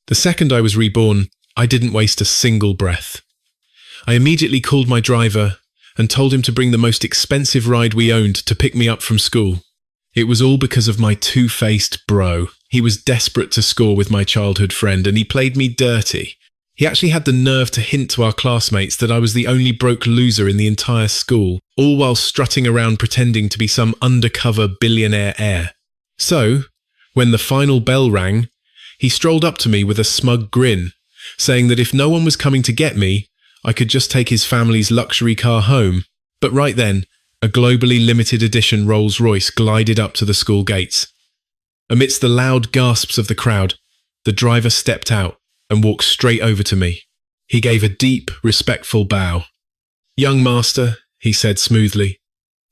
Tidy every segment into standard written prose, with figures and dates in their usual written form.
The second I was reborn, I didn't waste a single breath. I immediately called my driver and told him to bring the most expensive ride we owned to pick me up from school. It was all because of my two-faced bro. He was desperate to score with my childhood friend and he played me dirty. He actually had the nerve to hint to our classmates that I was the only broke loser in the entire school, all while strutting around pretending to be some undercover billionaire heir. So, when the final bell rang, he strolled up to me with a smug grin, saying that if no one was coming to get me, I could just take his family's luxury car home. But right then, a globally limited edition Rolls-Royce glided up to the school gates. Amidst the loud gasps of the crowd, the driver stepped out and walked straight over to me. He gave a deep, respectful bow. "Young master," he said smoothly,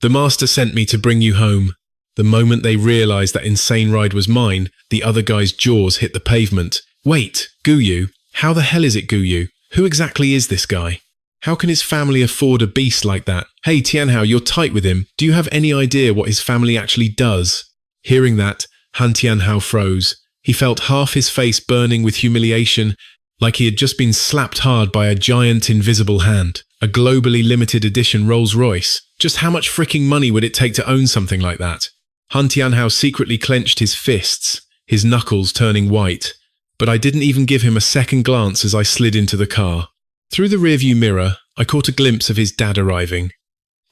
"the master sent me to bring you home." The moment they realized that insane ride was mine, the other guy's jaws hit the pavement. "Wait, Guyu? How the hell is it Guyu? Who exactly is this guy? How can his family afford a beast like that? Hey Tianhao, you're tight with him. Do you have any idea what his family actually does?" Hearing that, Han Tianhao froze. He felt half his face burning with humiliation, like he had just been slapped hard by a giant invisible hand. A globally limited edition Rolls-Royce. Just how much freaking money would it take to own something like that? Han Tianhao secretly clenched his fists, his knuckles turning white. But I didn't even give him a second glance as I slid into the car. Through the rearview mirror, I caught a glimpse of his dad arriving.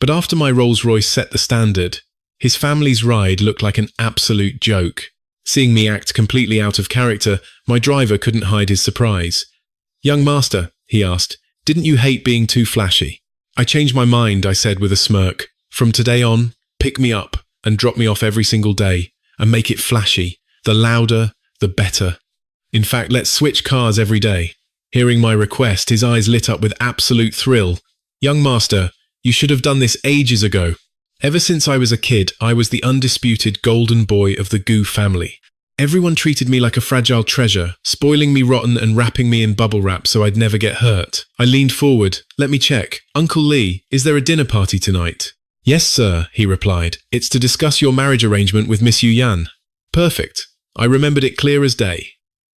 But after my Rolls-Royce set the standard, his family's ride looked like an absolute joke. Seeing me act completely out of character, my driver couldn't hide his surprise. "Young master," he asked, "didn't you hate being too flashy?" "I changed my mind," I said with a smirk. "From today on, pick me up and drop me off every single day, and make it flashy. The louder, the better. In fact, let's switch cars every day." Hearing my request, his eyes lit up with absolute thrill. "Young master, you should have done this ages ago. Ever since I was a kid, I was the undisputed golden boy of the Gu family. Everyone treated me like a fragile treasure, spoiling me rotten and wrapping me in bubble wrap so I'd never get hurt." I leaned forward. "Let me check. Uncle Lee, is there a dinner party tonight?" "Yes, sir," he replied. "It's to discuss your marriage arrangement with Miss Yu Yan." Perfect. I remembered it clear as day.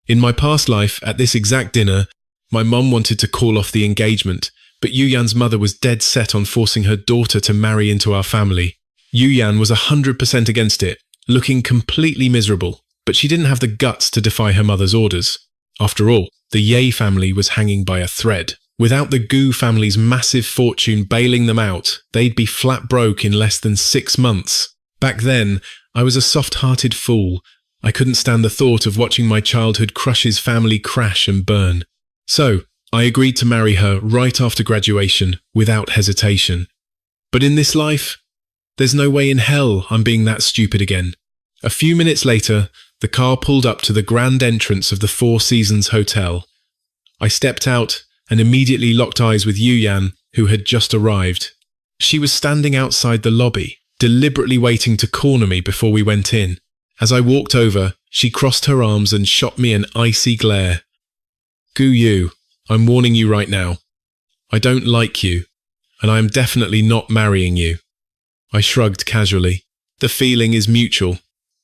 In my past life, at this exact dinner, my mum wanted to call off the engagement, but Yu Yan's mother was dead set on forcing her daughter to marry into our family. Yu Yan was 100% against it, looking completely miserable, but she didn't have the guts to defy her mother's orders. After all, the Ye family was hanging by a thread. Without the Gu family's massive fortune bailing them out, they'd be flat broke in less than 6 months. Back then, I was a soft-hearted fool. I couldn't stand the thought of watching my childhood crush's family crash and burn. So, I agreed to marry her right after graduation, without hesitation. But in this life, there's no way in hell I'm being that stupid again. A few minutes later, the car pulled up to the grand entrance of the Four Seasons Hotel. I stepped out and immediately locked eyes with Yu Yan, who had just arrived. She was standing outside the lobby, deliberately waiting to corner me before we went in. As I walked over, she crossed her arms and shot me an icy glare. "Guyu, I'm warning you right now. I don't like you, and I am definitely not marrying you." I shrugged casually. "The feeling is mutual."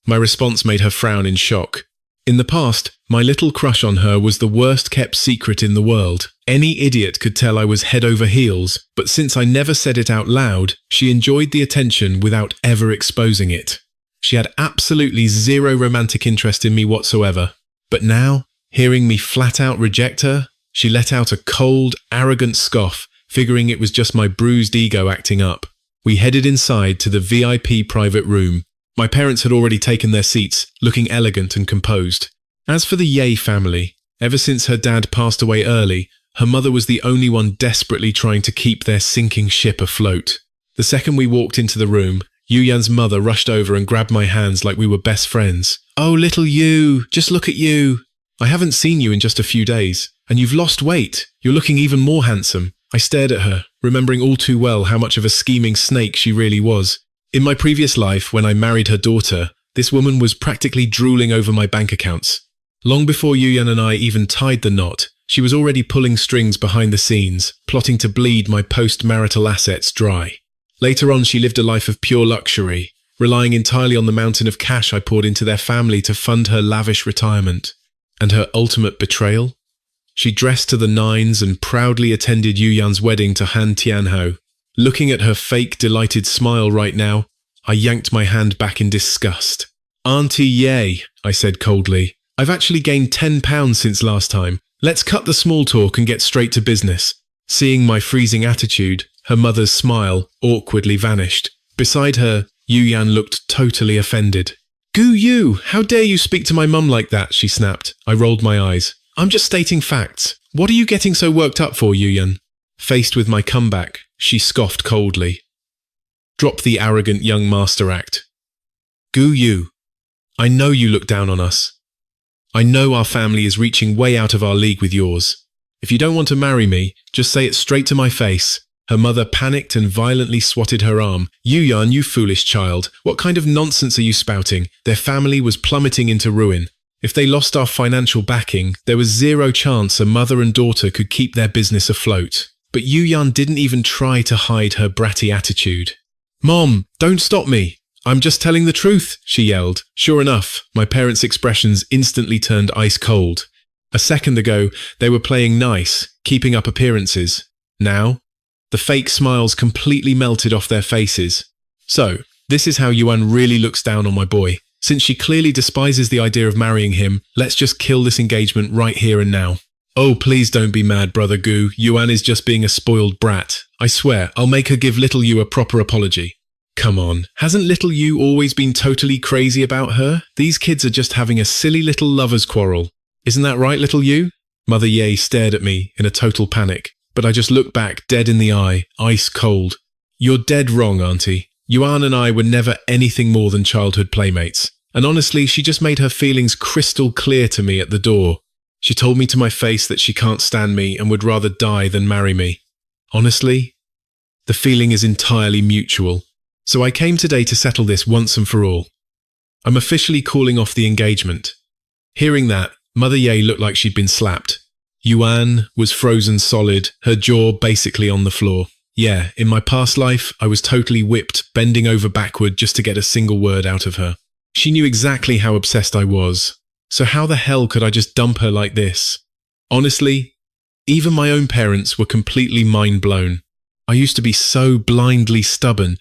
My response made her frown in shock. In the past, my little crush on her was the worst kept secret in the world. Any idiot could tell I was head over heels, but since I never said it out loud, she enjoyed the attention without ever exposing it. She had absolutely zero romantic interest in me whatsoever. But now, hearing me flat out reject her, she let out a cold, arrogant scoff, figuring it was just my bruised ego acting up. We headed inside to the VIP private room. My parents had already taken their seats, looking elegant and composed. As for the Ye family, ever since her dad passed away early, her mother was the only one desperately trying to keep their sinking ship afloat. The second we walked into the room, Yu Yan's mother rushed over and grabbed my hands like we were best friends. "Oh, little Yu, just look at you. I haven't seen you in just a few days, and you've lost weight. You're looking even more handsome." I stared at her, remembering all too well how much of a scheming snake she really was. In my previous life, when I married her daughter, this woman was practically drooling over my bank accounts. Long before Yu Yan and I even tied the knot, she was already pulling strings behind the scenes, plotting to bleed my post-marital assets dry. Later on, she lived a life of pure luxury, relying entirely on the mountain of cash I poured into their family to fund her lavish retirement. And her ultimate betrayal? She dressed to the nines and proudly attended Yuyan's wedding to Han Tianhao. Looking at her fake, delighted smile right now, I yanked my hand back in disgust. Auntie Ye, I said coldly. I've actually gained 10 pounds since last time. Let's cut the small talk and get straight to business. Seeing my freezing attitude, her mother's smile awkwardly vanished. Beside her, Yuyan looked totally offended. Gu Yu, how dare you speak to my mum like that, she snapped. I rolled my eyes. I'm just stating facts. What are you getting so worked up for, Yuyan? Faced with my comeback, she scoffed coldly. Drop the arrogant young master act. Gu Yu, I know you look down on us. I know our family is reaching way out of our league with yours. If you don't want to marry me, just say it straight to my face. Her mother panicked and violently swatted her arm. Yuyan, you foolish child. What kind of nonsense are you spouting? Their family was plummeting into ruin. If they lost our financial backing, there was zero chance a mother and daughter could keep their business afloat. But Yuyan didn't even try to hide her bratty attitude. Mom, don't stop me. I'm just telling the truth, she yelled. Sure enough, my parents' expressions instantly turned ice cold. A second ago, they were playing nice, keeping up appearances. Now, the fake smiles completely melted off their faces. So, this is how Yuan really looks down on my boy. Since she clearly despises the idea of marrying him, let's just kill this engagement right here and now. Oh, please don't be mad, Brother Gu. Yuan is just being a spoiled brat. I swear, I'll make her give little Yu a proper apology. Come on, hasn't little Yu always been totally crazy about her? These kids are just having a silly little lover's quarrel. Isn't that right, little Yu? Mother Ye stared at me in a total panic, but I just looked back dead in the eye, ice cold. You're dead wrong, Auntie. Yuan and I were never anything more than childhood playmates. And honestly, she just made her feelings crystal clear to me at the door. She told me to my face that she can't stand me and would rather die than marry me. Honestly, the feeling is entirely mutual. So I came today to settle this once and for all. I'm officially calling off the engagement. Hearing that, Mother Ye looked like she'd been slapped. Yuan was frozen solid, her jaw basically on the floor. Yeah, in my past life, I was totally whipped, bending over backward just to get a single word out of her. She knew exactly how obsessed I was. So how the hell could I just dump her like this? Honestly, even my own parents were completely mind blown. I used to be so blindly stubborn.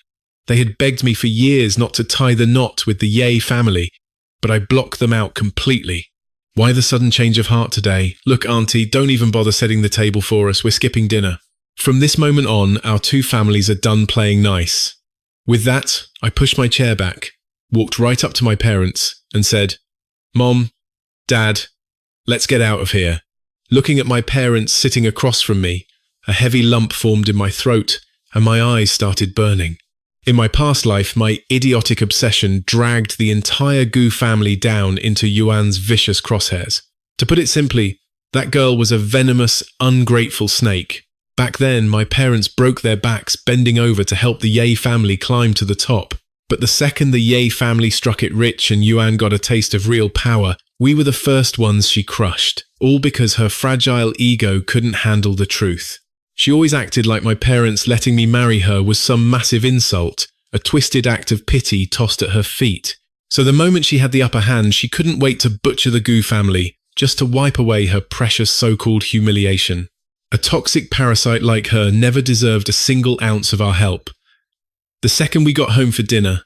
They had begged me for years not to tie the knot with the Ye family, but I blocked them out completely. Why the sudden change of heart today? Look, Auntie, don't even bother setting the table for us. We're skipping dinner. From this moment on, our two families are done playing nice. With that, I pushed my chair back, walked right up to my parents, and said, Mom, Dad, let's get out of here. Looking at my parents sitting across from me, a heavy lump formed in my throat, and my eyes started burning. In my past life, my idiotic obsession dragged the entire Gu family down into Yuan's vicious crosshairs. To put it simply, that girl was a venomous, ungrateful snake. Back then, my parents broke their backs bending over to help the Ye family climb to the top. But the second the Ye family struck it rich and Yuan got a taste of real power, we were the first ones she crushed, all because her fragile ego couldn't handle the truth. She always acted like my parents letting me marry her was some massive insult, a twisted act of pity tossed at her feet. So the moment she had the upper hand, she couldn't wait to butcher the Gu family, just to wipe away her precious so-called humiliation. A toxic parasite like her never deserved a single ounce of our help. The second we got home for dinner,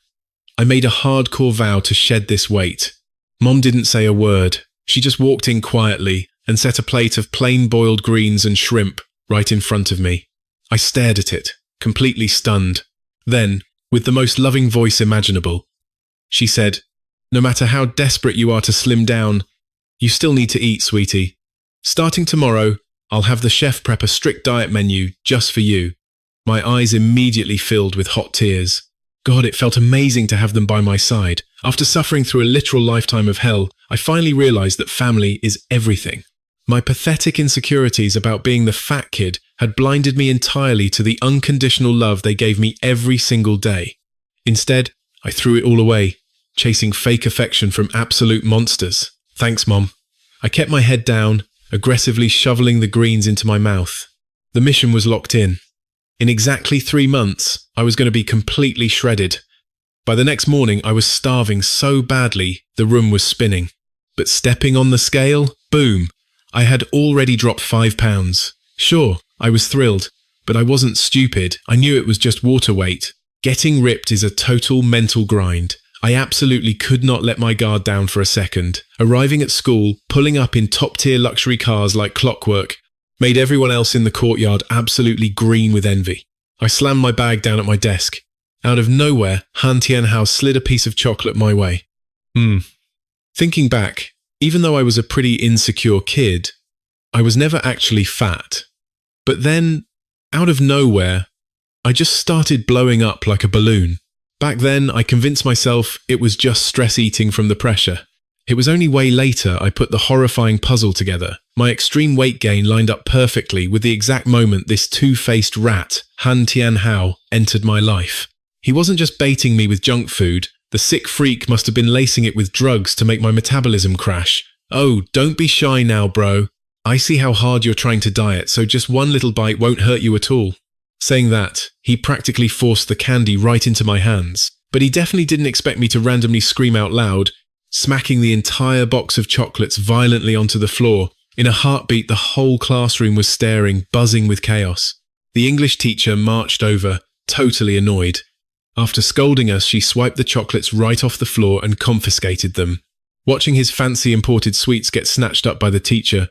I made a hardcore vow to shed this weight. Mom didn't say a word. She just walked in quietly and set a plate of plain boiled greens and shrimp right in front of me. I stared at it, completely stunned. Then, with the most loving voice imaginable, she said, No matter how desperate you are to slim down, you still need to eat, sweetie. Starting tomorrow, I'll have the chef prep a strict diet menu just for you. My eyes immediately filled with hot tears. God, it felt amazing to have them by my side. After suffering through a literal lifetime of hell, I finally realized that family is everything. My pathetic insecurities about being the fat kid had blinded me entirely to the unconditional love they gave me every single day. Instead, I threw it all away, chasing fake affection from absolute monsters. Thanks, Mom. I kept my head down, aggressively shoveling the greens into my mouth. The mission was locked in. In exactly 3 months, I was going to be completely shredded. By the next morning, I was starving so badly, the room was spinning. But stepping on the scale, Boom! I had already dropped 5 pounds. Sure, I was thrilled, but I wasn't stupid. I knew it was just water weight. Getting ripped is a total mental grind. I absolutely could not let my guard down for a second. Arriving at school, pulling up in top-tier luxury cars like clockwork, made everyone else in the courtyard absolutely green with envy. I slammed my bag down at my desk. Out of nowhere, Han Tianhao slid a piece of chocolate my way. Thinking back, even though I was a pretty insecure kid, I was never actually fat. But then, out of nowhere, I just started blowing up like a balloon. Back then, I convinced myself it was just stress eating from the pressure. It was only way later I put the horrifying puzzle together. My extreme weight gain lined up perfectly with the exact moment this two-faced rat, Han Tianhao, entered my life. He wasn't just baiting me with junk food. The sick freak must have been lacing it with drugs to make my metabolism crash. Oh, don't be shy now, bro. I see how hard you're trying to diet, so just one little bite won't hurt you at all. Saying that, he practically forced the candy right into my hands. But he definitely didn't expect me to randomly scream out loud, smacking the entire box of chocolates violently onto the floor. In a heartbeat, the whole classroom was staring, buzzing with chaos. The English teacher marched over, totally annoyed. After scolding us, she swiped the chocolates right off the floor and confiscated them. Watching his fancy imported sweets get snatched up by the teacher,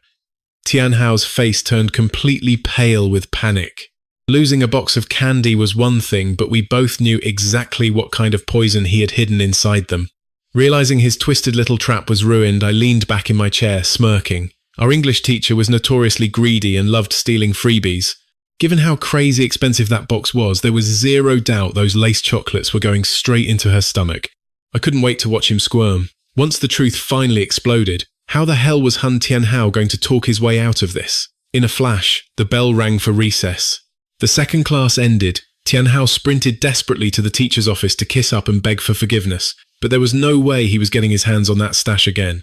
Tianhao's face turned completely pale with panic. Losing a box of candy was one thing, but we both knew exactly what kind of poison he had hidden inside them. Realizing his twisted little trap was ruined, I leaned back in my chair, smirking. Our English teacher was notoriously greedy and loved stealing freebies. Given how crazy expensive that box was, there was zero doubt those lace chocolates were going straight into her stomach. I couldn't wait to watch him squirm. Once the truth finally exploded, how the hell was Han Tianhao going to talk his way out of this? In a flash, the bell rang for recess. The second class ended. Tianhao sprinted desperately to the teacher's office to kiss up and beg for forgiveness, but there was no way he was getting his hands on that stash again.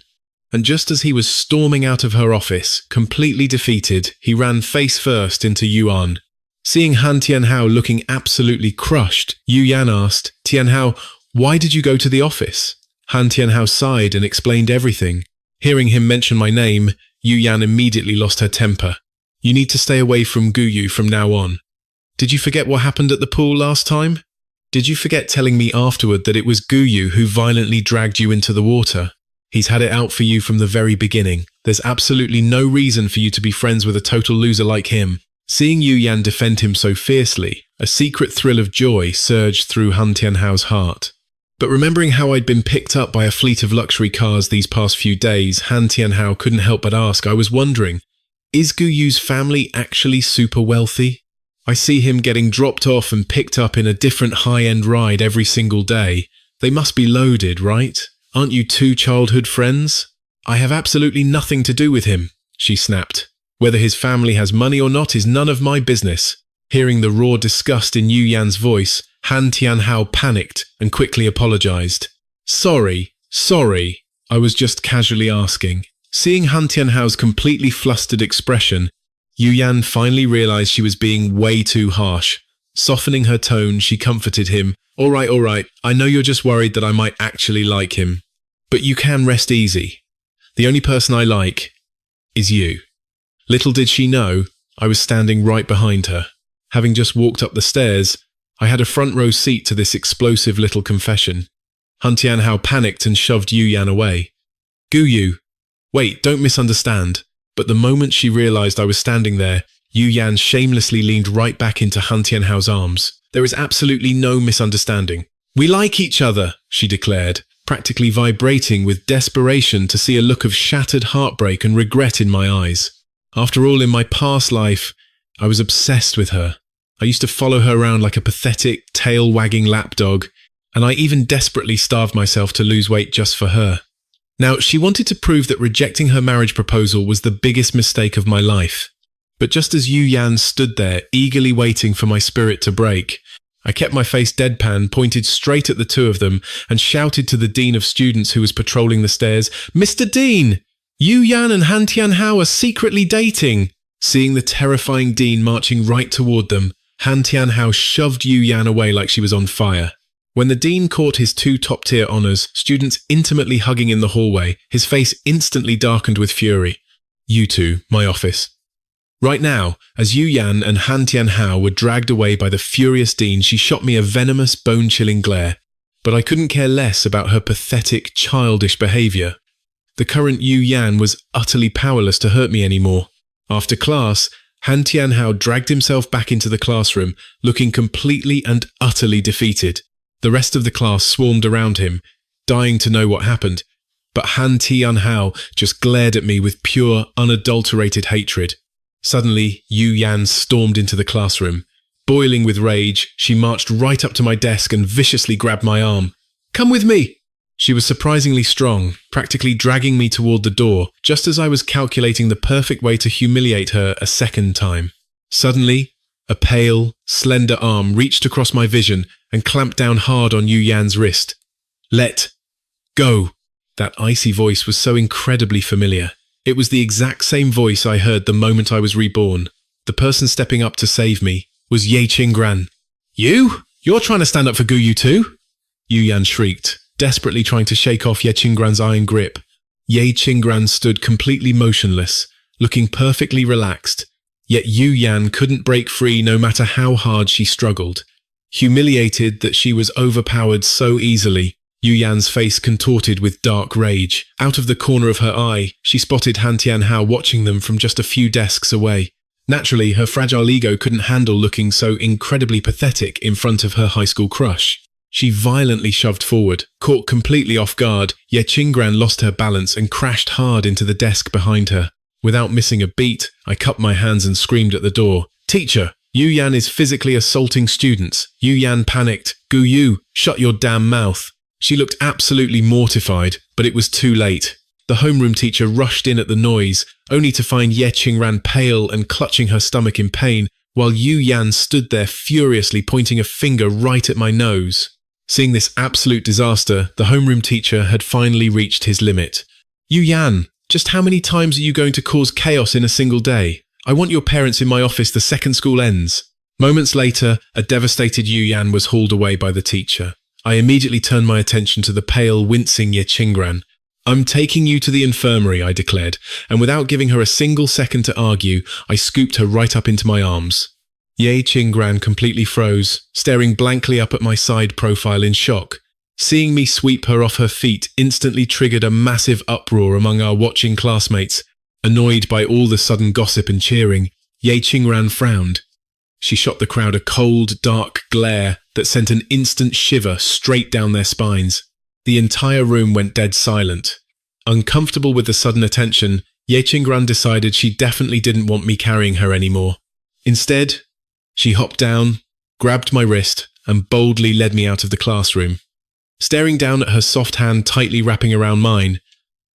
And just as he was storming out of her office, completely defeated, he ran face first into Yuan. Seeing Han Tianhao looking absolutely crushed, Yu Yan asked, "Tianhao, why did you go to the office?" Han Tianhao sighed and explained everything. Hearing him mention my name, Yu Yan immediately lost her temper. "You need to stay away from Guyu from now on. Did you forget what happened at the pool last time? Did you forget telling me afterward that it was Guyu who violently dragged you into the water? He's had it out for you from the very beginning. There's absolutely no reason for you to be friends with a total loser like him." Seeing Yu Yan defend him so fiercely, a secret thrill of joy surged through Han Tianhao's heart. But remembering how I'd been picked up by a fleet of luxury cars these past few days, Han Tianhao couldn't help but ask, I was wondering, is Guyu's family actually super wealthy? I see him getting dropped off and picked up in a different high-end ride every single day. They must be loaded, right? Aren't you two childhood friends? I have absolutely nothing to do with him, she snapped. Whether his family has money or not is none of my business. Hearing the raw disgust in Yu Yan's voice, Han Tianhao panicked and quickly apologized. Sorry, I was just casually asking. Seeing Han Tianhao's completely flustered expression, Yu Yan finally realized she was being way too harsh. Softening her tone, she comforted him. All right, I know you're just worried that I might actually like him. But you can rest easy. The only person I like is you. Little did she know, I was standing right behind her. Having just walked up the stairs, I had a front row seat to this explosive little confession. Han Tianhao panicked and shoved Yu Yan away. Guyu. Wait, don't misunderstand. But the moment she realized I was standing there, Yu Yan shamelessly leaned right back into Han Tianhao's arms. There is absolutely no misunderstanding. We like each other, she declared, practically vibrating with desperation to see a look of shattered heartbreak and regret in my eyes. After all, in my past life, I was obsessed with her. I used to follow her around like a pathetic, tail-wagging lapdog, and I even desperately starved myself to lose weight just for her. Now, she wanted to prove that rejecting her marriage proposal was the biggest mistake of my life. But just as Yu Yan stood there, eagerly waiting for my spirit to break, I kept my face deadpan, pointed straight at the two of them, and shouted to the Dean of Students who was patrolling the stairs, "Mr. Dean! Yu Yan and Han Tianhao are secretly dating!" Seeing the terrifying Dean marching right toward them, Han Tianhao shoved Yu Yan away like she was on fire. When the Dean caught his two top-tier honors, students intimately hugging in the hallway, his face instantly darkened with fury. You two, my office. Right now, as Yu Yan and Han Tianhao were dragged away by the furious dean, she shot me a venomous, bone-chilling glare. But I couldn't care less about her pathetic, childish behavior. The current Yu Yan was utterly powerless to hurt me anymore. After class, Han Tianhao dragged himself back into the classroom, looking completely and utterly defeated. The rest of the class swarmed around him, dying to know what happened. But Han Tianhao just glared at me with pure, unadulterated hatred. Suddenly, Yu Yan stormed into the classroom. Boiling with rage, she marched right up to my desk and viciously grabbed my arm. "Come with me!" She was surprisingly strong, practically dragging me toward the door, just as I was calculating the perfect way to humiliate her a second time. Suddenly, a pale, slender arm reached across my vision and clamped down hard on Yu Yan's wrist. "Let go!" That icy voice was so incredibly familiar. It was the exact same voice I heard the moment I was reborn. The person stepping up to save me was Ye Qinggran. "You? You're trying to stand up for Guyu too?" Yu Yan shrieked, desperately trying to shake off Ye Qinggran's iron grip. Ye Qinggran stood completely motionless, looking perfectly relaxed, yet Yu Yan couldn't break free no matter how hard she struggled. Humiliated that she was overpowered so easily, Yu Yan's face contorted with dark rage. Out of the corner of her eye, she spotted Han Tianhao watching them from just a few desks away. Naturally, her fragile ego couldn't handle looking so incredibly pathetic in front of her high school crush. She violently shoved forward. Caught completely off guard, Ye Qinggran lost her balance and crashed hard into the desk behind her. Without missing a beat, I cupped my hands and screamed at the door. "Teacher, Yu Yan is physically assaulting students." Yu Yan panicked. "Guyu, shut your damn mouth." She looked absolutely mortified, but it was too late. The homeroom teacher rushed in at the noise, only to find Ye Qinggran pale and clutching her stomach in pain, while Yu Yan stood there furiously pointing a finger right at my nose. Seeing this absolute disaster, the homeroom teacher had finally reached his limit. "Yu Yan, just how many times are you going to cause chaos in a single day? I want your parents in my office the second school ends." Moments later, a devastated Yu Yan was hauled away by the teacher. I immediately turned my attention to the pale, wincing Ye Qinggran. "I'm taking you to the infirmary," I declared, and without giving her a single second to argue, I scooped her right up into my arms. Ye Qinggran completely froze, staring blankly up at my side profile in shock. Seeing me sweep her off her feet instantly triggered a massive uproar among our watching classmates. Annoyed by all the sudden gossip and cheering, Ye Qinggran frowned. She shot the crowd a cold, dark glare that sent an instant shiver straight down their spines. The entire room went dead silent. Uncomfortable with the sudden attention, Ye Qinggran decided she definitely didn't want me carrying her anymore. Instead, she hopped down, grabbed my wrist, and boldly led me out of the classroom. Staring down at her soft hand tightly wrapping around mine,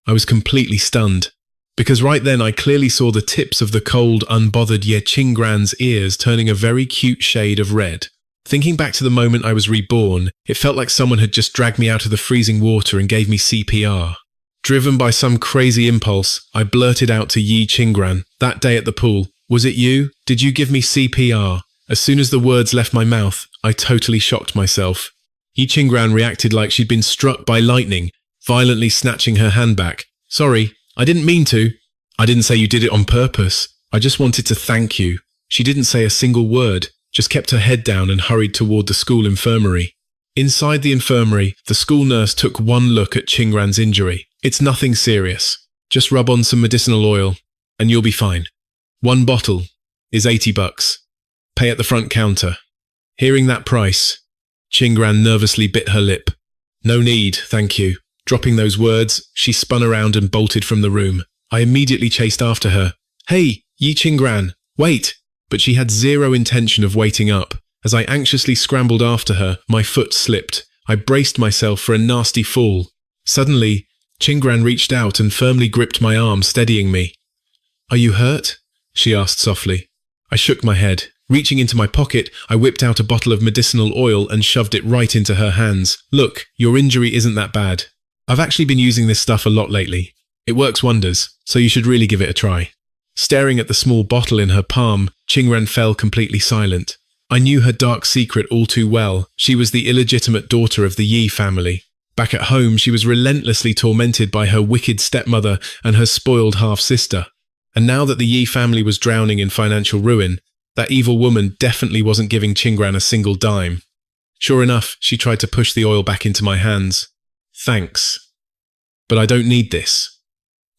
I was completely stunned. Because right then I clearly saw the tips of the cold, unbothered Ye Qinggran's ears turning a very cute shade of red. Thinking back to the moment I was reborn, it felt like someone had just dragged me out of the freezing water and gave me CPR. Driven by some crazy impulse, I blurted out to Ye Qinggran, that day at the pool, "Was it you? Did you give me CPR?" As soon as the words left my mouth, I totally shocked myself. Ye Qinggran reacted like she'd been struck by lightning, violently snatching her hand back. "Sorry, I didn't mean to." "I didn't say you did it on purpose. I just wanted to thank you." She didn't say a single word, just kept her head down and hurried toward the school infirmary. Inside the infirmary, the school nurse took one look at Qinggran's injury. "It's nothing serious. Just rub on some medicinal oil, and you'll be fine. One bottle is $80. Pay at the front counter." Hearing that price, Qinggran nervously bit her lip. "No need, thank you." Dropping those words, she spun around and bolted from the room. I immediately chased after her. "Hey, Ye Qinggran, wait!" But she had zero intention of waiting up. As I anxiously scrambled after her, my foot slipped. I braced myself for a nasty fall. Suddenly, Qinggran reached out and firmly gripped my arm, steadying me. "Are you hurt?" she asked softly. I shook my head. Reaching into my pocket, I whipped out a bottle of medicinal oil and shoved it right into her hands. "Look, your injury isn't that bad. I've actually been using this stuff a lot lately. It works wonders, so you should really give it a try." Staring at the small bottle in her palm, Qinggran fell completely silent. I knew her dark secret all too well. She was the illegitimate daughter of the Yi family. Back at home, she was relentlessly tormented by her wicked stepmother and her spoiled half-sister. And now that the Yi family was drowning in financial ruin, that evil woman definitely wasn't giving Qingran a single dime. Sure enough, she tried to push the oil back into my hands. Thanks. But I don't need this.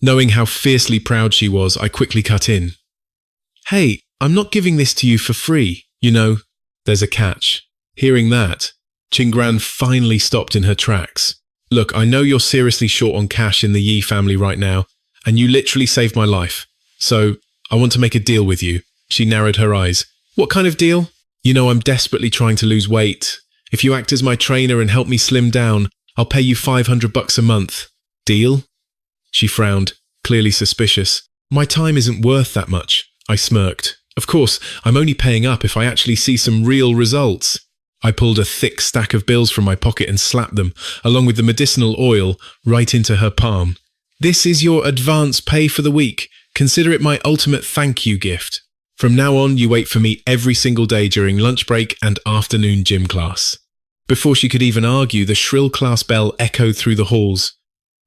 Knowing how fiercely proud she was, I quickly cut in. Hey, I'm not giving this to you for free. You know, there's a catch. Hearing that, Qingran finally stopped in her tracks. Look, I know you're seriously short on cash in the Yi family right now, and you literally saved my life. So, I want to make a deal with you. She narrowed her eyes. What kind of deal? You know, I'm desperately trying to lose weight. If you act as my trainer and help me slim down, I'll pay you $500 a month. Deal? She frowned, clearly suspicious. My time isn't worth that much, I smirked. Of course, I'm only paying up if I actually see some real results. I pulled a thick stack of bills from my pocket and slapped them, along with the medicinal oil, right into her palm. This is your advance pay for the week. Consider it my ultimate thank you gift. From now on, you wait for me every single day during lunch break and afternoon gym class. Before she could even argue, the shrill class bell echoed through the halls.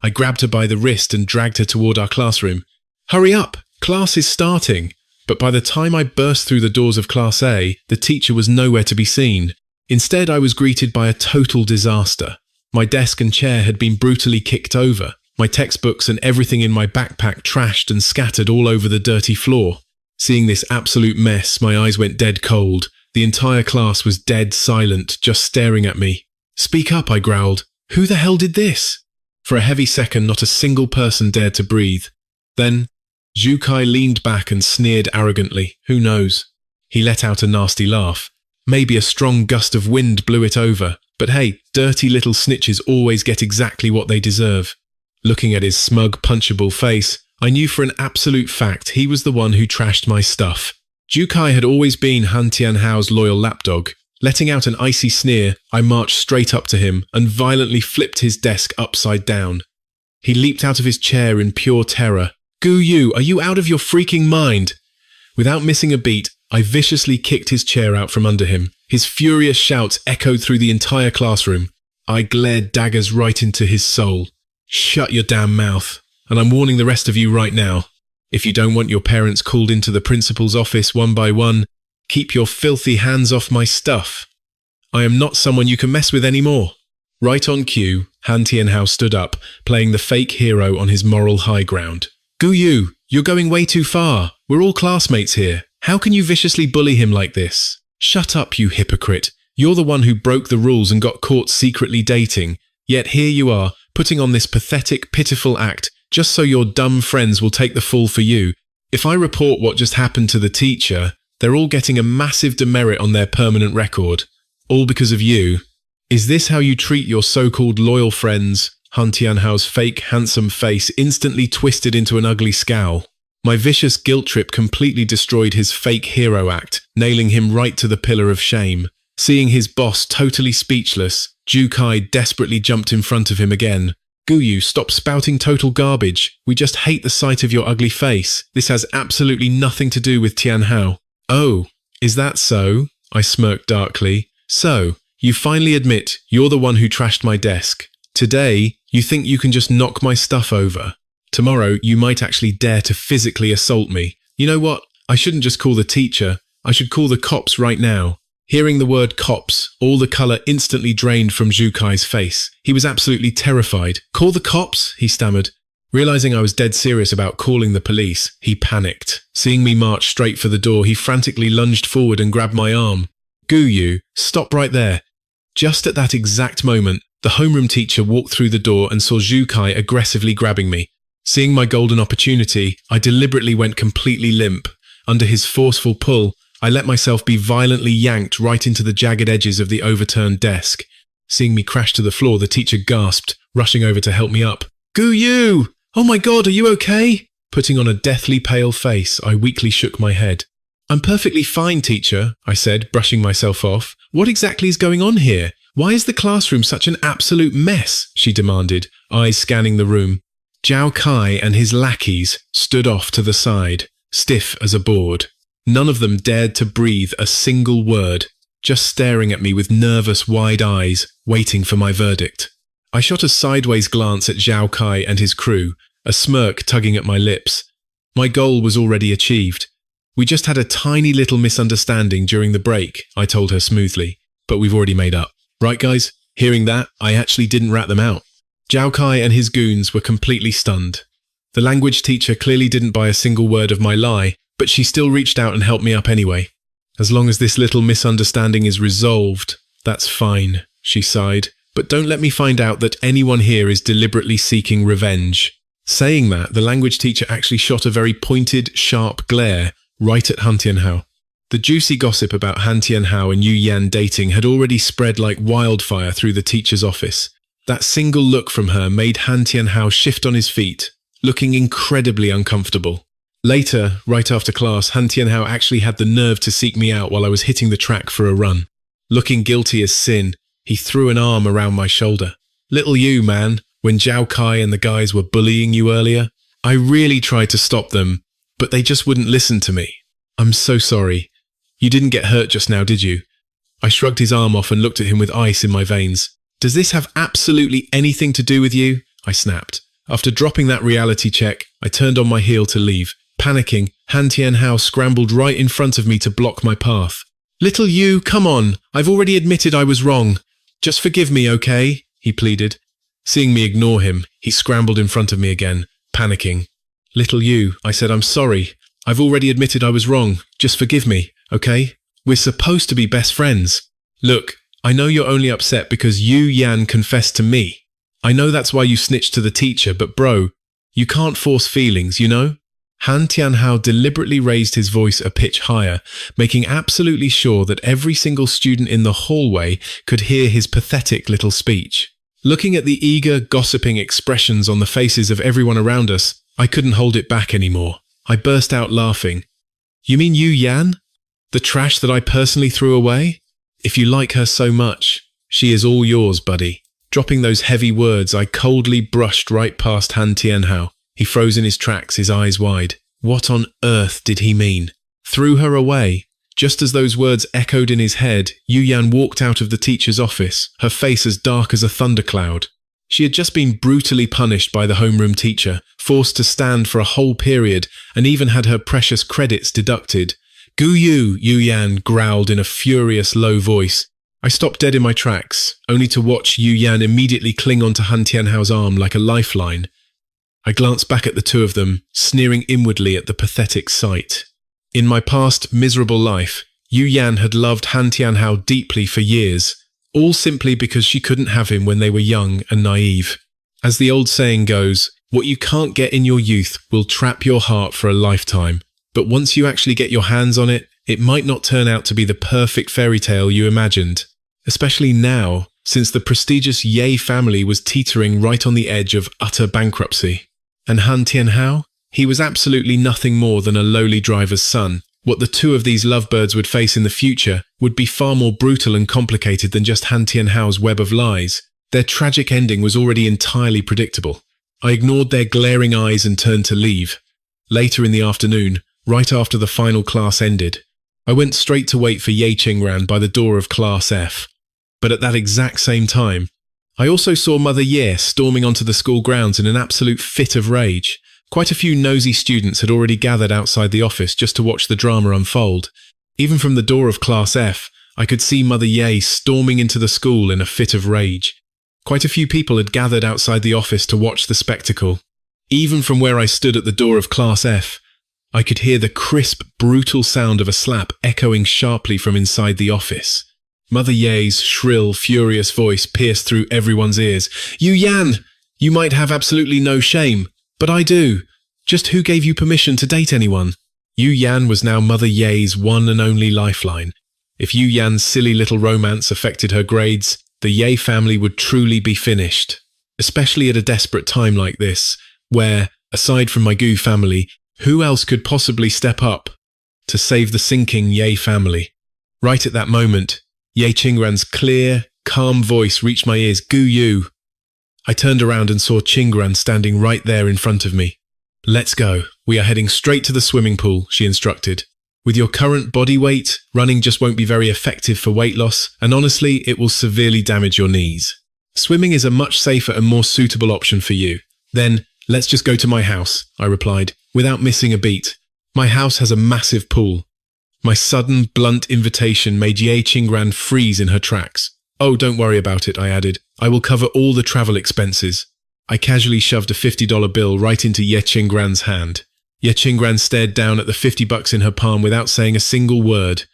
I grabbed her by the wrist and dragged her toward our classroom. Hurry up! Class is starting! But by the time I burst through the doors of Class A, the teacher was nowhere to be seen. Instead, I was greeted by a total disaster. My desk and chair had been brutally kicked over, my textbooks and everything in my backpack trashed and scattered all over the dirty floor. Seeing this absolute mess, my eyes went dead cold. The entire class was dead silent, just staring at me. Speak up, I growled. Who the hell did this? For a heavy second, not a single person dared to breathe. Then, Zhukai leaned back and sneered arrogantly. Who knows? He let out a nasty laugh. Maybe a strong gust of wind blew it over. But hey, dirty little snitches always get exactly what they deserve. Looking at his smug, punchable face, I knew for an absolute fact he was the one who trashed my stuff. Zhukai had always been Han Tianhao's loyal lapdog. Letting out an icy sneer, I marched straight up to him and violently flipped his desk upside down. He leaped out of his chair in pure terror. Gu Yu, are you out of your freaking mind? Without missing a beat, I viciously kicked his chair out from under him. His furious shouts echoed through the entire classroom. I glared daggers right into his soul. Shut your damn mouth, and I'm warning the rest of you right now. If you don't want your parents called into the principal's office one by one, keep your filthy hands off my stuff. I am not someone you can mess with anymore. Right on cue, Han Tianhao stood up, playing the fake hero on his moral high ground. Gu Yu, you're going way too far. We're all classmates here. How can you viciously bully him like this? Shut up, you hypocrite. You're the one who broke the rules and got caught secretly dating. Yet here you are, putting on this pathetic, pitiful act, just so your dumb friends will take the fall for you. If I report what just happened to the teacher, they're all getting a massive demerit on their permanent record. All because of you. Is this how you treat your so-called loyal friends? Han Tianhao's fake, handsome face instantly twisted into an ugly scowl. My vicious guilt trip completely destroyed his fake hero act, nailing him right to the pillar of shame. Seeing his boss totally speechless, Zhukai desperately jumped in front of him again. Gu Yu, stop spouting total garbage. We just hate the sight of your ugly face. This has absolutely nothing to do with Tianhao. Oh, is that so? I smirked darkly. So, you finally admit you're the one who trashed my desk. Today, you think you can just knock my stuff over. Tomorrow, you might actually dare to physically assault me. You know what? I shouldn't just call the teacher. I should call the cops right now. Hearing the word cops, all the colour instantly drained from Zhukai's face. He was absolutely terrified. Call the cops? He stammered. Realising I was dead serious about calling the police, he panicked. Seeing me march straight for the door, he frantically lunged forward and grabbed my arm. Gu Yu, stop right there. Just at that exact moment, the homeroom teacher walked through the door and saw Zhukai aggressively grabbing me. Seeing my golden opportunity, I deliberately went completely limp. Under his forceful pull, I let myself be violently yanked right into the jagged edges of the overturned desk. Seeing me crash to the floor, the teacher gasped, rushing over to help me up. Gu Yu! Oh my god, are you okay? Putting on a deathly pale face, I weakly shook my head. I'm perfectly fine, teacher, I said, brushing myself off. What exactly is going on here? Why is the classroom such an absolute mess? She demanded, eyes scanning the room. Zhao Kai and his lackeys stood off to the side, stiff as a board. None of them dared to breathe a single word, just staring at me with nervous, wide eyes, waiting for my verdict. I shot a sideways glance at Zhao Kai and his crew, a smirk tugging at my lips. My goal was already achieved. We just had a tiny little misunderstanding during the break, I told her smoothly, but we've already made up. Right, guys? Hearing that, I actually didn't rat them out. Zhao Kai and his goons were completely stunned. The language teacher clearly didn't buy a single word of my lie, but she still reached out and helped me up anyway. As long as this little misunderstanding is resolved, that's fine, she sighed. But don't let me find out that anyone here is deliberately seeking revenge. Saying that, the language teacher actually shot a very pointed, sharp glare right at Han Tianhao. The juicy gossip about Han Tianhao and Yu Yan dating had already spread like wildfire through the teacher's office. That single look from her made Han Tianhao shift on his feet, looking incredibly uncomfortable. Later, right after class, Han Tianhao actually had the nerve to seek me out while I was hitting the track for a run. Looking guilty as sin, he threw an arm around my shoulder. Little you, man, when Zhao Kai and the guys were bullying you earlier, I really tried to stop them, but they just wouldn't listen to me. I'm so sorry. You didn't get hurt just now, did you? I shrugged his arm off and looked at him with ice in my veins. Does this have absolutely anything to do with you? I snapped. After dropping that reality check, I turned on my heel to leave. Panicking, Han Tianhao scrambled right in front of me to block my path. Little you, come on. I've already admitted I was wrong. Just forgive me, okay? He pleaded. Seeing me ignore him, he scrambled in front of me again, panicking. Little you, I said, I'm sorry. I've already admitted I was wrong. Just forgive me, okay? We're supposed to be best friends. Look, I know you're only upset because Yu Yan confessed to me. I know that's why you snitched to the teacher, but bro, you can't force feelings, you know? Han Tianhao deliberately raised his voice a pitch higher, making absolutely sure that every single student in the hallway could hear his pathetic little speech. Looking at the eager, gossiping expressions on the faces of everyone around us, I couldn't hold it back anymore. I burst out laughing. You mean Yu Yan? The trash that I personally threw away? If you like her so much, she is all yours, buddy. Dropping those heavy words, I coldly brushed right past Han Tianhao. He froze in his tracks, his eyes wide. What on earth did he mean? Threw her away? Just as those words echoed in his head, Yu Yan walked out of the teacher's office, her face as dark as a thundercloud. She had just been brutally punished by the homeroom teacher, forced to stand for a whole period, and even had her precious credits deducted. "Gu Yu," Yu Yan growled in a furious, low voice. I stopped dead in my tracks, only to watch Yu Yan immediately cling onto Han Tianhao's arm like a lifeline. I glanced back at the two of them, sneering inwardly at the pathetic sight. In my past miserable life, Yu Yan had loved Han Tianhao deeply for years, all simply because she couldn't have him when they were young and naive. As the old saying goes, what you can't get in your youth will trap your heart for a lifetime. But once you actually get your hands on it, it might not turn out to be the perfect fairy tale you imagined. Especially now, since the prestigious Ye family was teetering right on the edge of utter bankruptcy. And Han Tianhao? He was absolutely nothing more than a lowly driver's son. What the two of these lovebirds would face in the future would be far more brutal and complicated than just Han Tianhao's web of lies. Their tragic ending was already entirely predictable. I ignored their glaring eyes and turned to leave. Later in the afternoon, right after the final class ended, I went straight to wait for Ye Qingran by the door of Class F. But at that exact same time, I also saw Mother Ye storming onto the school grounds in an absolute fit of rage. Quite a few nosy students had already gathered outside the office just to watch the drama unfold. Even from the door of Class F, I could see Mother Ye storming into the school in a fit of rage. Quite a few people had gathered outside the office to watch the spectacle. Even from where I stood at the door of Class F, I could hear the crisp, brutal sound of a slap echoing sharply from inside the office. Mother Ye's shrill, furious voice pierced through everyone's ears. "Yu Yan, you might have absolutely no shame, but I do. Just who gave you permission to date anyone?" Yu Yan was now Mother Ye's one and only lifeline. If Yu Yan's silly little romance affected her grades, the Ye family would truly be finished. Especially at a desperate time like this, where, aside from my Gu family, who else could possibly step up to save the sinking Ye family? Right at that moment, Ye Qingran's clear, calm voice reached my ears. "Gu Yu." I turned around and saw Qingran standing right there in front of me. "Let's go. We are heading straight to the swimming pool," she instructed. "With your current body weight, running just won't be very effective for weight loss, and honestly, it will severely damage your knees. Swimming is a much safer and more suitable option for you. Then, Let's just go to my house, I replied, without missing a beat. My house has a massive pool. My sudden, blunt invitation made Ye Qingran freeze in her tracks. Oh, don't worry about it, I added. I will cover all the travel expenses. I casually shoved a $50 bill right into Ye Qingran's hand. Ye Qingran stared down at the $50 in her palm without saying a single word,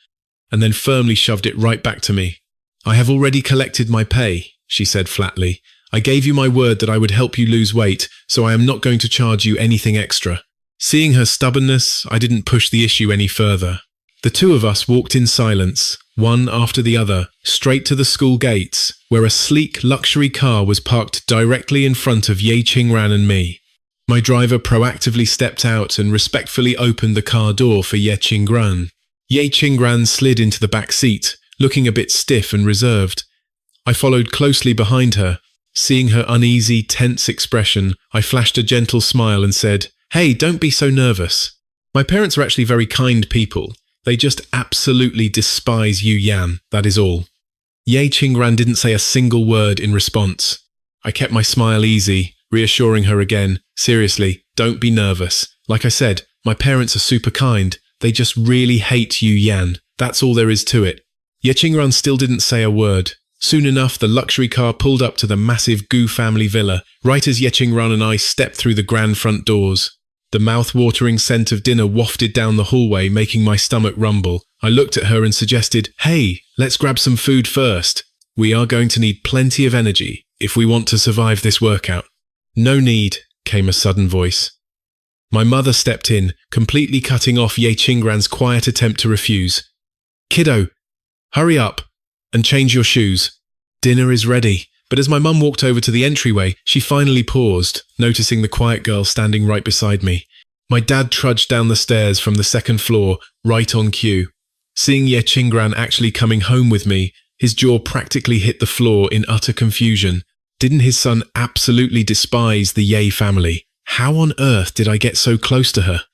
and then firmly shoved it right back to me. I have already collected my pay, she said flatly. I gave you my word that I would help you lose weight, so I am not going to charge you anything extra. Seeing her stubbornness, I didn't push the issue any further. The two of us walked in silence, one after the other, straight to the school gates, where a sleek luxury car was parked directly in front of Ye Qingran and me. My driver proactively stepped out and respectfully opened the car door for Ye Qingran. Ye Qingran slid into the back seat, looking a bit stiff and reserved. I followed closely behind her. Seeing her uneasy, tense expression, I flashed a gentle smile and said, "Hey, don't be so nervous. My parents are actually very kind people. They just absolutely despise Yu Yan, that is all." Ye Qingran didn't say a single word in response. I kept my smile easy, reassuring her again, "Seriously, don't be nervous. Like I said, my parents are super kind. They just really hate Yu Yan. That's all there is to it." Ye Qingran still didn't say a word. Soon enough, the luxury car pulled up to the massive Gu family villa, right as Ye Qingran and I stepped through the grand front doors. The mouth-watering scent of dinner wafted down the hallway, making my stomach rumble. I looked at her and suggested, "Hey, let's grab some food first. We are going to need plenty of energy if we want to survive this workout." "No need," came a sudden voice. My mother stepped in, completely cutting off Ye Qingran's quiet attempt to refuse. "Kiddo, hurry up and change your shoes. Dinner is ready." But as my mum walked over to the entryway, she finally paused, noticing the quiet girl standing right beside me. My dad trudged down the stairs from the second floor, right on cue. Seeing Ye Qingran actually coming home with me, his jaw practically hit the floor in utter confusion. Didn't his son absolutely despise the Ye family? How on earth did I get so close to her?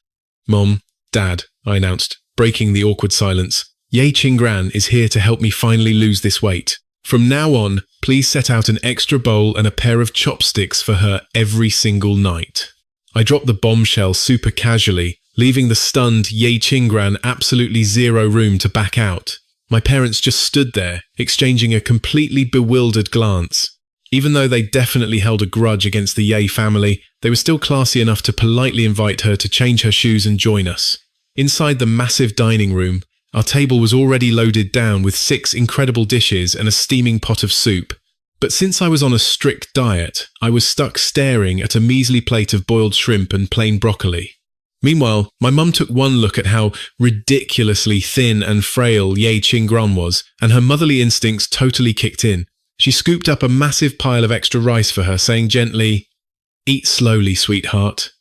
"Mom, Dad," I announced, breaking the awkward silence. "Ye Qingran is here to help me finally lose this weight. From now on, please set out an extra bowl and a pair of chopsticks for her every single night." I dropped the bombshell super casually, leaving the stunned Ye Qingran absolutely zero room to back out. My parents just stood there, exchanging a completely bewildered glance. Even though they definitely held a grudge against the Ye family, they were still classy enough to politely invite her to change her shoes and join us. Inside the massive dining room, our table was already loaded down with 6 incredible dishes and a steaming pot of soup. But since I was on a strict diet, I was stuck staring at a measly plate of boiled shrimp and plain broccoli. Meanwhile, my mum took one look at how ridiculously thin and frail Ye Qingran was, and her motherly instincts totally kicked in. She scooped up a massive pile of extra rice for her, saying gently, "Eat slowly, sweetheart.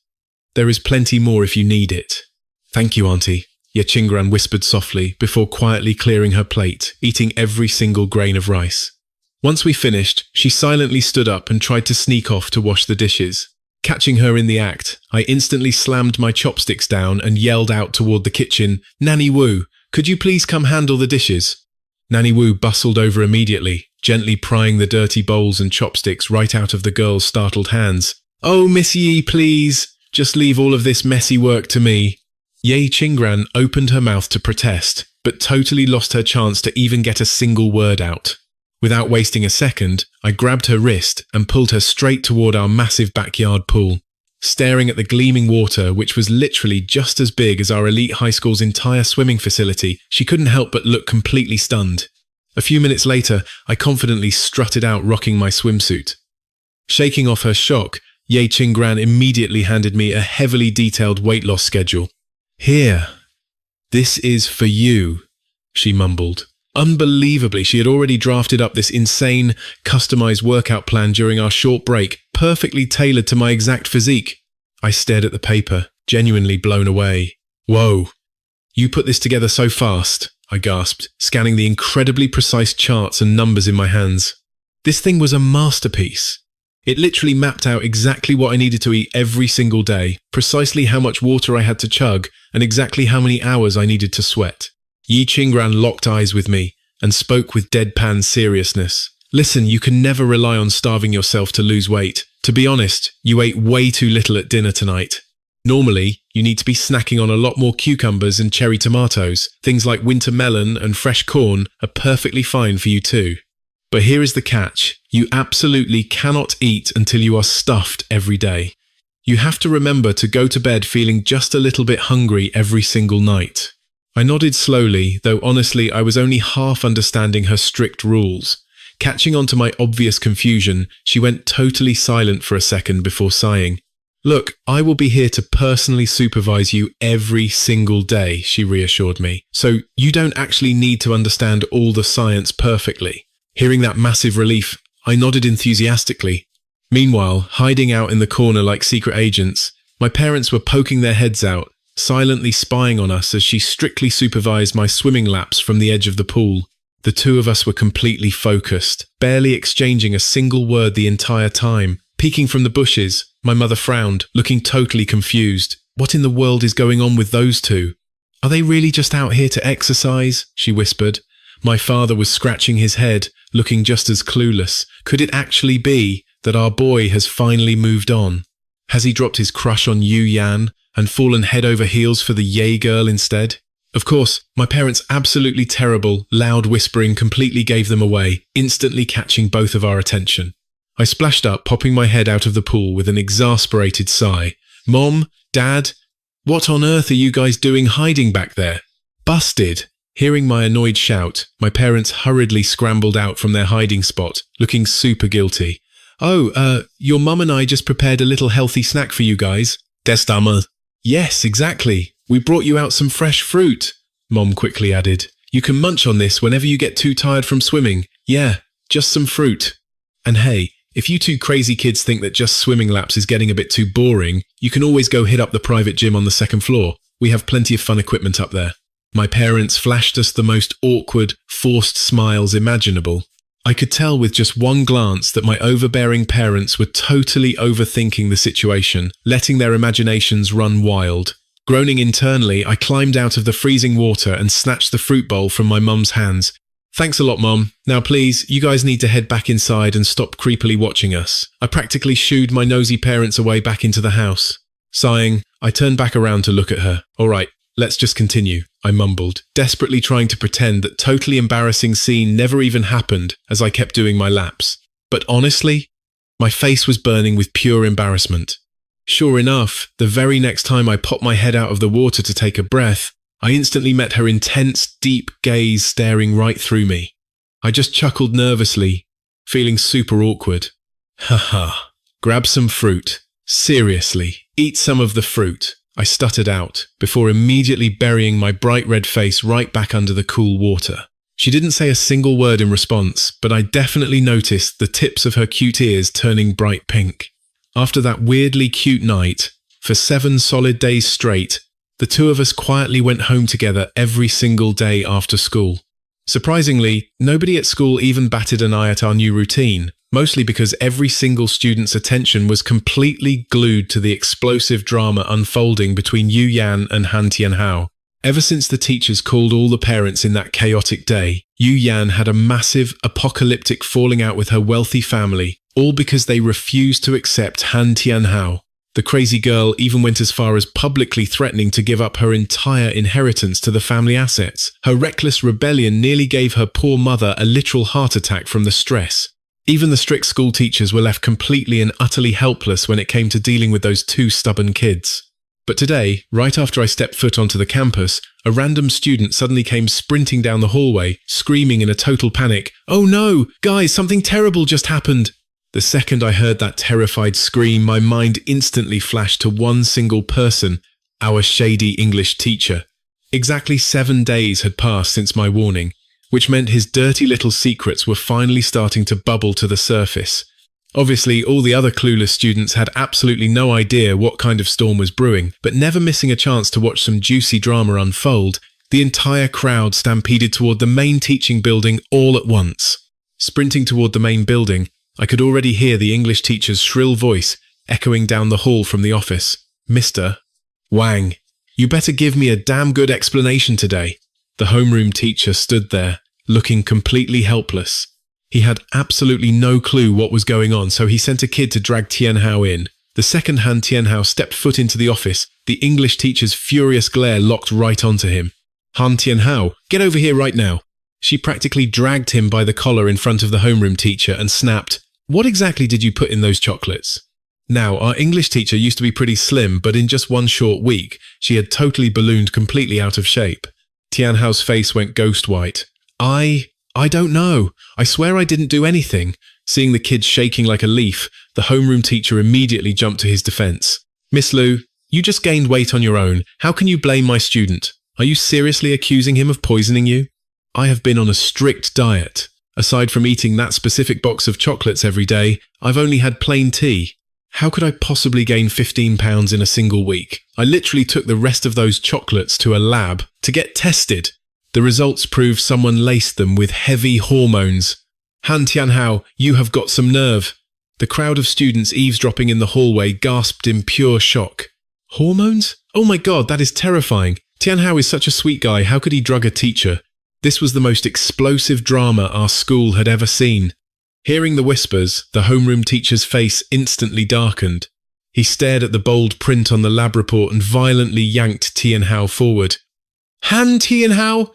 There is plenty more if you need it." "Thank you, Auntie," Ye Qingran whispered softly before quietly clearing her plate, eating every single grain of rice. Once we finished, she silently stood up and tried to sneak off to wash the dishes. Catching her in the act, I instantly slammed my chopsticks down and yelled out toward the kitchen, "Nanny Wu, could you please come handle the dishes?" Nanny Wu bustled over immediately, gently prying the dirty bowls and chopsticks right out of the girl's startled hands. "Oh, Miss Yi, please, just leave all of this messy work to me." Ye Qingran opened her mouth to protest, but totally lost her chance to even get a single word out. Without wasting a second, I grabbed her wrist and pulled her straight toward our massive backyard pool. Staring at the gleaming water, which was literally just as big as our elite high school's entire swimming facility, she couldn't help but look completely stunned. A few minutes later, I confidently strutted out rocking my swimsuit. Shaking off her shock, Ye Qingran immediately handed me a heavily detailed weight loss schedule. "Here, this is for you," she mumbled. Unbelievably, she had already drafted up this insane, customized workout plan during our short break, perfectly tailored to my exact physique. I stared at the paper, genuinely blown away. "Whoa, you put this together so fast," I gasped, scanning the incredibly precise charts and numbers in my hands. This thing was a masterpiece. It literally mapped out exactly what I needed to eat every single day, precisely how much water I had to chug, and exactly how many hours I needed to sweat. Ye Qingran locked eyes with me and spoke with deadpan seriousness. "Listen, you can never rely on starving yourself to lose weight. To be honest, you ate way too little at dinner tonight. Normally, you need to be snacking on a lot more cucumbers and cherry tomatoes. Things like winter melon and fresh corn are perfectly fine for you too. But here is the catch. You absolutely cannot eat until you are stuffed every day. You have to remember to go to bed feeling just a little bit hungry every single night. I nodded slowly, though honestly I was only half understanding her strict rules. Catching on to my obvious confusion, she went totally silent for a second before sighing. Look, I will be here to personally supervise you every single day, she reassured me. So you don't actually need to understand all the science perfectly. Hearing that massive relief, I nodded enthusiastically. Meanwhile, hiding out in the corner like secret agents, my parents were poking their heads out, silently spying on us as she strictly supervised my swimming laps from the edge of the pool. The two of us were completely focused, barely exchanging a single word the entire time. Peeking from the bushes, my mother frowned, looking totally confused. What in the world is going on with those two? Are they really just out here to exercise? She whispered. My father was scratching his head, looking just as clueless. Could it actually be that our boy has finally moved on? Has he dropped his crush on Yu Yan and fallen head over heels for the Yay girl instead? Of course, my parents' absolutely terrible, loud whispering completely gave them away, instantly catching both of our attention. I splashed up, popping my head out of the pool with an exasperated sigh. Mom, Dad, what on earth are you guys doing hiding back there? Busted! Hearing my annoyed shout, my parents hurriedly scrambled out from their hiding spot, looking super guilty. Oh, your mum and I just prepared a little healthy snack for you guys. Testama. Yes, exactly. We brought you out some fresh fruit, Mom quickly added. You can munch on this whenever you get too tired from swimming. Yeah, just some fruit. And hey, if you two crazy kids think that just swimming laps is getting a bit too boring, you can always go hit up the private gym on the second floor. We have plenty of fun equipment up there. My parents flashed us the most awkward, forced smiles imaginable. I could tell with just one glance that my overbearing parents were totally overthinking the situation, letting their imaginations run wild. Groaning internally, I climbed out of the freezing water and snatched the fruit bowl from my mum's hands. Thanks a lot, Mom. Now please, you guys need to head back inside and stop creepily watching us. I practically shooed my nosy parents away back into the house. Sighing, I turned back around to look at her. All right, let's just continue, I mumbled, desperately trying to pretend that totally embarrassing scene never even happened as I kept doing my laps. But honestly, my face was burning with pure embarrassment. Sure enough, the very next time I popped my head out of the water to take a breath, I instantly met her intense, deep gaze staring right through me. I just chuckled nervously, feeling super awkward. Haha, grab some fruit. Seriously, eat some of the fruit, I stuttered out, before immediately burying my bright red face right back under the cool water. She didn't say a single word in response, but I definitely noticed the tips of her cute ears turning bright pink. After that weirdly cute night, for 7 solid days straight, the two of us quietly went home together every single day after school. Surprisingly, nobody at school even batted an eye at our new routine, mostly because every single student's attention was completely glued to the explosive drama unfolding between Yu Yan and Han Tianhao. Ever since the teachers called all the parents in that chaotic day, Yu Yan had a massive, apocalyptic falling out with her wealthy family, all because they refused to accept Han Tianhao. The crazy girl even went as far as publicly threatening to give up her entire inheritance to the family assets. Her reckless rebellion nearly gave her poor mother a literal heart attack from the stress. Even the strict school teachers were left completely and utterly helpless when it came to dealing with those 2 stubborn kids. But today, right after I stepped foot onto the campus, a random student suddenly came sprinting down the hallway, screaming in a total panic, "Oh no! Guys, something terrible just happened!" The second I heard that terrified scream, my mind instantly flashed to one single person, our shady English teacher. Exactly 7 days had passed since my warning, which meant his dirty little secrets were finally starting to bubble to the surface. Obviously, all the other clueless students had absolutely no idea what kind of storm was brewing, but never missing a chance to watch some juicy drama unfold, the entire crowd stampeded toward the main teaching building all at once. Sprinting toward the main building, I could already hear the English teacher's shrill voice echoing down the hall from the office. "Mr. Wang, you better give me a damn good explanation today." The homeroom teacher stood there, looking completely helpless. He had absolutely no clue what was going on, so he sent a kid to drag Tianhao in. The second Han Tianhao stepped foot into the office, the English teacher's furious glare locked right onto him. Han Tianhao, get over here right now. She practically dragged him by the collar in front of the homeroom teacher and snapped, "What exactly did you put in those chocolates?" Now, our English teacher used to be pretty slim, but in just one short week, she had totally ballooned completely out of shape. Tianhao's face went ghost white. I don't know. I swear I didn't do anything." Seeing the kid shaking like a leaf, the homeroom teacher immediately jumped to his defense. "Miss Liu, you just gained weight on your own. How can you blame my student? Are you seriously accusing him of poisoning you?" "I have been on a strict diet. Aside from eating that specific box of chocolates every day, I've only had plain tea. How could I possibly gain 15 pounds in a single week? I literally took the rest of those chocolates to a lab to get tested. The results proved someone laced them with heavy hormones. Han Tianhao, you have got some nerve." The crowd of students eavesdropping in the hallway gasped in pure shock. "Hormones? Oh my god, that is terrifying. Tianhao is such a sweet guy, how could he drug a teacher?" This was the most explosive drama our school had ever seen. Hearing the whispers, the homeroom teacher's face instantly darkened. He stared at the bold print on the lab report and violently yanked Tianhao forward. "Han Tianhao?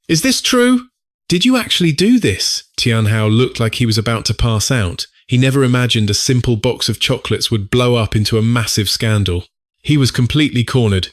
Is this true? Did you actually do this?" Tianhao looked like he was about to pass out. He never imagined a simple box of chocolates would blow up into a massive scandal. He was completely cornered.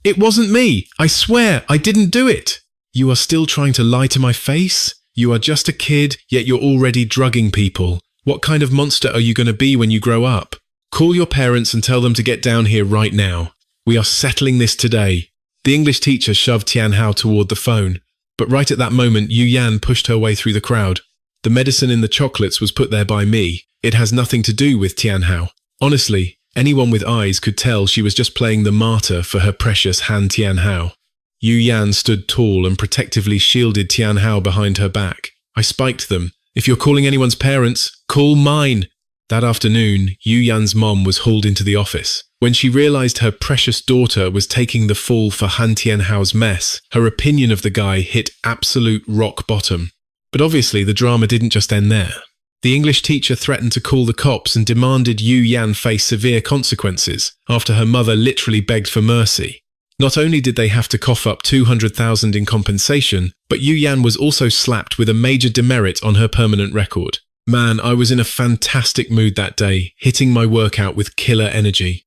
It wasn't me. I swear, I didn't do it." "You are still trying to lie to my face? You are just a kid, yet you're already drugging people. What kind of monster are you going to be when you grow up? Call your parents and tell them to get down here right now. We are settling this today." The English teacher shoved Tianhao toward the phone, but right at that moment Yu Yan pushed her way through the crowd. "The medicine in the chocolates was put there by me. It has nothing to do with Tianhao." Honestly, anyone with eyes could tell she was just playing the martyr for her precious Han Tianhao. Yu Yan stood tall and protectively shielded Tianhao behind her back. "I spiked them. If you're calling anyone's parents, call mine." That afternoon, Yu Yan's mom was hauled into the office. When she realized her precious daughter was taking the fall for Han Tianhao's mess, her opinion of the guy hit absolute rock bottom. But obviously the drama didn't just end there. The English teacher threatened to call the cops and demanded Yu Yan face severe consequences after her mother literally begged for mercy. Not only did they have to cough up 200,000 in compensation, but Yu Yan was also slapped with a major demerit on her permanent record. Man, I was in a fantastic mood that day, hitting my workout with killer energy.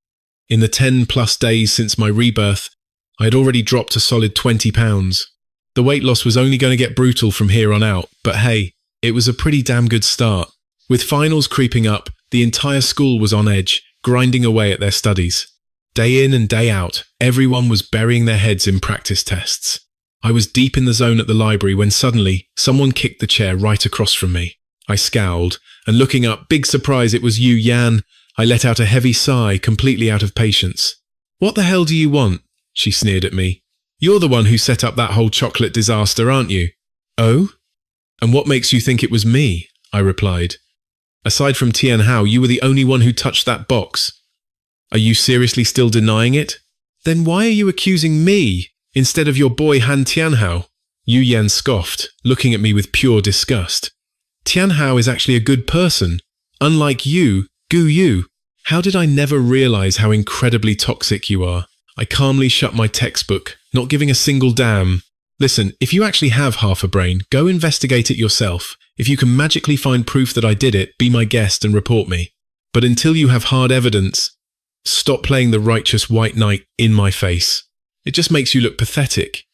In the 10+ days since my rebirth, I had already dropped a solid 20 pounds. The weight loss was only going to get brutal from here on out, but hey, it was a pretty damn good start. With finals creeping up, the entire school was on edge, grinding away at their studies. Day in and day out, everyone was burying their heads in practice tests. I was deep in the zone at the library when suddenly, someone kicked the chair right across from me. I scowled, and looking up, big surprise, it was Yu Yan. I let out a heavy sigh, completely out of patience. "What the hell do you want?" she sneered at me. "You're the one who set up that whole chocolate disaster, aren't you?" "Oh? And what makes you think it was me?" I replied. "Aside from Tianhao, you were the only one who touched that box. Are you seriously still denying it? Then why are you accusing me instead of your boy Han Tianhao?" Yu Yan scoffed, looking at me with pure disgust. "Tianhao is actually a good person. Unlike you, Gu Yu. How did I never realize how incredibly toxic you are?" I calmly shut my textbook, not giving a single damn. "Listen, if you actually have half a brain, go investigate it yourself. If you can magically find proof that I did it, be my guest and report me. But until you have hard evidence, stop playing the righteous white knight in my face. It just makes you look pathetic."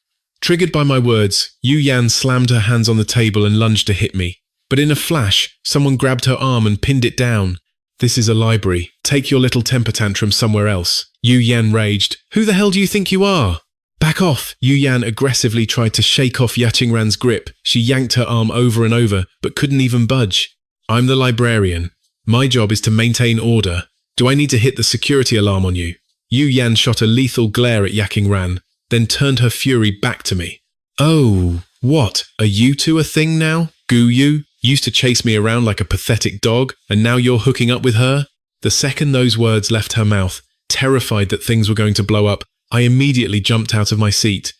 Triggered by my words, Yu Yan slammed her hands on the table and lunged to hit me. But in a flash, someone grabbed her arm and pinned it down. "This is a library. Take your little temper tantrum somewhere else." Yu Yan raged. "Who the hell do you think you are?" "Back off!" Yu Yan aggressively tried to shake off Yaqingran's grip. She yanked her arm over and over, but couldn't even budge. "I'm the librarian. My job is to maintain order. Do I need to hit the security alarm on you?" Yu Yan shot a lethal glare at Yaqingran, then turned her fury back to me. "Oh, what? Are you two a thing now? Gu Yu? Used to chase me around like a pathetic dog, and now you're hooking up with her?" The second those words left her mouth, terrified that things were going to blow up, I immediately jumped out of my seat.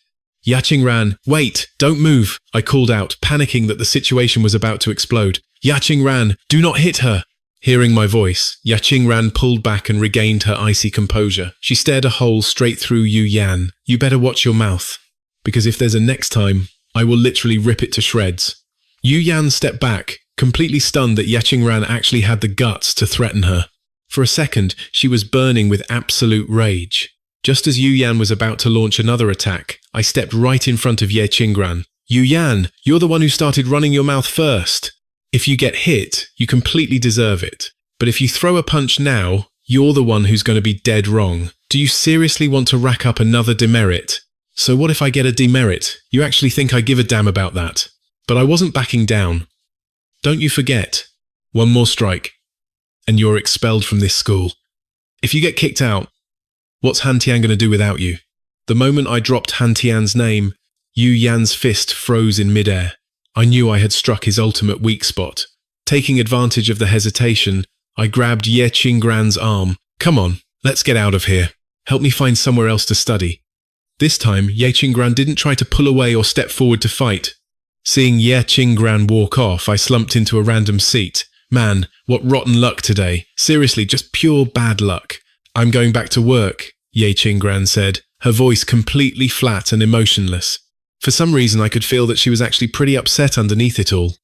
Yaqingran, wait, don't move, I called out, panicking that the situation was about to explode. Yaqingran, do not hit her. Hearing my voice, Yaqingran pulled back and regained her icy composure. She stared a hole straight through Yu Yan. You better watch your mouth, because if there's a next time, I will literally rip it to shreds. Yu Yan stepped back, completely stunned that Yaqingran actually had the guts to threaten her. For a second, she was burning with absolute rage. Just as Yu Yan was about to launch another attack, I stepped right in front of Yaqingran. Yu Yan, you're the one who started running your mouth first. If you get hit, you completely deserve it. But if you throw a punch now, you're the one who's going to be dead wrong. Do you seriously want to rack up another demerit? So what if I get a demerit? You actually think I give a damn about that? But I wasn't backing down. Don't you forget, one more strike, and you're expelled from this school. If you get kicked out, what's Han Tian going to do without you? The moment I dropped Han Tian's name, Yu Yan's fist froze in midair. I knew I had struck his ultimate weak spot. Taking advantage of the hesitation, I grabbed Yaqingran's arm. Come on, let's get out of here. Help me find somewhere else to study. This time, Yaqingran didn't try to pull away or step forward to fight. Seeing Yaqingran walk off, I slumped into a random seat. Man, what rotten luck today. Seriously, just pure bad luck. I'm going back to work, Yaqingran said, her voice completely flat and emotionless. For some reason, I could feel that she was actually pretty upset underneath it all.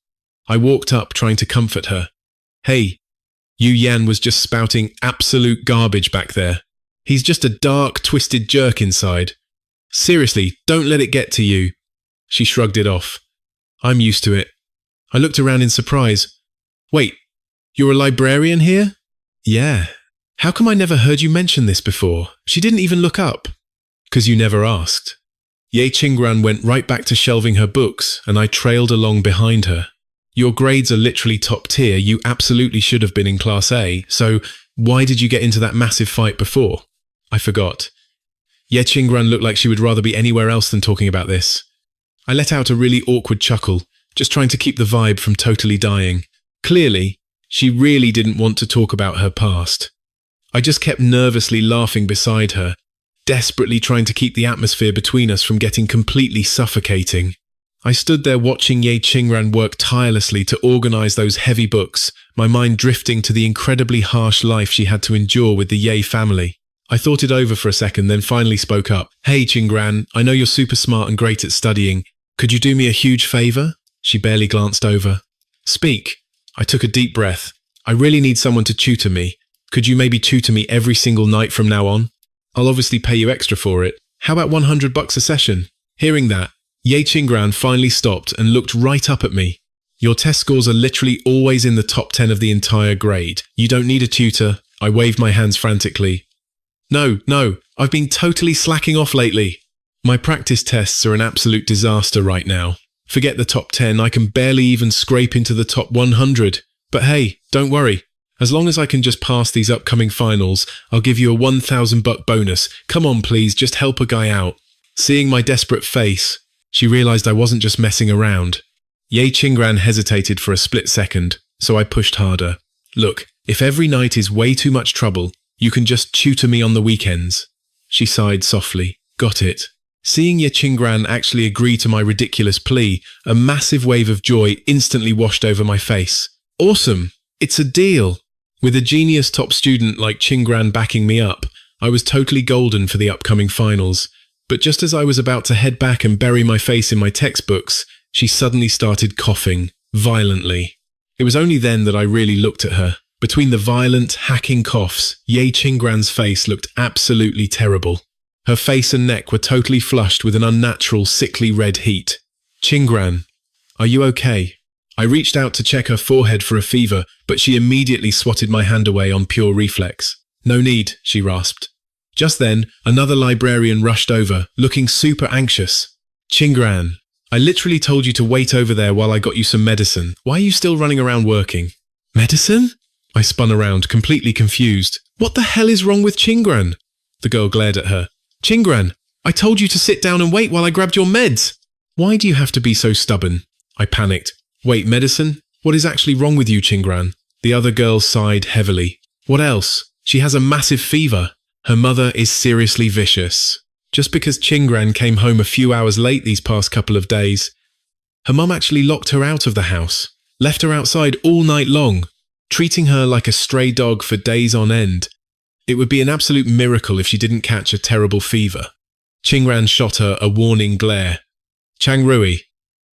I walked up, trying to comfort her. Hey, Yu Yan was just spouting absolute garbage back there. He's just a dark, twisted jerk inside. Seriously, don't let it get to you. She shrugged it off. I'm used to it. I looked around in surprise. Wait, you're a librarian here? Yeah. How come I never heard you mention this before? She didn't even look up. 'Cause you never asked. Yaqingran went right back to shelving her books, and I trailed along behind her. Your grades are literally top tier. You absolutely should have been in Class A, so why did you get into that massive fight before? I forgot. Yaqingran looked like she would rather be anywhere else than talking about this. I let out a really awkward chuckle, just trying to keep the vibe from totally dying. Clearly, she really didn't want to talk about her past. I just kept nervously laughing beside her, desperately trying to keep the atmosphere between us from getting completely suffocating. I stood there watching Yaqingran work tirelessly to organize those heavy books, my mind drifting to the incredibly harsh life she had to endure with the Ye family. I thought it over for a second, then finally spoke up. Hey, Qingran, I know you're super smart and great at studying. Could you do me a huge favor? She barely glanced over. Speak. I took a deep breath. I really need someone to tutor me. Could you maybe tutor me every single night from now on? I'll obviously pay you extra for it. How about $100 a session? Hearing that, Yaqingran finally stopped and looked right up at me. Your test scores are literally always in the top 10 of the entire grade. You don't need a tutor. I waved my hands frantically. No, I've been totally slacking off lately. My practice tests are an absolute disaster right now. Forget the top 10, I can barely even scrape into the top 100. But hey, don't worry. As long as I can just pass these upcoming finals, I'll give you a $1,000 bonus. Come on, please, just help a guy out. Seeing my desperate face, she realized I wasn't just messing around. Yaqingran hesitated for a split second, so I pushed harder. Look, if every night is way too much trouble, you can just tutor me on the weekends. She sighed softly. Got it. Seeing Yaqingran actually agree to my ridiculous plea, a massive wave of joy instantly washed over my face. Awesome! It's a deal! With a genius top student like Qingran backing me up, I was totally golden for the upcoming finals. But just as I was about to head back and bury my face in my textbooks, she suddenly started coughing, violently. It was only then that I really looked at her. Between the violent, hacking coughs, Yaqingran's face looked absolutely terrible. Her face and neck were totally flushed with an unnatural, sickly red heat. Qingran, are you okay? I reached out to check her forehead for a fever, but she immediately swatted my hand away on pure reflex. No need, she rasped. Just then, another librarian rushed over, looking super anxious. Qingran, I literally told you to wait over there while I got you some medicine. Why are you still running around working? Medicine? I spun around, completely confused. What the hell is wrong with Qingran? The girl glared at her. Qingran, I told you to sit down and wait while I grabbed your meds. Why do you have to be so stubborn? I panicked. Wait, medicine? What is actually wrong with you, Qingran? The other girl sighed heavily. What else? She has a massive fever. Her mother is seriously vicious. Just because Chingran came home a few hours late these past couple of days, her mum actually locked her out of the house, left her outside all night long, treating her like a stray dog for days on end. It would be an absolute miracle if she didn't catch a terrible fever. Chingran shot her a warning glare. Chang Rui,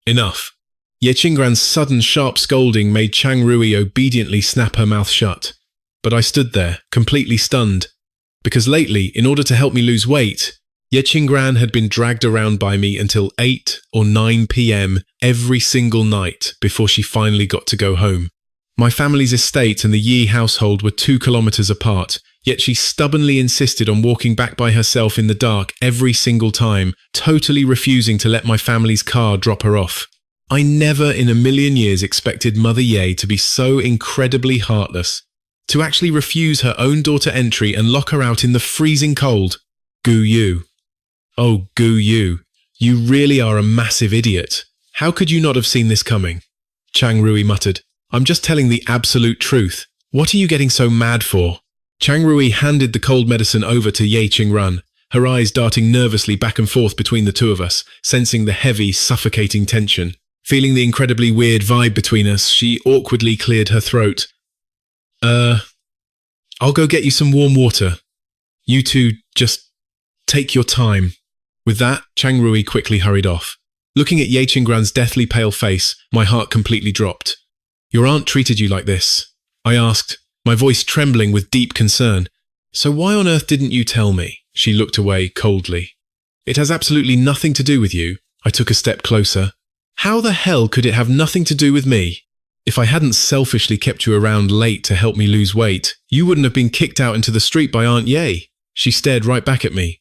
enough. Ye Chingran's sudden sharp scolding made Chang Rui obediently snap her mouth shut. But I stood there, completely stunned, because lately, in order to help me lose weight, Ye Chingran had been dragged around by me until 8 or 9 p.m. every single night before she finally got to go home. My family's estate and the Yi household were 2 kilometers apart, yet she stubbornly insisted on walking back by herself in the dark every single time, totally refusing to let my family's car drop her off. I never in a million years expected Mother Ye to be so incredibly heartless. To actually refuse her own daughter entry and lock her out in the freezing cold. Gu Yu. Oh, Gu Yu. You really are a massive idiot. How could you not have seen this coming? Chang Rui muttered. I'm just telling the absolute truth. What are you getting so mad for? Chang Rui handed the cold medicine over to Ye Chingran, her eyes darting nervously back and forth between the two of us, sensing the heavy, suffocating tension. Feeling the incredibly weird vibe between us, she awkwardly cleared her throat. I'll go get you some warm water. You two just take your time. With that, Chang Rui quickly hurried off. Looking at Ye Chingran's deathly pale face, my heart completely dropped. Your aunt treated you like this? I asked, my voice trembling with deep concern. So why on earth didn't you tell me? She looked away coldly. It has absolutely nothing to do with you. I took a step closer. How the hell could it have nothing to do with me? If I hadn't selfishly kept you around late to help me lose weight, you wouldn't have been kicked out into the street by Aunt Ye. She stared right back at me.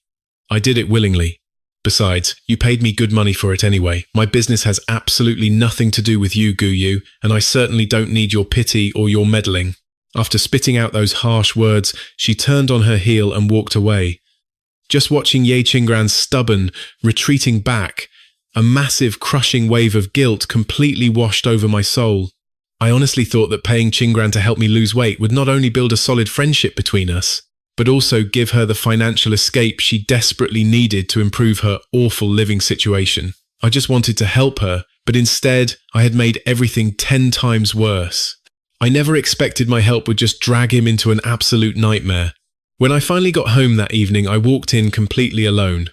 I did it willingly. Besides, you paid me good money for it anyway. My business has absolutely nothing to do with you, Gu Yu, and I certainly don't need your pity or your meddling. After spitting out those harsh words, she turned on her heel and walked away. Just watching Ye Chingran's stubborn, retreating back, a massive crushing wave of guilt completely washed over my soul. I honestly thought that paying Chingran to help me lose weight would not only build a solid friendship between us, but also give her the financial escape she desperately needed to improve her awful living situation. I just wanted to help her, but instead I had made everything 10 times worse. I never expected my help would just drag him into an absolute nightmare. When I finally got home that evening, I walked in completely alone.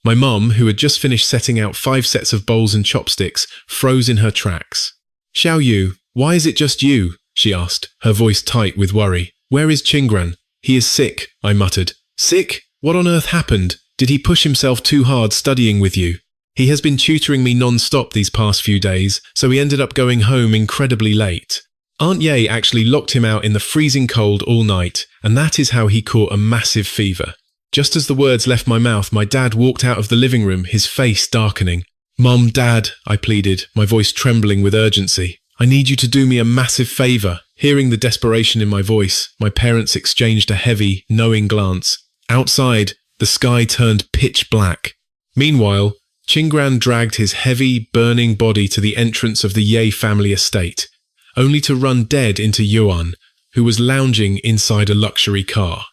My mum, who had just finished setting out 5 sets of bowls and chopsticks, froze in her tracks. Xiao Yu, why is it just you? She asked, her voice tight with worry. Where is Chingran? He is sick, I muttered. Sick? What on earth happened? Did he push himself too hard studying with you? He has been tutoring me non-stop these past few days, so he ended up going home incredibly late. Aunt Ye actually locked him out in the freezing cold all night, and that is how he caught a massive fever. Just as the words left my mouth, my dad walked out of the living room, his face darkening. Mum, Dad, I pleaded, my voice trembling with urgency. I need you to do me a massive favour. Hearing the desperation in my voice, my parents exchanged a heavy, knowing glance. Outside, the sky turned pitch black. Meanwhile, Chingran dragged his heavy, burning body to the entrance of the Ye family estate, only to run dead into Yuan, who was lounging inside a luxury car.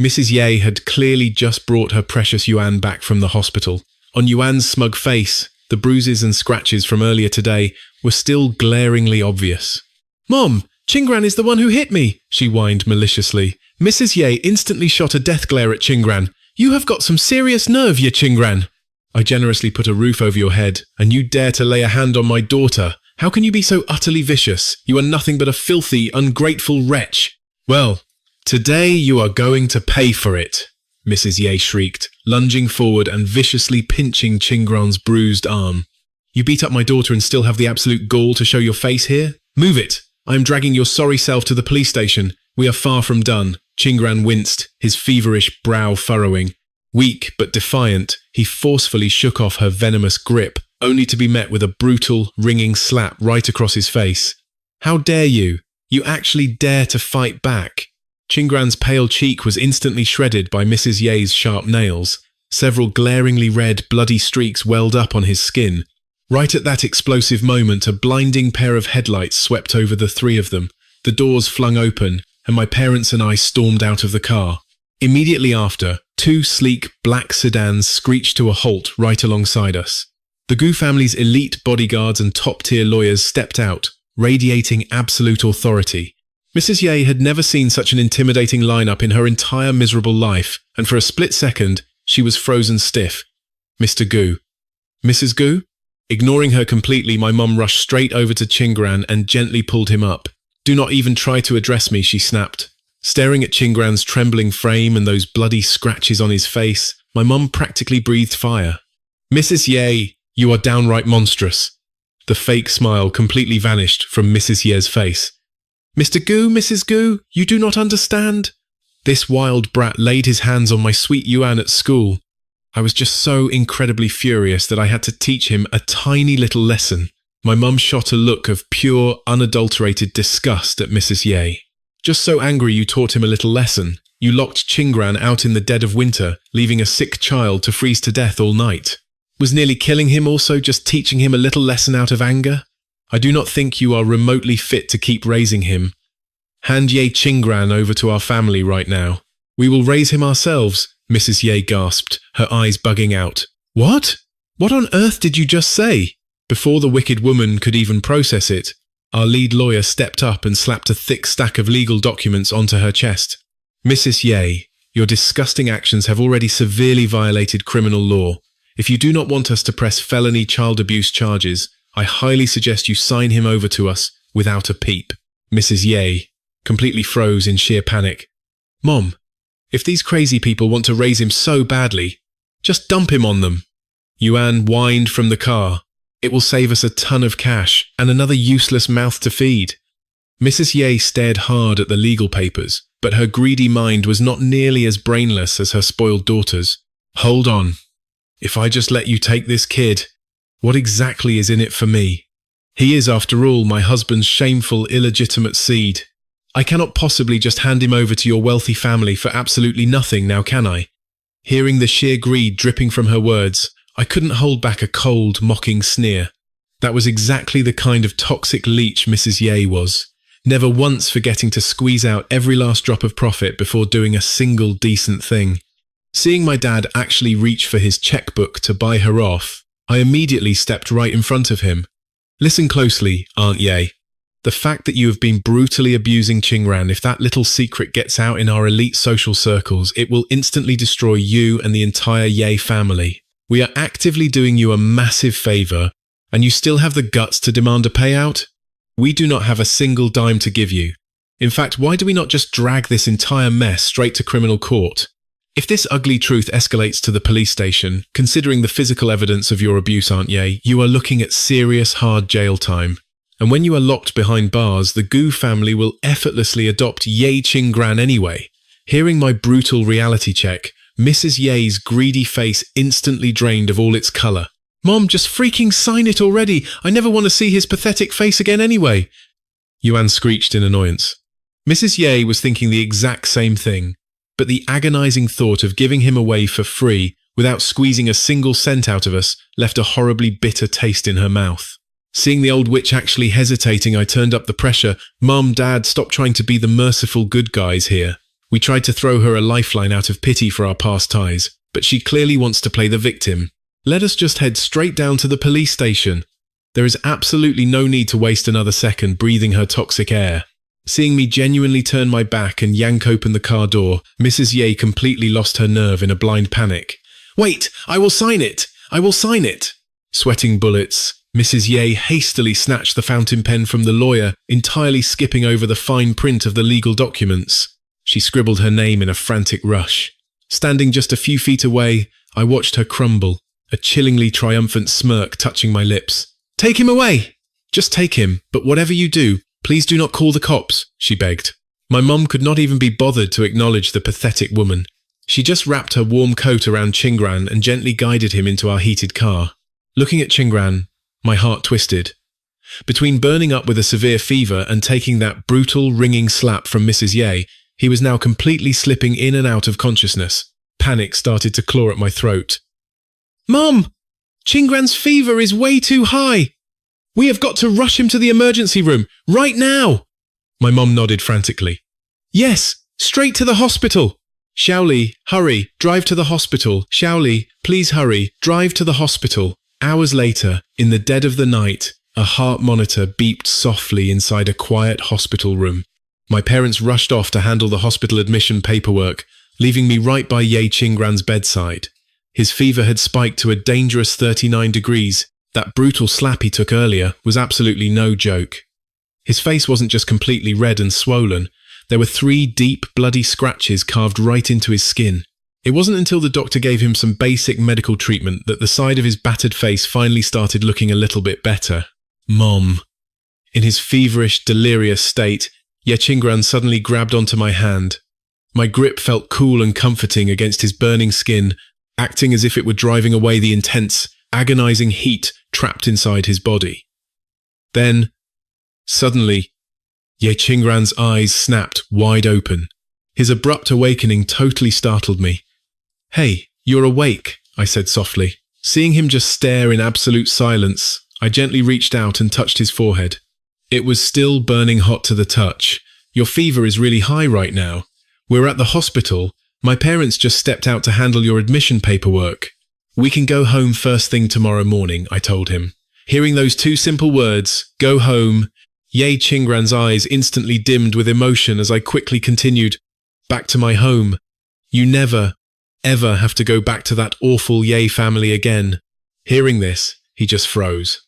Mrs. Ye had clearly just brought her precious Yuan back from the hospital. On Yuan's smug face, the bruises and scratches from earlier today were still glaringly obvious. Mom, Chingran is the one who hit me, she whined maliciously. Mrs. Ye instantly shot a death glare at Chingran. You have got some serious nerve, ye Chingran. I generously put a roof over your head, and you dare to lay a hand on my daughter. How can you be so utterly vicious? You are nothing but a filthy, ungrateful wretch. Well, today you are going to pay for it, Mrs. Ye shrieked, lunging forward and viciously pinching Chingran's bruised arm. You beat up my daughter and still have the absolute gall to show your face here? Move it! I am dragging your sorry self to the police station. We are far from done. Chingran winced, his feverish brow furrowing. Weak but defiant, he forcefully shook off her venomous grip, only to be met with a brutal, ringing slap right across his face. How dare you? You actually dare to fight back? Chingran's pale cheek was instantly shredded by Mrs. Ye's sharp nails. Several glaringly red, bloody streaks welled up on his skin. Right at that explosive moment, a blinding pair of headlights swept over the 3 of them. The doors flung open, and my parents and I stormed out of the car. Immediately after, Two sleek black sedans screeched to a halt right alongside us. The Gu family's elite bodyguards and top-tier lawyers stepped out, radiating absolute authority. Mrs. Ye had never seen such an intimidating lineup in her entire miserable life, and for a split second, she was frozen stiff. Mr. Gu. Mrs. Gu? Ignoring her completely, my mum rushed straight over to Qingran and gently pulled him up. "Do not even try to address me," she snapped. Staring at Qingran's trembling frame and those bloody scratches on his face, my mum practically breathed fire. "Mrs. Ye, you are downright monstrous." The fake smile completely vanished from Mrs. Ye's face. "Mr. Gu, Mrs. Gu, you do not understand." This wild brat laid his hands on my sweet Yuan at school. I was just so incredibly furious that I had to teach him a tiny little lesson. My mum shot a look of pure, unadulterated disgust at Mrs. Ye. "Just so angry you taught him a little lesson. You locked Qingran out in the dead of winter, leaving a sick child to freeze to death all night. Was nearly killing him also just teaching him a little lesson out of anger? I do not think you are remotely fit to keep raising him. Hand Ye Qingran over to our family right now. We will raise him ourselves," Mrs. Ye gasped, her eyes bugging out. "What? What on earth did you just say?" Before the wicked woman could even process it, our lead lawyer stepped up and slapped a thick stack of legal documents onto her chest. "Mrs. Ye, your disgusting actions have already severely violated criminal law. If you do not want us to press felony child abuse charges, I highly suggest you sign him over to us without a peep." Mrs. Ye completely froze in sheer panic. "Mom, if these crazy people want to raise him so badly, just dump him on them." Yuan whined from the car. "It will save us a ton of cash and another useless mouth to feed." Mrs. Ye stared hard at the legal papers, but her greedy mind was not nearly as brainless as her spoiled daughter's. "Hold on. If I just let you take this kid, what exactly is in it for me? He is, after all, my husband's shameful, illegitimate seed. I cannot possibly just hand him over to your wealthy family for absolutely nothing now, can I?" Hearing the sheer greed dripping from her words, I couldn't hold back a cold, mocking sneer. That was exactly the kind of toxic leech Mrs. Ye was, never once forgetting to squeeze out every last drop of profit before doing a single decent thing. Seeing my dad actually reach for his checkbook to buy her off, I immediately stepped right in front of him. "Listen closely, Aunt Ye. The fact that you have been brutally abusing Qingran, if that little secret gets out in our elite social circles, it will instantly destroy you and the entire Ye family. We are actively doing you a massive favor, and you still have the guts to demand a payout? We do not have a single dime to give you. In fact, why do we not just drag this entire mess straight to criminal court? If this ugly truth escalates to the police station, considering the physical evidence of your abuse, Aunt Ye, you are looking at serious hard jail time. And when you are locked behind bars, the Gu family will effortlessly adopt Ye Qingran anyway." Hearing my brutal reality check, Mrs. Ye's greedy face instantly drained of all its colour. "Mom, just freaking sign it already! I never want to see his pathetic face again anyway!" Yuan screeched in annoyance. Mrs. Ye was thinking the exact same thing, but the agonising thought of giving him away for free without squeezing a single cent out of us left a horribly bitter taste in her mouth. Seeing the old witch actually hesitating, I turned up the pressure. "Mum, Dad, stop trying to be the merciful good guys here. We tried to throw her a lifeline out of pity for our past ties, but she clearly wants to play the victim. Let us just head straight down to the police station. There is absolutely no need to waste another second breathing her toxic air." Seeing me genuinely turn my back and yank open the car door, Mrs. Ye completely lost her nerve in a blind panic. "Wait, I will sign it! I will sign it!" Sweating bullets, Mrs. Ye hastily snatched the fountain pen from the lawyer, entirely skipping over the fine print of the legal documents. She scribbled her name in a frantic rush. Standing just a few feet away, I watched her crumble, a chillingly triumphant smirk touching my lips. "Take him away! Just take him, but whatever you do, please do not call the cops," she begged. My mum could not even be bothered to acknowledge the pathetic woman. She just wrapped her warm coat around Qingran and gently guided him into our heated car. Looking at Qingran, my heart twisted. Between burning up with a severe fever and taking that brutal, ringing slap from Mrs. Ye, he was now completely slipping in and out of consciousness. Panic started to claw at my throat. "Mom! Qingran's fever is way too high! We have got to rush him to the emergency room, right now!" My mom nodded frantically. "Yes, straight to the hospital!" Xiaoli, hurry, drive to the hospital. Xiaoli, please hurry, drive to the hospital. Hours later, in the dead of the night, a heart monitor beeped softly inside a quiet hospital room. My parents rushed off to handle the hospital admission paperwork, leaving me right by Ye Qingran's bedside. His fever had spiked to a dangerous 39 degrees. That brutal slap he took earlier was absolutely no joke. His face wasn't just completely red and swollen. There were 3 deep, bloody scratches carved right into his skin. It wasn't until the doctor gave him some basic medical treatment that the side of his battered face finally started looking a little bit better. Mom. In his feverish, delirious state, Ye Qingran suddenly grabbed onto my hand. My grip felt cool and comforting against his burning skin, acting as if it were driving away the intense, agonizing heat trapped inside his body. Then, suddenly, Ye Qingran's eyes snapped wide open. His abrupt awakening totally startled me. "Hey, you're awake," I said softly. Seeing him just stare in absolute silence, I gently reached out and touched his forehead. It was still burning hot to the touch. "Your fever is really high right now. We're at the hospital. My parents just stepped out to handle your admission paperwork. We can go home first thing tomorrow morning," I told him. Hearing those 2 simple words, "go home," Ye Qingran's eyes instantly dimmed with emotion as I quickly continued, "Back to my home. You never, ever have to go back to that awful Ye family again." Hearing this, he just froze.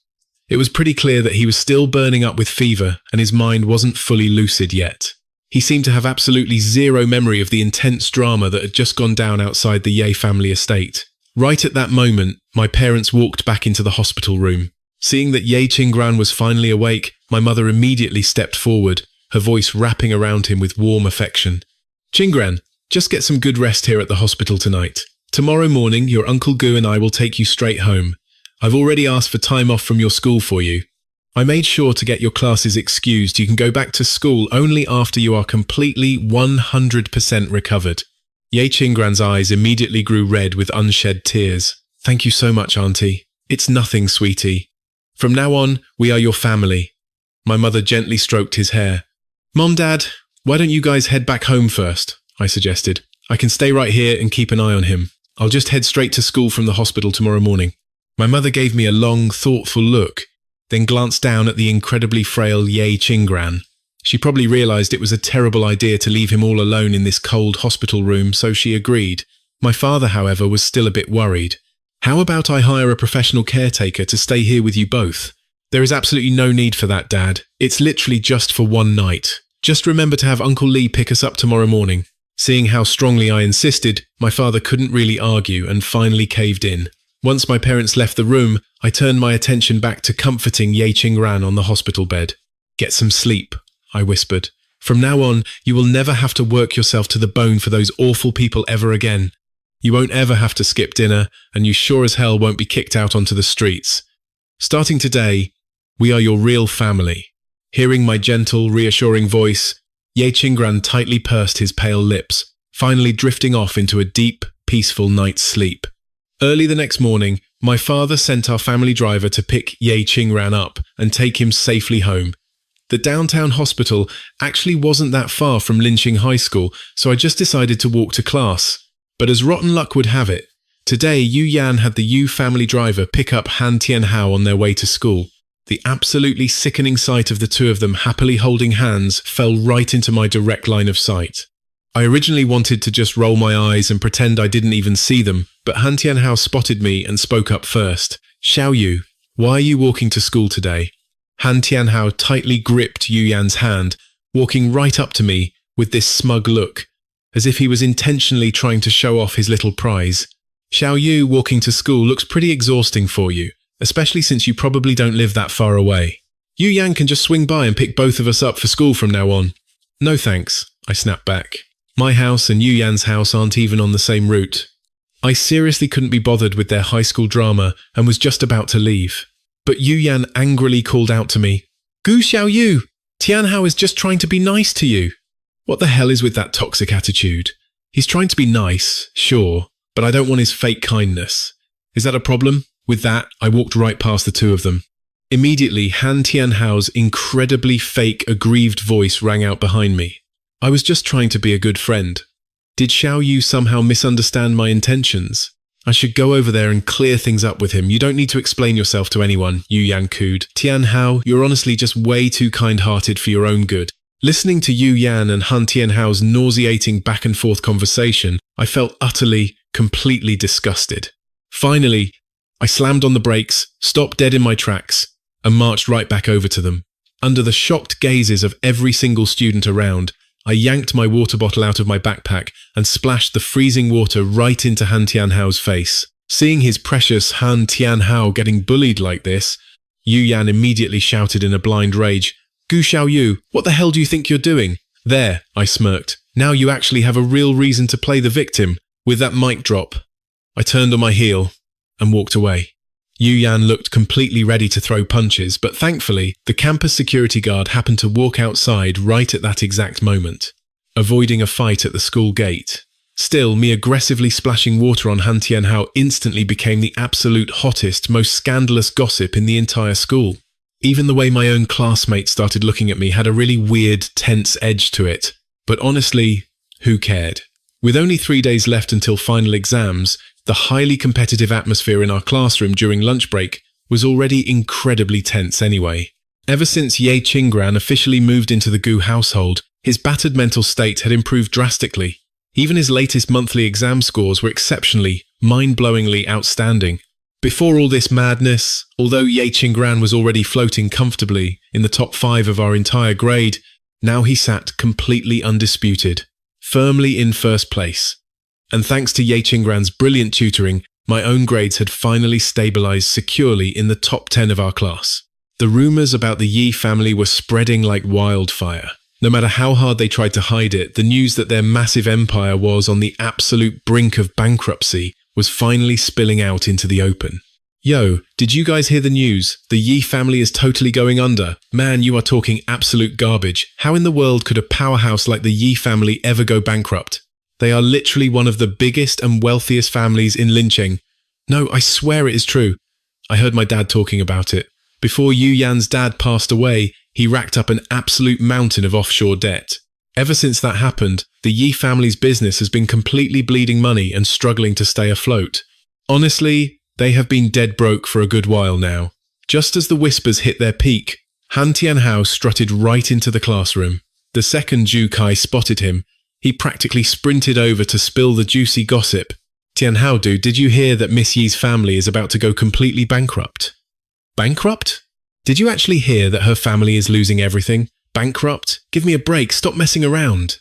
It was pretty clear that he was still burning up with fever and his mind wasn't fully lucid yet. He seemed to have absolutely zero memory of the intense drama that had just gone down outside the Ye family estate. Right at that moment, my parents walked back into the hospital room. Seeing that Ye Qingran was finally awake, my mother immediately stepped forward, her voice wrapping around him with warm affection. "Qingran, just get some good rest here at the hospital tonight. Tomorrow morning, your Uncle Gu and I will take you straight home. I've already asked for time off from your school for you. I made sure to get your classes excused. You can go back to school only after you are completely 100% recovered." Ye Qingran's eyes immediately grew red with unshed tears. "Thank you so much, Auntie. It's nothing, sweetie. From now on, we are your family." My mother gently stroked his hair. "Mom, Dad, why don't you guys head back home first?" I suggested. "I can stay right here and keep an eye on him. I'll just head straight to school from the hospital tomorrow morning." My mother gave me a long, thoughtful look, then glanced down at the incredibly frail Ye Qingran. She probably realized it was a terrible idea to leave him all alone in this cold hospital room, so she agreed. My father, however, was still a bit worried. "How about I hire a professional caretaker to stay here with you both?" "There is absolutely no need for that, Dad. It's literally just for one night. Just remember to have Uncle Lee pick us up tomorrow morning." Seeing how strongly I insisted, my father couldn't really argue and finally caved in. Once my parents left the room, I turned my attention back to comforting Ye Qingran on the hospital bed. "Get some sleep," I whispered. "From now on, you will never have to work yourself to the bone for those awful people ever again. You won't ever have to skip dinner, and you sure as hell won't be kicked out onto the streets. Starting today, we are your real family." Hearing my gentle, reassuring voice, Ye Qingran tightly pursed his pale lips, finally drifting off into a deep, peaceful night's sleep. Early the next morning, my father sent our family driver to pick Ye Qingran up and take him safely home. The downtown hospital actually wasn't that far from Linqing High School, so I just decided to walk to class. But as rotten luck would have it, today Yu Yan had the Yu family driver pick up Han Tianhao on their way to school. The absolutely sickening sight of the 2 of them happily holding hands fell right into my direct line of sight. I originally wanted to just roll my eyes and pretend I didn't even see them, but Han Tianhao spotted me and spoke up first. "Xiao Yu, why are you walking to school today?" Han Tianhao tightly gripped Yu Yan's hand, walking right up to me with this smug look, as if he was intentionally trying to show off his little prize. "Xiao Yu, walking to school looks pretty exhausting for you, especially since you probably don't live that far away. Yu Yan can just swing by and pick both of us up for school from now on." "No thanks," I snapped back. My house and Yu Yan's house aren't even on the same route. I seriously couldn't be bothered with their high school drama and was just about to leave. But Yu Yan angrily called out to me, "Gu Xiao Yu, Tianhao is just trying to be nice to you." What the hell is with that toxic attitude? He's trying to be nice, sure, but I don't want his fake kindness. Is that a problem? With that, I walked right past the 2 of them. Immediately, Han Tianhao's incredibly fake, aggrieved voice rang out behind me. "I was just trying to be a good friend." Did Xiao Yu somehow misunderstand my intentions? I should go over there and clear things up with him. You don't need to explain yourself to anyone, Yu Yan cooed. Tian Hao, you're honestly just way too kind-hearted for your own good. Listening to Yu Yan and Han Tianhao's nauseating back-and-forth conversation, I felt utterly, completely disgusted. Finally, I slammed on the brakes, stopped dead in my tracks, and marched right back over to them. Under the shocked gazes of every single student around, I yanked my water bottle out of my backpack and splashed the freezing water right into Han Tianhao's face. Seeing his precious Han Tianhao getting bullied like this, Yu Yan immediately shouted in a blind rage, "Gu Xiaoyu, what the hell do you think you're doing?" "There," I smirked. "Now you actually have a real reason to play the victim, with that mic drop." I turned on my heel and walked away. Yu Yan looked completely ready to throw punches, but thankfully, the campus security guard happened to walk outside right at that exact moment, avoiding a fight at the school gate. Still, me aggressively splashing water on Han Tianhao instantly became the absolute hottest, most scandalous gossip in the entire school. Even the way my own classmates started looking at me had a really weird, tense edge to it. But honestly, who cared? With only 3 days left until final exams, the highly competitive atmosphere in our classroom during lunch break was already incredibly tense anyway. Ever since Ye Qingran officially moved into the Gu household, his battered mental state had improved drastically. Even his latest monthly exam scores were exceptionally, mind-blowingly outstanding. Before all this madness, although Ye Qingran was already floating comfortably in the top 5 of our entire grade, now he sat completely undisputed, firmly in first place. And thanks to Ye Qingran's brilliant tutoring, my own grades had finally stabilized securely in the top 10 of our class. The rumors about the Yi family were spreading like wildfire. No matter how hard they tried to hide it, the news that their massive empire was on the absolute brink of bankruptcy was finally spilling out into the open. Yo, did you guys hear the news? The Yi family is totally going under. Man, you are talking absolute garbage. How in the world could a powerhouse like the Yi family ever go bankrupt? They are literally one of the biggest and wealthiest families in Lincheng. No, I swear it is true. I heard my dad talking about it. Before Yu Yan's dad passed away, he racked up an absolute mountain of offshore debt. Ever since that happened, the Yi family's business has been completely bleeding money and struggling to stay afloat. Honestly, they have been dead broke for a good while now. Just as the whispers hit their peak, Han Tianhao strutted right into the classroom. The second Ju Kai spotted him. He practically sprinted over to spill the juicy gossip. "Tianhao, dude, did you hear that Miss Yi's family is about to go completely bankrupt?" "Bankrupt? Did you actually hear that her family is losing everything? Bankrupt? Give me a break, stop messing around."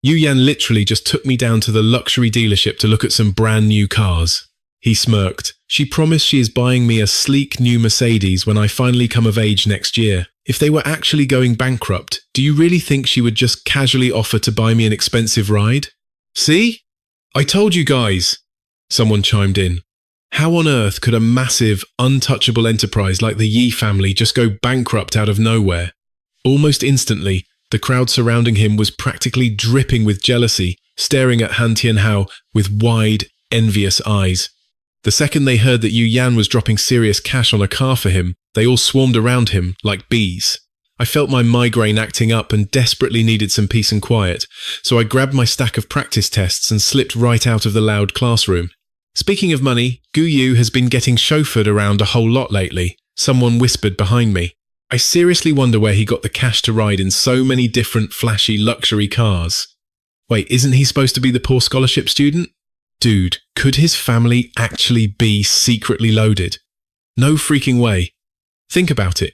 Yu Yan literally just took me down to the luxury dealership to look at some brand new cars. He smirked. "She promised she is buying me a sleek new Mercedes when I finally come of age next year. If they were actually going bankrupt, do you really think she would just casually offer to buy me an expensive ride?" "See? I told you guys," someone chimed in. How on earth could a massive, untouchable enterprise like the Yi family just go bankrupt out of nowhere? Almost instantly, the crowd surrounding him was practically dripping with jealousy, staring at Han Tianhao with wide, envious eyes. The second they heard that Yu Yan was dropping serious cash on a car for him, they all swarmed around him like bees. I felt my migraine acting up and desperately needed some peace and quiet, so I grabbed my stack of practice tests and slipped right out of the loud classroom. Speaking of money, Gu Yu has been getting chauffeured around a whole lot lately, someone whispered behind me. I seriously wonder where he got the cash to ride in so many different flashy luxury cars. Wait, isn't he supposed to be the poor scholarship student? Dude, could his family actually be secretly loaded? No freaking way. Think about it.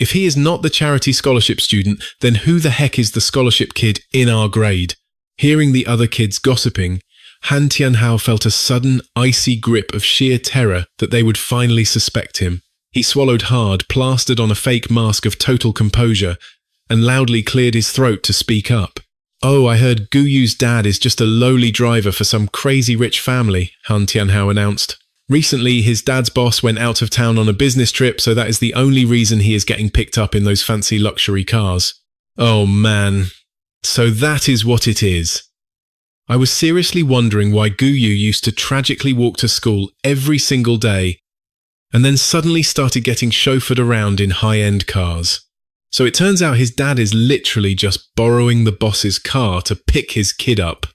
If he is not the charity scholarship student, then who the heck is the scholarship kid in our grade? Hearing the other kids gossiping, Han Tianhao felt a sudden, icy grip of sheer terror that they would finally suspect him. He swallowed hard, plastered on a fake mask of total composure, and loudly cleared his throat to speak up. "Oh, I heard Gu Yu's dad is just a lowly driver for some crazy rich family," Han Tianhao announced. "Recently, his dad's boss went out of town on a business trip, so that is the only reason he is getting picked up in those fancy luxury cars." Oh man. So that is what it is. I was seriously wondering why Gu Yu used to tragically walk to school every single day, and then suddenly started getting chauffeured around in high-end cars. So it turns out his dad is literally just borrowing the boss's car to pick his kid up.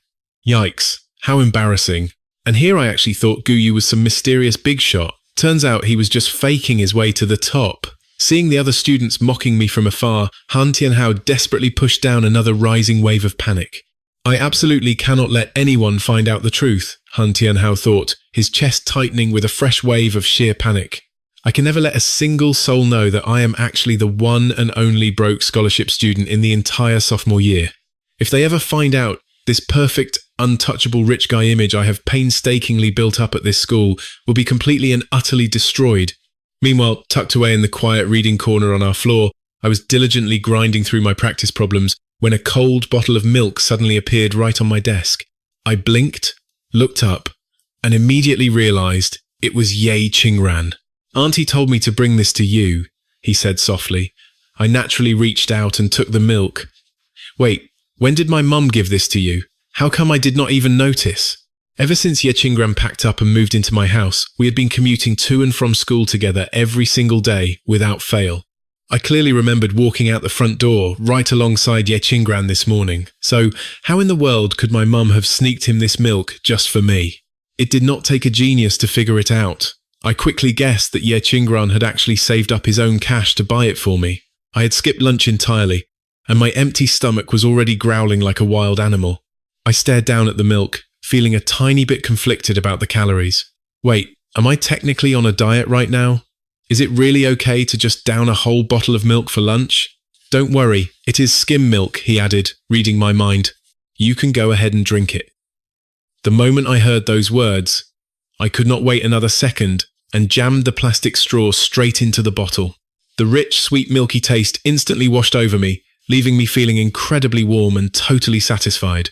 Yikes, how embarrassing. And here I actually thought Guyu was some mysterious big shot. Turns out he was just faking his way to the top. Seeing the other students mocking me from afar, Han Tianhao desperately pushed down another rising wave of panic. I absolutely cannot let anyone find out the truth, Han Tianhao thought, his chest tightening with a fresh wave of sheer panic. I can never let a single soul know that I am actually the one and only broke scholarship student in the entire sophomore year. If they ever find out, this perfect, untouchable rich guy image I have painstakingly built up at this school will be completely and utterly destroyed. Meanwhile, tucked away in the quiet reading corner on our floor, I was diligently grinding through my practice problems when a cold bottle of milk suddenly appeared right on my desk. I blinked, looked up, and immediately realized it was Ye Qingran. Auntie told me to bring this to you, he said softly. I naturally reached out and took the milk. Wait, when did my mum give this to you? How come I did not even notice? Ever since Ye Qingran packed up and moved into my house, we had been commuting to and from school together every single day, without fail. I clearly remembered walking out the front door right alongside Ye Qingran this morning, so how in the world could my mum have sneaked him this milk just for me? It did not take a genius to figure it out. I quickly guessed that Ye Qingran had actually saved up his own cash to buy it for me. I had skipped lunch entirely, and my empty stomach was already growling like a wild animal. I stared down at the milk, feeling a tiny bit conflicted about the calories. Wait, am I technically on a diet right now? Is it really okay to just down a whole bottle of milk for lunch? Don't worry, it is skim milk, he added, reading my mind. You can go ahead and drink it. The moment I heard those words, I could not wait another second and jammed the plastic straw straight into the bottle. The rich, sweet, milky taste instantly washed over me, leaving me feeling incredibly warm and totally satisfied.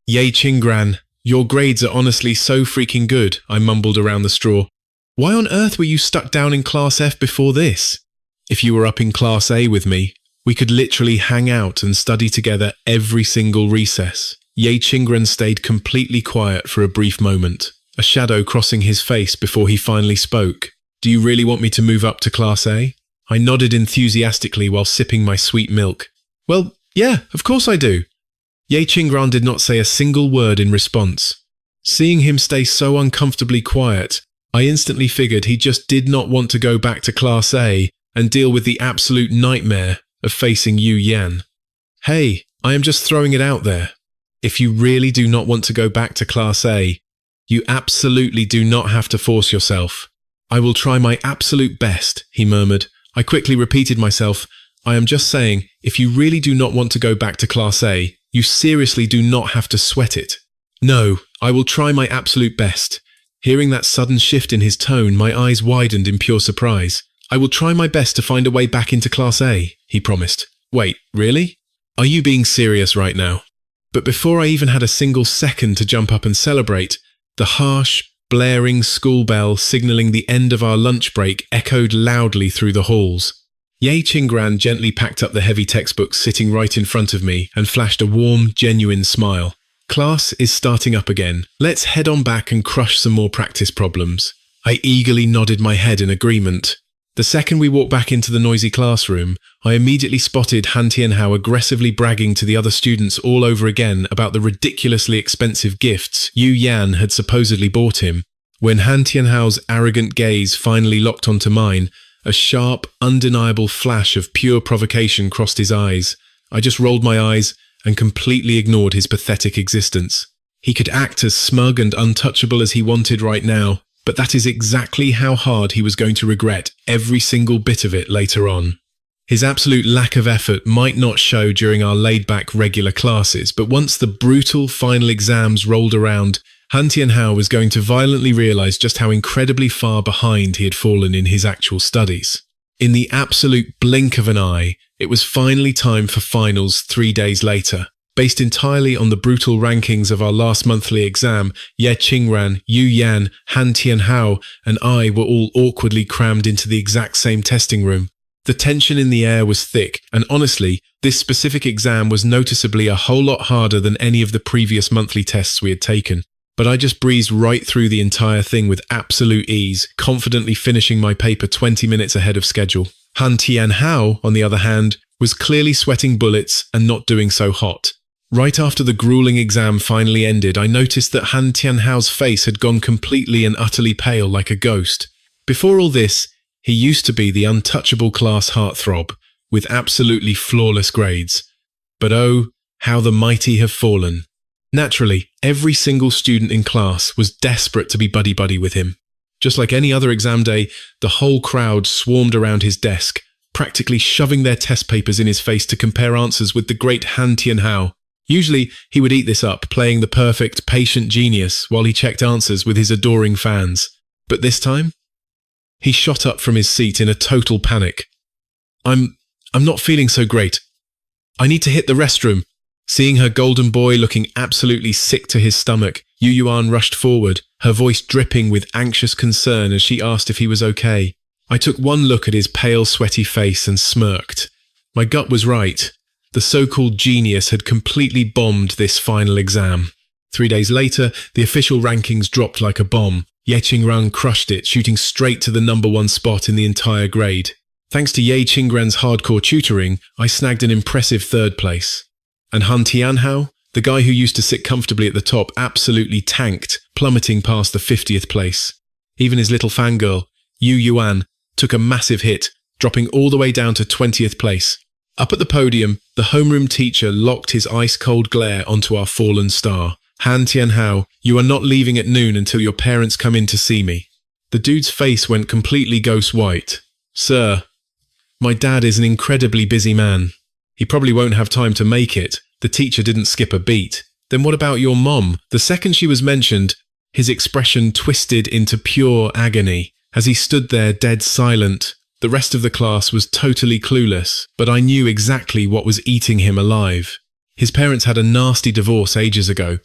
Ye Qingran, your grades are honestly so freaking good, I mumbled around the straw. Why on earth were you stuck down in Class F before this? If you were up in Class A with me, we could literally hang out and study together every single recess. Ye Qingran stayed completely quiet for a brief moment, a shadow crossing his face before he finally spoke. Do you really want me to move up to Class A? I nodded enthusiastically while sipping my sweet milk. Well, yeah, of course I do. Ye Qingran did not say a single word in response. Seeing him stay so uncomfortably quiet, I instantly figured he just did not want to go back to Class A and deal with the absolute nightmare of facing Yu Yan. Hey, I am just throwing it out there. If you really do not want to go back to Class A, you absolutely do not have to force yourself. I will try my absolute best, he murmured. I quickly repeated myself. I am just saying, if you really do not want to go back to Class A, you seriously do not have to sweat it. No, I will try my absolute best. Hearing that sudden shift in his tone, my eyes widened in pure surprise. I will try my best to find a way back into Class A, he promised. Wait, really? Are you being serious right now? But before I even had a single second to jump up and celebrate, the harsh, blaring school bell signaling the end of our lunch break echoed loudly through the halls. Ye Qingran gently packed up the heavy textbooks sitting right in front of me and flashed a warm, genuine smile. Class is starting up again. Let's head on back and crush some more practice problems. I eagerly nodded my head in agreement. The second we walked back into the noisy classroom, I immediately spotted Han Tianhao aggressively bragging to the other students all over again about the ridiculously expensive gifts Yu Yan had supposedly bought him. When Han Tianhao's arrogant gaze finally locked onto mine, a sharp, undeniable flash of pure provocation crossed his eyes. I just rolled my eyes and completely ignored his pathetic existence. He could act as smug and untouchable as he wanted right now, but that is exactly how hard he was going to regret every single bit of it later on. His absolute lack of effort might not show during our laid-back regular classes, but once the brutal final exams rolled around, Han Tianhao was going to violently realize just how incredibly far behind he had fallen in his actual studies. In the absolute blink of an eye, it was finally time for finals 3 days later. Based entirely on the brutal rankings of our last monthly exam, Ye Qingran, Yu Yan, Han Tianhao, and I were all awkwardly crammed into the exact same testing room. The tension in the air was thick, and honestly, this specific exam was noticeably a whole lot harder than any of the previous monthly tests we had taken. But I just breezed right through the entire thing with absolute ease, confidently finishing my paper 20 minutes ahead of schedule. Han Tianhao, on the other hand, was clearly sweating bullets and not doing so hot. Right after the grueling exam finally ended, I noticed that Han Tianhao's face had gone completely and utterly pale like a ghost. Before all this, he used to be the untouchable class heartthrob, with absolutely flawless grades. But oh, how the mighty have fallen. Naturally, every single student in class was desperate to be buddy-buddy with him. Just like any other exam day, the whole crowd swarmed around his desk, practically shoving their test papers in his face to compare answers with the great Han Tianhao. Usually, he would eat this up, playing the perfect, patient genius while he checked answers with his adoring fans. But this time, he shot up from his seat in a total panic. I'm not feeling so great. I need to hit the restroom. Seeing her golden boy looking absolutely sick to his stomach, Yu Yuan rushed forward, her voice dripping with anxious concern as she asked if he was okay. I took one look at his pale, sweaty face and smirked. My gut was right. The so-called genius had completely bombed this final exam. 3 days later, the official rankings dropped like a bomb. Ye Qingrang crushed it, shooting straight to the #1 spot in the entire grade. Thanks to Ye Qingrang's hardcore tutoring, I snagged an impressive 3rd place. And Han Tianhao, the guy who used to sit comfortably at the top, absolutely tanked, plummeting past the 50th place. Even his little fangirl, Yu Yuan, took a massive hit, dropping all the way down to 20th place. Up at the podium, the homeroom teacher locked his ice-cold glare onto our fallen star. Han Tianhao, you are not leaving at noon until your parents come in to see me. The dude's face went completely ghost white. Sir, my dad is an incredibly busy man. He probably won't have time to make it. The teacher didn't skip a beat. Then what about your mom? The second she was mentioned, his expression twisted into pure agony. As he stood there dead silent, the rest of the class was totally clueless, but I knew exactly what was eating him alive. His parents had a nasty divorce ages ago.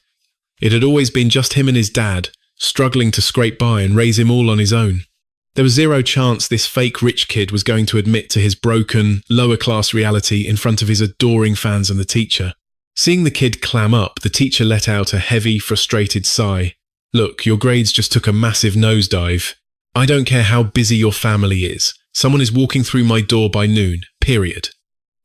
It had always been just him and his dad, struggling to scrape by and raise him all on his own. There was zero chance this fake rich kid was going to admit to his broken, lower-class reality in front of his adoring fans and the teacher. Seeing the kid clam up, the teacher let out a heavy, frustrated sigh. Look, your grades just took a massive nosedive. I don't care how busy your family is. Someone is walking through my door by noon, period.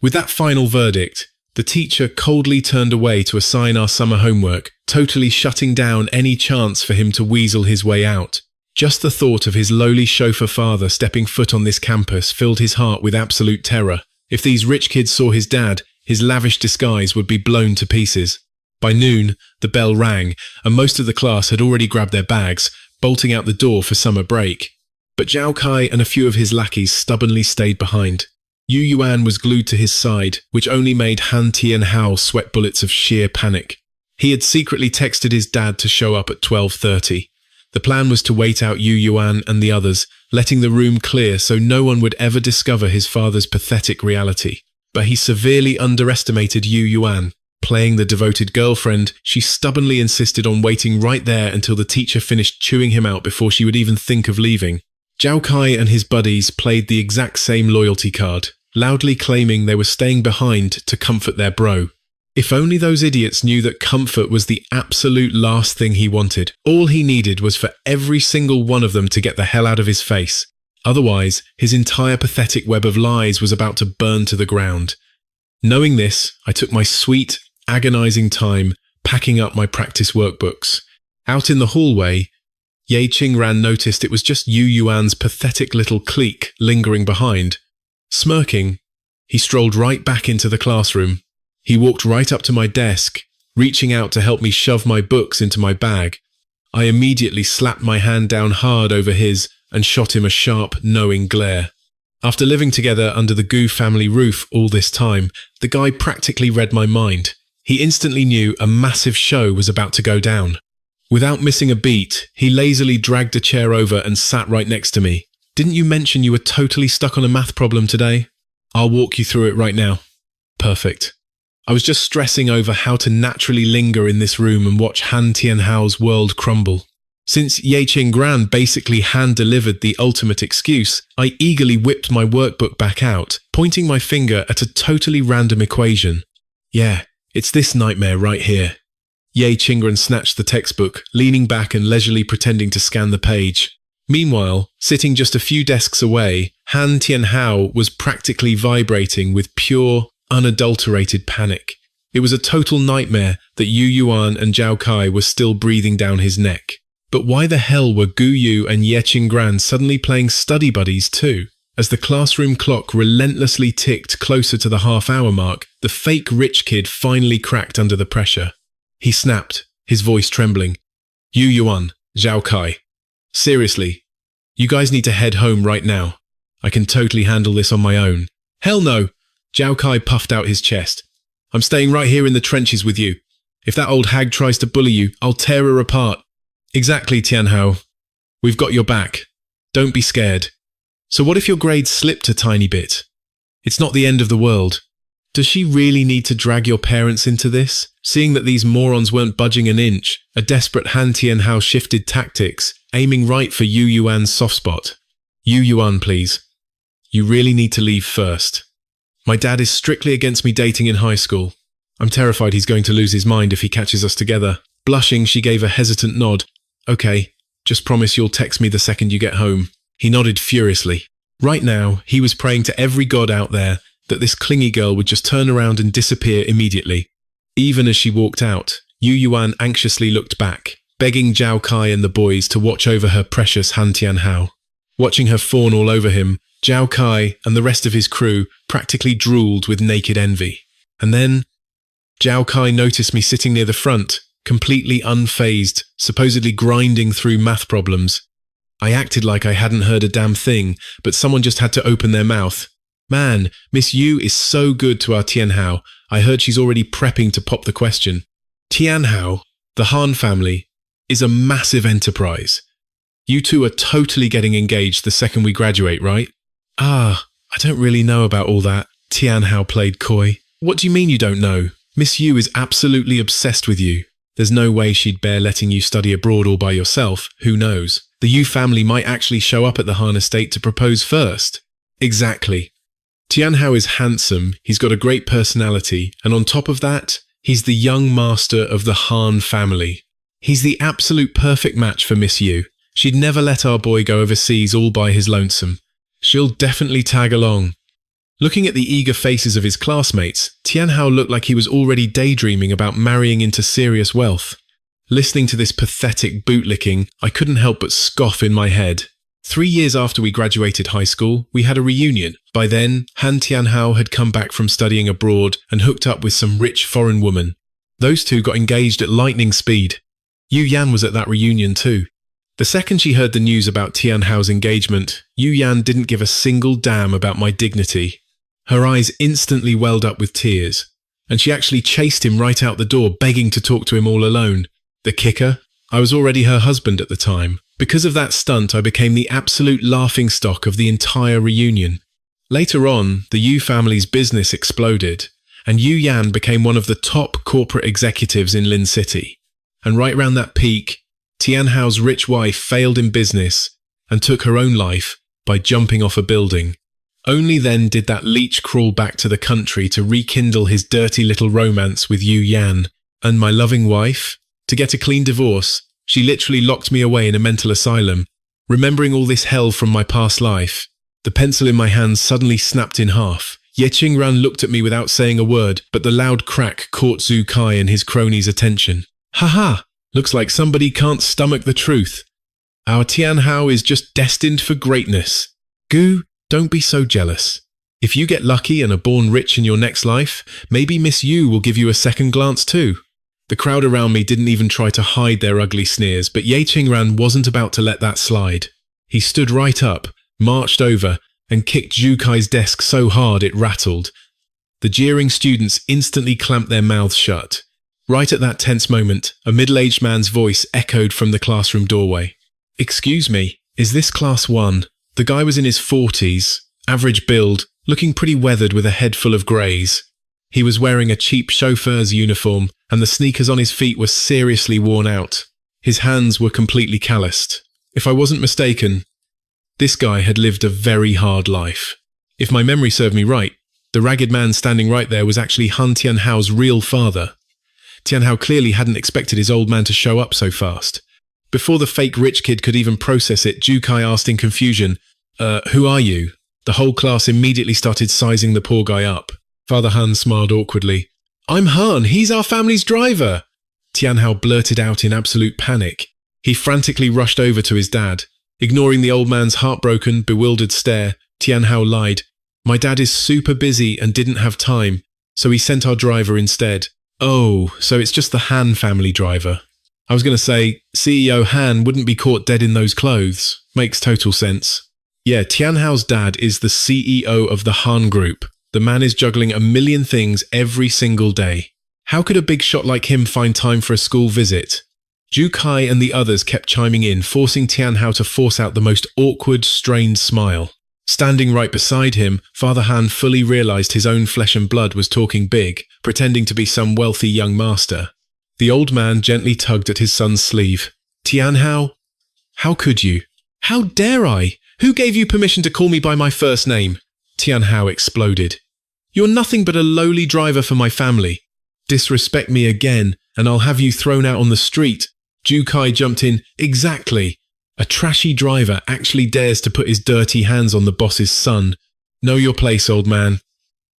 With that final verdict, the teacher coldly turned away to assign our summer homework, totally shutting down any chance for him to weasel his way out. Just the thought of his lowly chauffeur father stepping foot on this campus filled his heart with absolute terror. If these rich kids saw his dad, his lavish disguise would be blown to pieces. By noon, the bell rang, and most of the class had already grabbed their bags, bolting out the door for summer break. But Zhao Kai and a few of his lackeys stubbornly stayed behind. Yu Yuan was glued to his side, which only made Han Tianhao sweat bullets of sheer panic. He had secretly texted his dad to show up at 12:30. The plan was to wait out Yu Yuan and the others, letting the room clear so no one would ever discover his father's pathetic reality. But he severely underestimated Yu Yuan. Playing the devoted girlfriend, she stubbornly insisted on waiting right there until the teacher finished chewing him out before she would even think of leaving. Zhao Kai and his buddies played the exact same loyalty card, loudly claiming they were staying behind to comfort their bro. If only those idiots knew that comfort was the absolute last thing he wanted. All he needed was for every single one of them to get the hell out of his face. Otherwise, his entire pathetic web of lies was about to burn to the ground. Knowing this, I took my sweet, agonizing time packing up my practice workbooks. Out in the hallway, Ye Qingran noticed it was just Yu Yuan's pathetic little clique lingering behind. Smirking, he strolled right back into the classroom. He walked right up to my desk, reaching out to help me shove my books into my bag. I immediately slapped my hand down hard over his and shot him a sharp, knowing glare. After living together under the Gu family roof all this time, the guy practically read my mind. He instantly knew a massive show was about to go down. Without missing a beat, he lazily dragged a chair over and sat right next to me. Didn't you mention you were totally stuck on a math problem today? I'll walk you through it right now. Perfect. I was just stressing over how to naturally linger in this room and watch Han Tianhao's world crumble. Since Ye Qingran basically hand-delivered the ultimate excuse, I eagerly whipped my workbook back out, pointing my finger at a totally random equation. Yeah, it's this nightmare right here. Ye Qingran snatched the textbook, leaning back and leisurely pretending to scan the page. Meanwhile, sitting just a few desks away, Han Tianhao was practically vibrating with pure, unadulterated panic. It was a total nightmare that Yu Yuan and Zhao Kai were still breathing down his neck. But why the hell were Gu Yu and Ye Qinggran suddenly playing study buddies too? As the classroom clock relentlessly ticked closer to the half-hour mark, the fake rich kid finally cracked under the pressure. He snapped, his voice trembling. Yu Yuan, Zhao Kai. Seriously, you guys need to head home right now. I can totally handle this on my own. Hell no! Zhao Kai puffed out his chest. I'm staying right here in the trenches with you. If that old hag tries to bully you, I'll tear her apart. Exactly, Tianhao. We've got your back. Don't be scared. So what if your grades slipped a tiny bit? It's not the end of the world. Does she really need to drag your parents into this? Seeing that these morons weren't budging an inch, a desperate Han Tianhao shifted tactics, aiming right for Yu Yuan's soft spot. Yu Yuan, please. You really need to leave first. My dad is strictly against me dating in high school. I'm terrified he's going to lose his mind if he catches us together. Blushing, she gave a hesitant nod. Okay, just promise you'll text me the second you get home. He nodded furiously. Right now, he was praying to every god out there that this clingy girl would just turn around and disappear immediately. Even as she walked out, Yu Yuan anxiously looked back, begging Zhao Kai and the boys to watch over her precious Han Tianhao. Watching her fawn all over him, Zhao Kai and the rest of his crew practically drooled with naked envy. And then, Zhao Kai noticed me sitting near the front, completely unfazed, supposedly grinding through math problems. I acted like I hadn't heard a damn thing, but someone just had to open their mouth. Man, Miss Yu is so good to our Tianhao. I heard she's already prepping to pop the question. Tianhao, the Han family, is a massive enterprise. You two are totally getting engaged the second we graduate, right? Ah, I don't really know about all that. Tianhao played coy. What do you mean you don't know? Miss Yu is absolutely obsessed with you. There's no way she'd bear letting you study abroad all by yourself. Who knows? The Yu family might actually show up at the Han estate to propose first. Exactly. Tianhao is handsome, he's got a great personality, and on top of that, he's the young master of the Han family. He's the absolute perfect match for Miss Yu. She'd never let our boy go overseas all by his lonesome. She'll definitely tag along. Looking at the eager faces of his classmates, Tianhao looked like he was already daydreaming about marrying into serious wealth. Listening to this pathetic bootlicking, I couldn't help but scoff in my head. 3 years after we graduated high school, we had a reunion. By then, Han Tianhao had come back from studying abroad and hooked up with some rich foreign woman. Those two got engaged at lightning speed. Yu Yan was at that reunion too. The second she heard the news about Tianhao's engagement, Yu Yan didn't give a single damn about my dignity. Her eyes instantly welled up with tears, and she actually chased him right out the door, begging to talk to him all alone. The kicker? I was already her husband at the time. Because of that stunt, I became the absolute laughingstock of the entire reunion. Later on, the Yu family's business exploded, and Yu Yan became one of the top corporate executives in Lin City. And right around that peak, Tianhao's rich wife failed in business and took her own life by jumping off a building. Only then did that leech crawl back to the country to rekindle his dirty little romance with Yu Yan. And my loving wife? To get a clean divorce, she literally locked me away in a mental asylum. Remembering all this hell from my past life, the pencil in my hand suddenly snapped in half. Ye Qinggran looked at me without saying a word, but the loud crack caught Zhu Kai and his cronies' attention. Haha! Looks like somebody can't stomach the truth. Our Tianhao is just destined for greatness. Gu, don't be so jealous. If you get lucky and are born rich in your next life, maybe Miss Yu will give you a second glance too. The crowd around me didn't even try to hide their ugly sneers, but Ye Qinggran wasn't about to let that slide. He stood right up, marched over, and kicked Zhu Kai's desk so hard it rattled. The jeering students instantly clamped their mouths shut. Right at that tense moment, a middle-aged man's voice echoed from the classroom doorway. Excuse me, is this class 1? The guy was in his 40s, average build, looking pretty weathered with a head full of greys. He was wearing a cheap chauffeur's uniform, and the sneakers on his feet were seriously worn out. His hands were completely calloused. If I wasn't mistaken, this guy had lived a very hard life. If my memory served me right, the ragged man standing right there was actually Han Tianhao's real father. Tianhao clearly hadn't expected his old man to show up so fast. Before the fake rich kid could even process it, Zhu Kai asked in confusion, who are you? The whole class immediately started sizing the poor guy up. Father Han smiled awkwardly. I'm Han, he's our family's driver! Tianhao blurted out in absolute panic. He frantically rushed over to his dad. Ignoring the old man's heartbroken, bewildered stare, Tianhao lied. My dad is super busy and didn't have time, so he sent our driver instead. Oh, so it's just the Han family driver. I was going to say, CEO Han wouldn't be caught dead in those clothes. Makes total sense. Yeah, Tianhao's dad is the CEO of the Han Group. The man is juggling a million things every single day. How could a big shot like him find time for a school visit? Zhu Kai and the others kept chiming in, forcing Tianhao to force out the most awkward, strained smile. Standing right beside him, Father Han fully realized his own flesh and blood was talking big, pretending to be some wealthy young master. The old man gently tugged at his son's sleeve. Tianhao, how could you? How dare I? Who gave you permission to call me by my first name? Tianhao exploded. You're nothing but a lowly driver for my family. Disrespect me again, and I'll have you thrown out on the street. Zhu Kai jumped in. Exactly. A trashy driver actually dares to put his dirty hands on the boss's son. Know your place, old man.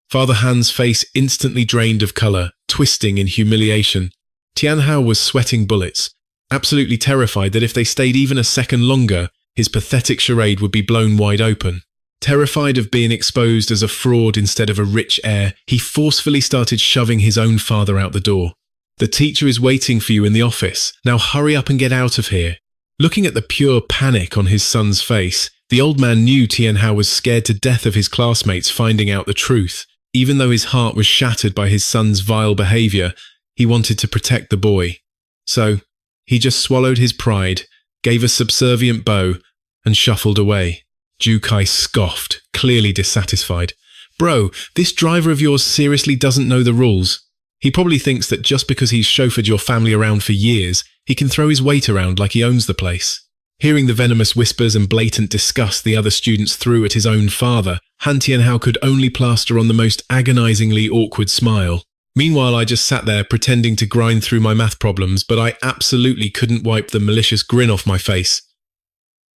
Father Han's face instantly drained of colour, twisting in humiliation. Tianhao was sweating bullets, absolutely terrified that if they stayed even a second longer, his pathetic charade would be blown wide open. Terrified of being exposed as a fraud instead of a rich heir, he forcefully started shoving his own father out the door. The teacher is waiting for you in the office. Now hurry up and get out of here. Looking at the pure panic on his son's face, the old man knew Tianhao was scared to death of his classmates finding out the truth. Even though his heart was shattered by his son's vile behaviour, he wanted to protect the boy. So, he just swallowed his pride, gave a subservient bow, and shuffled away. Zhu Kai scoffed, clearly dissatisfied. Bro, this driver of yours seriously doesn't know the rules. He probably thinks that just because he's chauffeured your family around for years, he can throw his weight around like he owns the place. Hearing the venomous whispers and blatant disgust the other students threw at his own father, Han Tianhao could only plaster on the most agonizingly awkward smile. Meanwhile, I just sat there pretending to grind through my math problems, but I absolutely couldn't wipe the malicious grin off my face.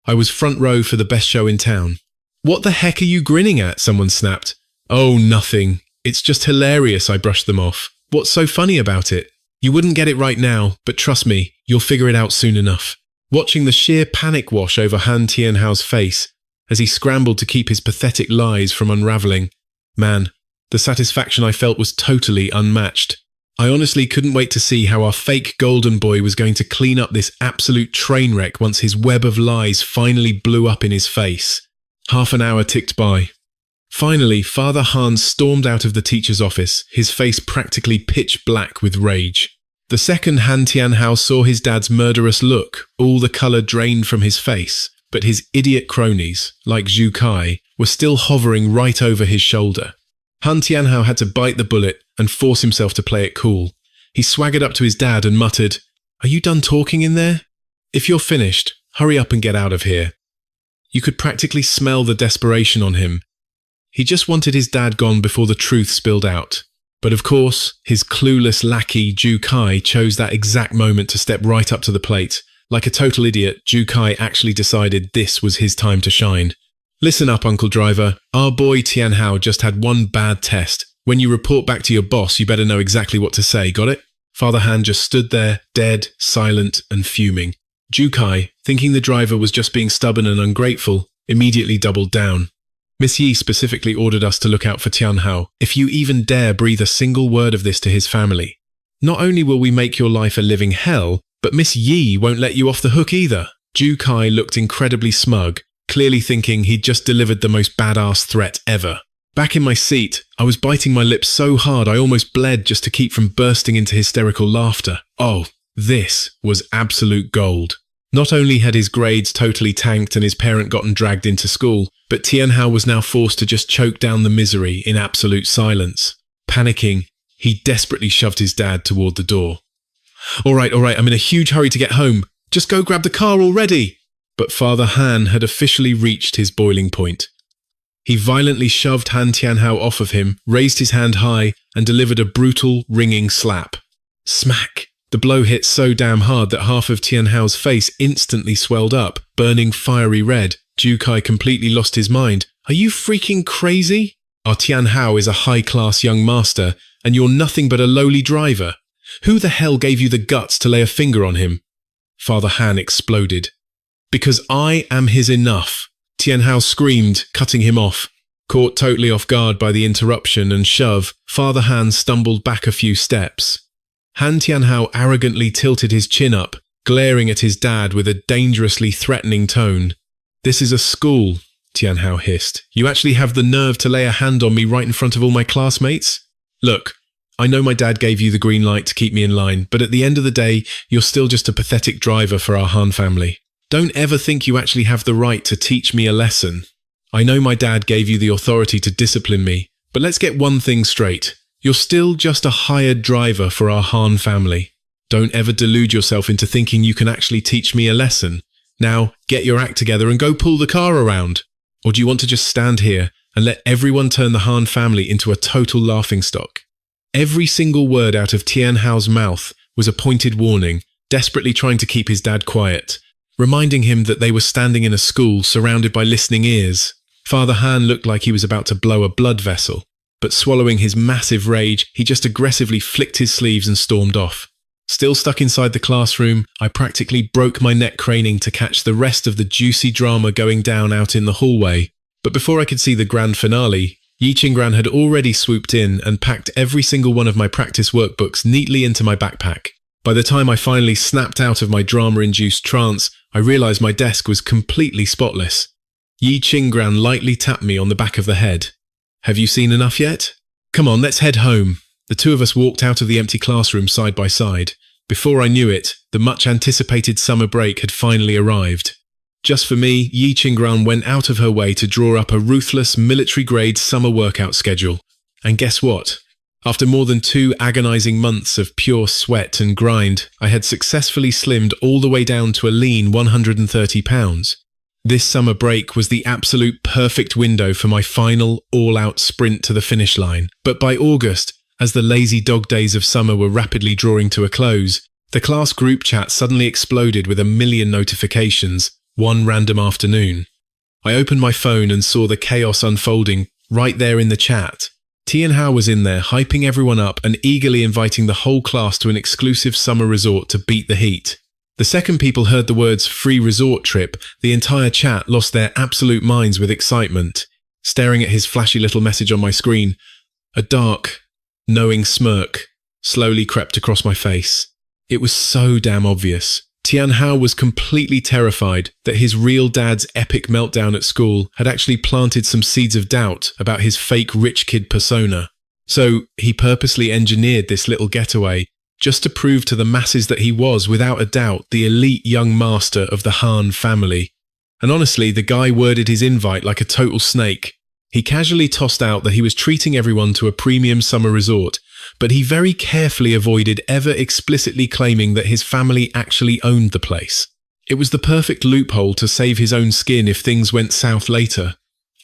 I was front row for the best show in town. What the heck are you grinning at? Someone snapped. Oh, nothing. It's just hilarious, I brushed them off. What's so funny about it? You wouldn't get it right now, but trust me, you'll figure it out soon enough. Watching the sheer panic wash over Han Tianhao's face as he scrambled to keep his pathetic lies from unraveling, man, the satisfaction I felt was totally unmatched. I honestly couldn't wait to see how our fake golden boy was going to clean up this absolute train wreck once his web of lies finally blew up in his face. Half an hour ticked by. Finally, Father Han stormed out of the teacher's office, his face practically pitch black with rage. The second Han Tianhao saw his dad's murderous look, all the colour drained from his face, but his idiot cronies, like Zhu Kai, were still hovering right over his shoulder. Han Tianhao had to bite the bullet and force himself to play it cool. He swaggered up to his dad and muttered, "Are you done talking in there? If you're finished, hurry up and get out of here." You could practically smell the desperation on him. He just wanted his dad gone before the truth spilled out. But of course, his clueless lackey Zhu Kai chose that exact moment to step right up to the plate. Like a total idiot, Zhu Kai actually decided this was his time to shine. Listen up, Uncle Driver. Our boy Tianhao just had one bad test. When you report back to your boss, you better know exactly what to say, got it? Father Han just stood there, dead, silent, and fuming. Zhu Kai, thinking the driver was just being stubborn and ungrateful, immediately doubled down. Miss Yi specifically ordered us to look out for Tianhao. If you even dare breathe a single word of this to his family, not only will we make your life a living hell, but Miss Yi won't let you off the hook either. Zhu Kai looked incredibly smug, clearly thinking he'd just delivered the most badass threat ever. Back in my seat, I was biting my lips so hard I almost bled just to keep from bursting into hysterical laughter. Oh, this was absolute gold. Not only had his grades totally tanked and his parent gotten dragged into school, but Tianhao was now forced to just choke down the misery in absolute silence. Panicking, he desperately shoved his dad toward the door. All right, I'm in a huge hurry to get home. Just go grab the car already." But Father Han had officially reached his boiling point. He violently shoved Han Tianhao off of him, raised his hand high, and delivered a brutal, ringing slap. Smack! The blow hit so damn hard that half of Tianhao's face instantly swelled up, burning fiery red. Zhu Kai completely lost his mind. "Are you freaking crazy? Our Tianhao is a high-class young master, and you're nothing but a lowly driver. Who the hell gave you the guts to lay a finger on him? Father Han exploded. Because I am his enough, Tianhao screamed, cutting him off. Caught totally off guard by the interruption and shove, Father Han stumbled back a few steps. Han Tianhao arrogantly tilted his chin up, glaring at his dad with a dangerously threatening tone. This is a school, Tianhao hissed. You actually have the nerve to lay a hand on me right in front of all my classmates? Look, I know my dad gave you the green light to keep me in line, but at the end of the day, you're still just a pathetic driver for our Han family. Don't ever think you actually have the right to teach me a lesson. I know my dad gave you the authority to discipline me, but let's get one thing straight. You're still just a hired driver for our Han family. Don't ever delude yourself into thinking you can actually teach me a lesson. Now, get your act together and go pull the car around. Or do you want to just stand here and let everyone turn the Han family into a total laughingstock? Every single word out of Tianhao's mouth was a pointed warning, desperately trying to keep his dad quiet, reminding him that they were standing in a school surrounded by listening ears. Father Han looked like he was about to blow a blood vessel, but swallowing his massive rage, he just aggressively flicked his sleeves and stormed off. Still stuck inside the classroom, I practically broke my neck craning to catch the rest of the juicy drama going down out in the hallway. But before I could see the grand finale, Yi Qinggran had already swooped in and packed every single one of my practice workbooks neatly into my backpack. By the time I finally snapped out of my drama-induced trance, I realized my desk was completely spotless. Yi Qinggran lightly tapped me on the back of the head. Have you seen enough yet? Come on, let's head home. The two of us walked out of the empty classroom side by side. Before I knew it, the much-anticipated summer break had finally arrived. Just for me, Yi Qinggran went out of her way to draw up a ruthless, military-grade summer workout schedule. And guess what? After more than 2 agonizing months of pure sweat and grind, I had successfully slimmed all the way down to a lean 130 pounds. This summer break was the absolute perfect window for my final, all-out sprint to the finish line. But by August, as the lazy dog days of summer were rapidly drawing to a close, the class group chat suddenly exploded with a million notifications, one random afternoon. I opened my phone and saw the chaos unfolding right there in the chat. Tianhao was in there, hyping everyone up and eagerly inviting the whole class to an exclusive summer resort to beat the heat. The second people heard the words free resort trip, the entire chat lost their absolute minds with excitement. Staring at his flashy little message on my screen, a dark, knowing smirk slowly crept across my face. It was so damn obvious. Tianhao was completely terrified that his real dad's epic meltdown at school had actually planted some seeds of doubt about his fake rich kid persona. So he purposely engineered this little getaway just to prove to the masses that he was, without a doubt, the elite young master of the Han family. And honestly, the guy worded his invite like a total snake. He casually tossed out that he was treating everyone to a premium summer resort, but he very carefully avoided ever explicitly claiming that his family actually owned the place. It was the perfect loophole to save his own skin if things went south later.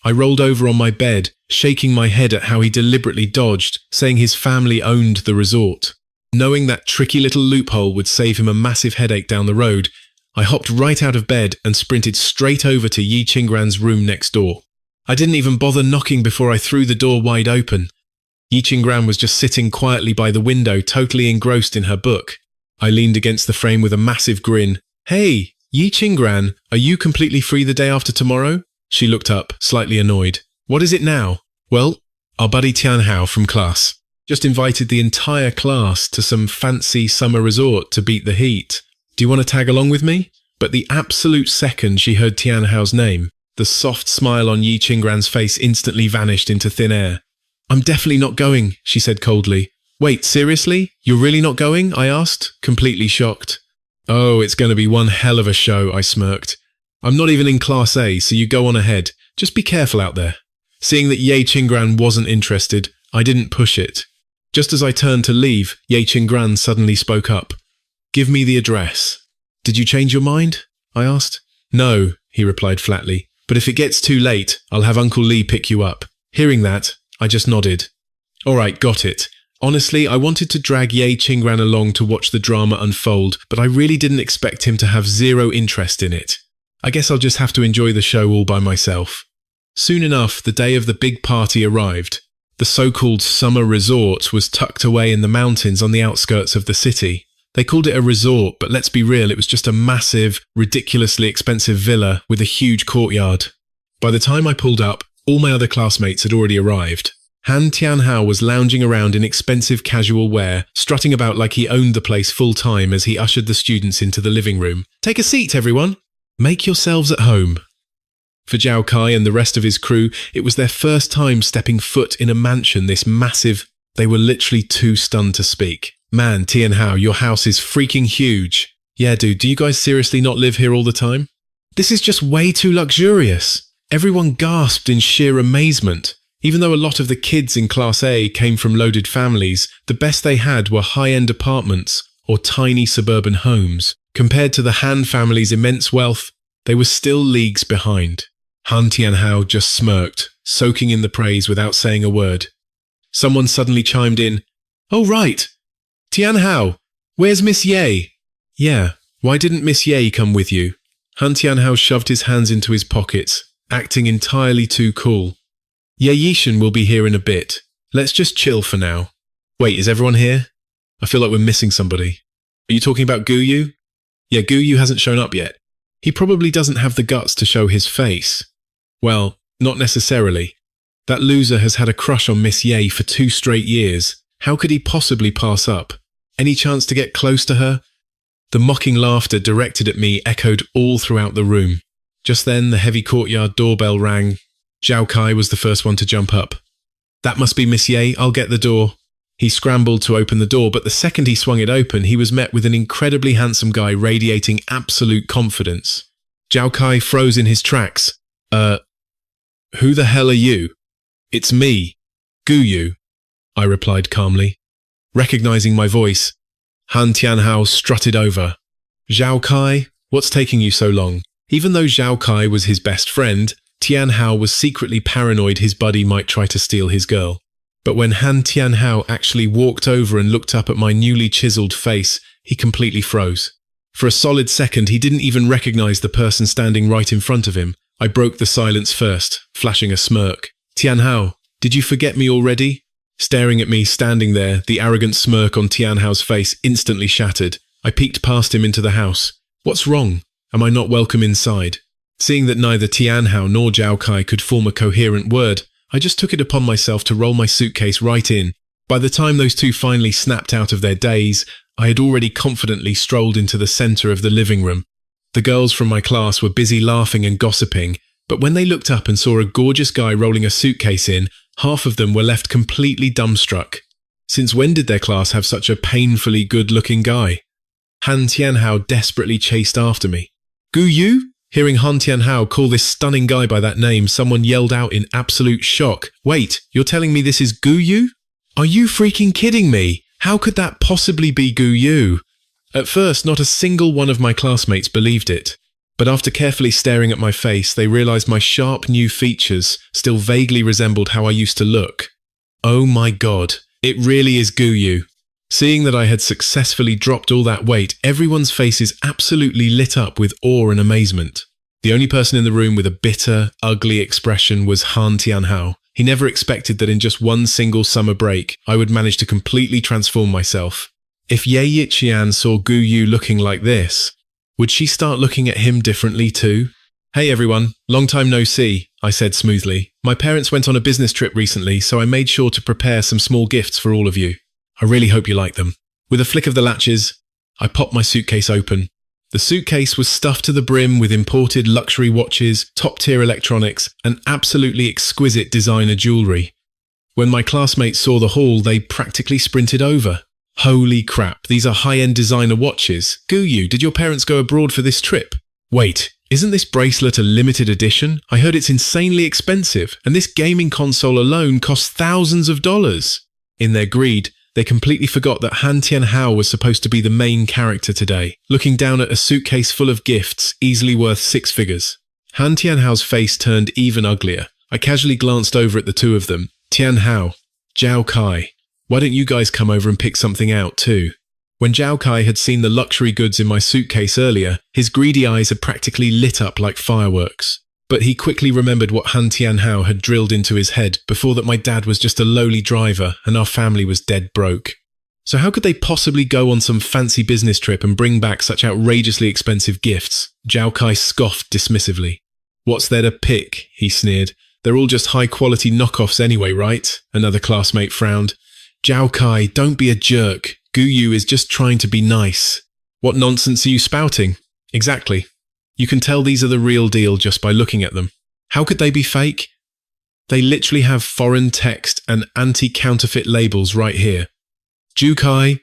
I rolled over on my bed, shaking my head at how he deliberately dodged, saying his family owned the resort. Knowing that tricky little loophole would save him a massive headache down the road, I hopped right out of bed and sprinted straight over to Yi Qinggran's room next door. I didn't even bother knocking before I threw the door wide open. Yi Qinggran was just sitting quietly by the window, totally engrossed in her book. I leaned against the frame with a massive grin. "Hey, Yi Qinggran, are you completely free the day after tomorrow?" She looked up, slightly annoyed. "What is it now?" "Well, our buddy Tianhao from class just invited the entire class to some fancy summer resort to beat the heat. Do you want to tag along with me?" But the absolute second she heard Tianhao's name, the soft smile on Yi Qinggran's face instantly vanished into thin air. "I'm definitely not going," she said coldly. "Wait, seriously? You're really not going?" I asked, completely shocked. "Oh, it's going to be one hell of a show," I smirked. "I'm not even in Class A, so you go on ahead. Just be careful out there." Seeing that Yi Qinggran wasn't interested, I didn't push it. Just as I turned to leave, Yi Qinggran suddenly spoke up. "Give me the address." "Did you change your mind?" I asked. "No," he replied flatly. "But if it gets too late, I'll have Uncle Lee pick you up." Hearing that, I just nodded. "All right, got it." Honestly, I wanted to drag Yi Qinggran along to watch the drama unfold, but I really didn't expect him to have zero interest in it. I guess I'll just have to enjoy the show all by myself. Soon enough, the day of the big party arrived. The so-called summer resort was tucked away in the mountains on the outskirts of the city. They called it a resort, but let's be real, it was just a massive, ridiculously expensive villa with a huge courtyard. By the time I pulled up, all my other classmates had already arrived. Han Tianhao was lounging around in expensive casual wear, strutting about like he owned the place full-time as he ushered the students into the living room. "Take a seat, everyone. Make yourselves at home." For Zhao Kai and the rest of his crew, it was their first time stepping foot in a mansion this massive. They were literally too stunned to speak. "Man, Tianhao, your house is freaking huge." "Yeah, dude, do you guys seriously not live here all the time?" "This is just way too luxurious." Everyone gasped in sheer amazement. Even though a lot of the kids in Class A came from loaded families, the best they had were high-end apartments or tiny suburban homes. Compared to the Han family's immense wealth, they were still leagues behind. Han Tianhao just smirked, soaking in the praise without saying a word. Someone suddenly chimed in, "Oh right, Tianhao, where's Miss Ye?" "Yeah, why didn't Miss Ye come with you?" Han Tianhao shoved his hands into his pockets, acting entirely too cool. "Ye Yishan will be here in a bit. Let's just chill for now." "Wait, is everyone here? I feel like we're missing somebody." "Are you talking about Guyu?" "Yeah, Guyu hasn't shown up yet. He probably doesn't have the guts to show his face." "Well, not necessarily. That loser has had a crush on Miss Ye for 2 straight years. How could he possibly pass up? Any chance to get close to her?" The mocking laughter directed at me echoed all throughout the room. Just then, the heavy courtyard doorbell rang. Zhao Kai was the first one to jump up. "That must be Miss Ye, I'll get the door." He scrambled to open the door, but the second he swung it open, he was met with an incredibly handsome guy radiating absolute confidence. Zhao Kai froze in his tracks. Who the hell are you?" "It's me, Guyu," I replied calmly. Recognizing my voice, Han Tianhao strutted over. "Zhao Kai, what's taking you so long?" Even though Zhao Kai was his best friend, Tianhao was secretly paranoid his buddy might try to steal his girl. But when Han Tianhao actually walked over and looked up at my newly chiseled face, he completely froze. For a solid second, he didn't even recognize the person standing right in front of him. I broke the silence first, flashing a smirk. "Tianhao, did you forget me already?" Staring at me standing there, the arrogant smirk on Tianhao's face instantly shattered. I peeked past him into the house. "What's wrong? Am I not welcome inside?" Seeing that neither Tianhao nor Zhao Kai could form a coherent word, I just took it upon myself to roll my suitcase right in. By the time those two finally snapped out of their daze, I had already confidently strolled into the center of the living room. The girls from my class were busy laughing and gossiping, but when they looked up and saw a gorgeous guy rolling a suitcase in, half of them were left completely dumbstruck. Since when did their class have such a painfully good-looking guy? Han Tianhao desperately chased after me. "Guyu?" Hearing Han Tianhao call this stunning guy by that name, someone yelled out in absolute shock. "Wait, you're telling me this is Guyu? Are you freaking kidding me? How could that possibly be Guyu?" At first, not a single one of my classmates believed it. But after carefully staring at my face, they realized my sharp new features still vaguely resembled how I used to look. Oh my god, it really is Guyu. Seeing that I had successfully dropped all that weight, everyone's faces absolutely lit up with awe and amazement. The only person in the room with a bitter, ugly expression was Han Tianhao. He never expected that in just one single summer break, I would manage to completely transform myself. If Ye Yiqian saw Guyu looking like this, would she start looking at him differently too? "Hey everyone, long time no see," I said smoothly. "My parents went on a business trip recently, so I made sure to prepare some small gifts for all of you. I really hope you like them." With a flick of the latches, I popped my suitcase open. The suitcase was stuffed to the brim with imported luxury watches, top-tier electronics, and absolutely exquisite designer jewelry. When my classmates saw the haul, they practically sprinted over. "Holy crap, these are high-end designer watches. Guyu, did your parents go abroad for this trip?" "Wait, isn't this bracelet a limited edition? I heard it's insanely expensive, and this gaming console alone costs thousands of dollars." In their greed, they completely forgot that Han Tianhao was supposed to be the main character today, looking down at a suitcase full of gifts, easily worth 6 figures. Han Tianhao's face turned even uglier. I casually glanced over at the two of them. "Tianhao, Zhao Kai, why don't you guys come over and pick something out too?" When Zhao Kai had seen the luxury goods in my suitcase earlier, his greedy eyes had practically lit up like fireworks. But he quickly remembered what Han Tianhao had drilled into his head before, that my dad was just a lowly driver and our family was dead broke. So how could they possibly go on some fancy business trip and bring back such outrageously expensive gifts? Zhao Kai scoffed dismissively. What's there to pick? He sneered. They're all just high-quality knockoffs anyway, right? Another classmate frowned. Zhao Kai, don't be a jerk. Guyu is just trying to be nice. What nonsense are you spouting? Exactly. You can tell these are the real deal just by looking at them. How could they be fake? They literally have foreign text and anti-counterfeit labels right here. Jukai,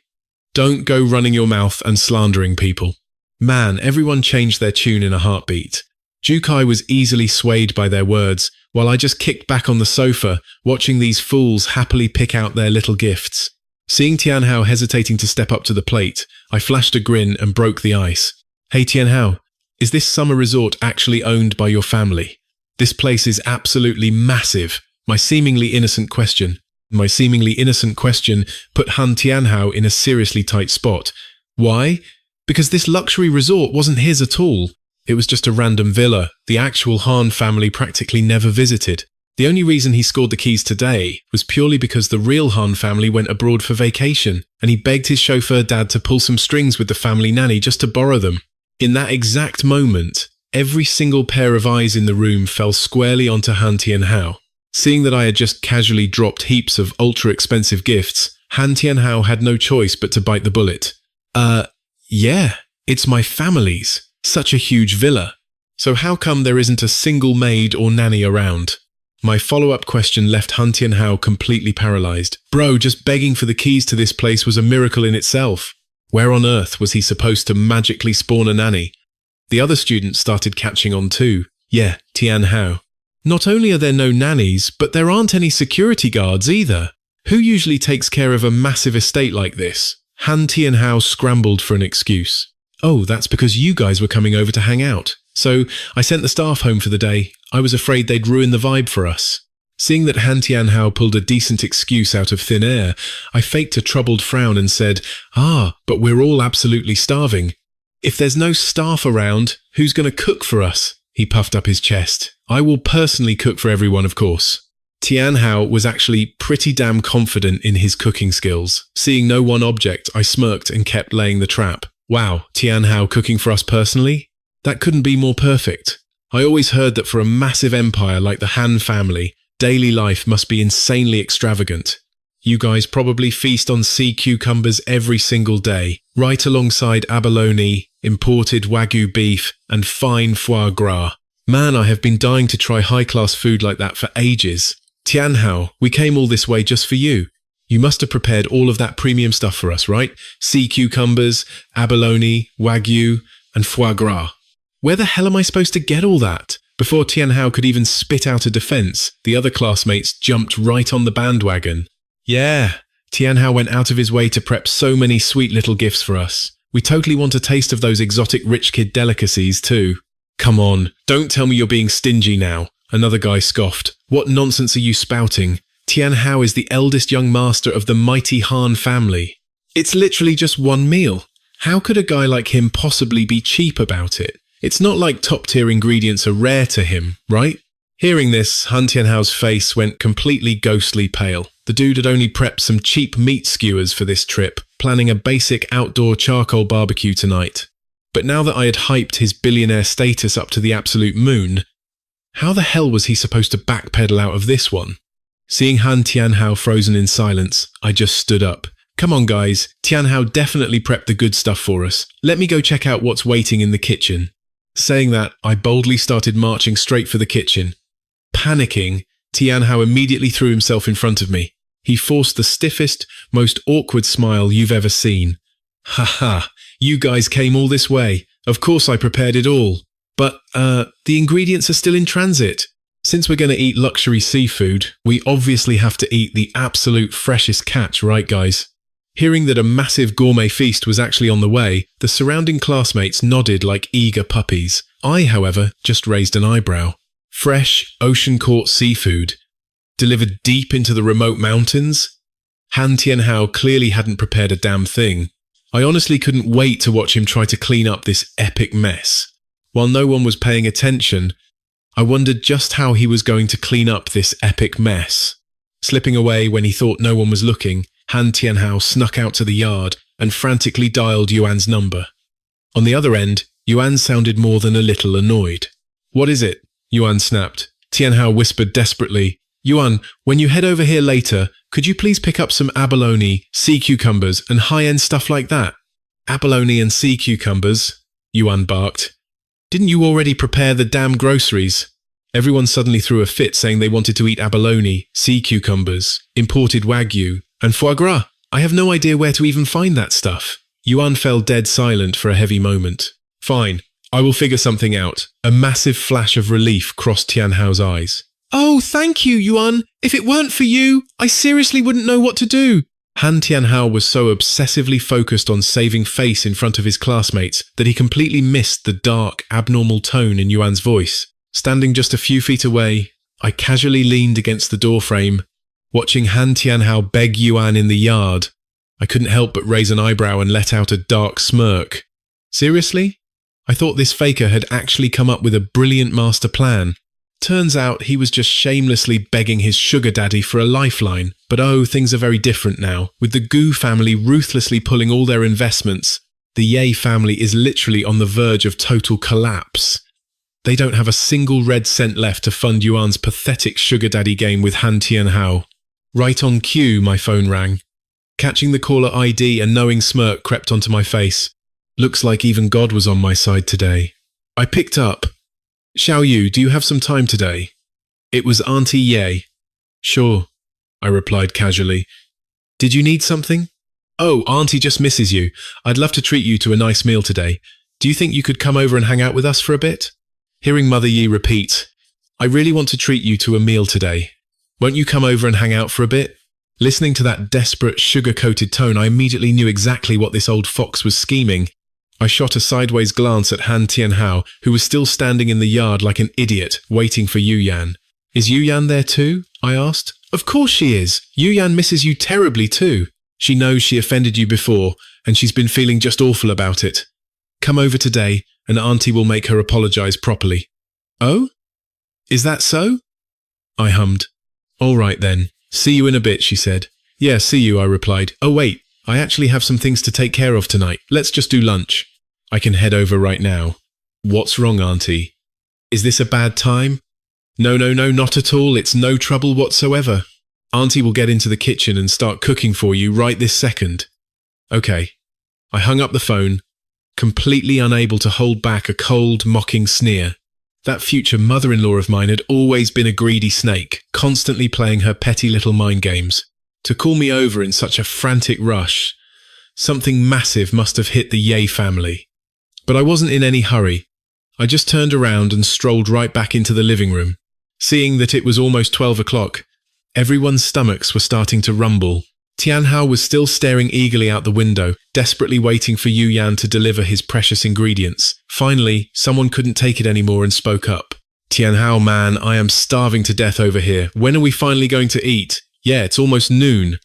don't go running your mouth and slandering people. Man, everyone changed their tune in a heartbeat. Jukai was easily swayed by their words, while I just kicked back on the sofa, watching these fools happily pick out their little gifts. Seeing Tianhao hesitating to step up to the plate, I flashed a grin and broke the ice. Hey Tianhao, is this summer resort actually owned by your family? This place is absolutely massive. My seemingly innocent question put Han Tianhao in a seriously tight spot. Why? Because this luxury resort wasn't his at all. It was just a random villa the actual Han family practically never visited. The only reason he scored the keys today was purely because the real Han family went abroad for vacation, and he begged his chauffeur dad to pull some strings with the family nanny just to borrow them. In that exact moment, every single pair of eyes in the room fell squarely onto Han Tianhao. Seeing that I had just casually dropped heaps of ultra-expensive gifts, Han Tianhao had no choice but to bite the bullet. Yeah, it's my family's. Such a huge villa. So how come there isn't a single maid or nanny around? My follow-up question left Han Tianhao completely paralyzed. Bro, just begging for the keys to this place was a miracle in itself. Where on earth was he supposed to magically spawn a nanny? The other students started catching on too. Yeah, Tianhao. Not only are there no nannies, but there aren't any security guards either. Who usually takes care of a massive estate like this? Han Tianhao scrambled for an excuse. Oh, that's because you guys were coming over to hang out. So I sent the staff home for the day. I was afraid they'd ruin the vibe for us. Seeing that Han Tianhao pulled a decent excuse out of thin air, I faked a troubled frown and said, but we're all absolutely starving. If there's no staff around, who's going to cook for us? He puffed up his chest. I will personally cook for everyone, of course. Tianhao was actually pretty damn confident in his cooking skills. Seeing no one object, I smirked and kept laying the trap. Wow, Tianhao cooking for us personally? That couldn't be more perfect. I always heard that for a massive empire like the Han family, daily life must be insanely extravagant. You guys probably feast on sea cucumbers every single day, right alongside abalone, imported Wagyu beef, and fine foie gras. Man, I have been dying to try high-class food like that for ages. Tianhao, we came all this way just for you. You must have prepared all of that premium stuff for us, right? Sea cucumbers, abalone, Wagyu, and foie gras. Where the hell am I supposed to get all that? Before Tianhao could even spit out a defense, the other classmates jumped right on the bandwagon. Yeah, Tianhao went out of his way to prep so many sweet little gifts for us. We totally want a taste of those exotic rich kid delicacies too. Come on, don't tell me you're being stingy now. Another guy scoffed. What nonsense are you spouting? Tianhao is the eldest young master of the mighty Han family. It's literally just one meal. How could a guy like him possibly be cheap about it? It's not like top-tier ingredients are rare to him, right? Hearing this, Han Tianhao's face went completely ghostly pale. The dude had only prepped some cheap meat skewers for this trip, planning a basic outdoor charcoal barbecue tonight. But now that I had hyped his billionaire status up to the absolute moon, how the hell was he supposed to backpedal out of this one? Seeing Han Tianhao frozen in silence, I just stood up. Come on guys, Tianhao definitely prepped the good stuff for us. Let me go check out what's waiting in the kitchen. Saying that, I boldly started marching straight for the kitchen. Panicking, Tianhao immediately threw himself in front of me. He forced the stiffest, most awkward smile you've ever seen. Haha, you guys came all this way. Of course I prepared it all. But, the ingredients are still in transit. Since we're going to eat luxury seafood, we obviously have to eat the absolute freshest catch, right guys? Hearing that a massive gourmet feast was actually on the way, the surrounding classmates nodded like eager puppies. I, however, just raised an eyebrow. Fresh, ocean-caught seafood, delivered deep into the remote mountains? Han Tianhao clearly hadn't prepared a damn thing. I honestly couldn't wait to watch him try to clean up this epic mess. While no one was paying attention, I wondered just how he was going to clean up this epic mess. Slipping away when he thought no one was looking, Han Tianhao snuck out to the yard and frantically dialed Yuan's number. On the other end, Yuan sounded more than a little annoyed. "What is it?" Yuan snapped. Tianhao whispered desperately, "Yuan, when you head over here later, could you please pick up some abalone, sea cucumbers, and high-end stuff like that?" "Abalone and sea cucumbers?" Yuan barked. "Didn't you already prepare the damn groceries?" Everyone suddenly threw a fit, saying they wanted to eat abalone, sea cucumbers, imported wagyu, and foie gras. "I have no idea where to even find that stuff." Yuan fell dead silent for a heavy moment. "Fine, I will figure something out." A massive flash of relief crossed Tianhao's eyes. "Oh, thank you, Yuan. If it weren't for you, I seriously wouldn't know what to do." Han Tianhao was so obsessively focused on saving face in front of his classmates that he completely missed the dark, abnormal tone in Yuan's voice. Standing just a few feet away, I casually leaned against the doorframe, watching Han Tianhao beg Yuan in the yard. I couldn't help but raise an eyebrow and let out a dark smirk. Seriously? I thought this faker had actually come up with a brilliant master plan. Turns out he was just shamelessly begging his sugar daddy for a lifeline. But oh, things are very different now. With the Gu family ruthlessly pulling all their investments, the Ye family is literally on the verge of total collapse. They don't have a single red cent left to fund Yuan's pathetic sugar daddy game with Han Tianhao. Right on cue, my phone rang. Catching the caller ID, a knowing smirk crept onto my face. Looks like even God was on my side today. I picked up. "Xiao Yu, do you have some time today?" It was Auntie Ye. "Sure," I replied casually. "Did you need something?" "Oh, Auntie just misses you. I'd love to treat you to a nice meal today. Do you think you could come over and hang out with us for a bit?" Hearing Mother Yi repeat, "I really want to treat you to a meal today. Won't you come over and hang out for a bit?" Listening to that desperate, sugar-coated tone, I immediately knew exactly what this old fox was scheming. I shot a sideways glance at Han Tianhao, who was still standing in the yard like an idiot, waiting for Yuyan. "Is Yuyan there too?" I asked. "Of course she is. Yuyan misses you terribly too. She knows she offended you before, and she's been feeling just awful about it. Come over today, and Auntie will make her apologize properly." "Oh? Is that so?" I hummed. "All right then. See you in a bit," she said. "Yeah, see you," I replied. "Oh wait, I actually have some things to take care of tonight. Let's just do lunch. I can head over right now." "What's wrong, Auntie? Is this a bad time?" No, not at all. It's no trouble whatsoever. Auntie will get into the kitchen and start cooking for you right this second." "Okay." I hung up the phone, completely unable to hold back a cold, mocking sneer. That future mother-in-law of mine had always been a greedy snake, constantly playing her petty little mind games. To call me over in such a frantic rush, something massive must have hit the Ye family. But I wasn't in any hurry. I just turned around and strolled right back into the living room. Seeing that it was almost 12 o'clock, everyone's stomachs were starting to rumble. Tianhao was still staring eagerly out the window, desperately waiting for Yuyan to deliver his precious ingredients. Finally, someone couldn't take it anymore and spoke up. "Tianhao, man, I am starving to death over here. When are we finally going to eat? Yeah, it's almost noon.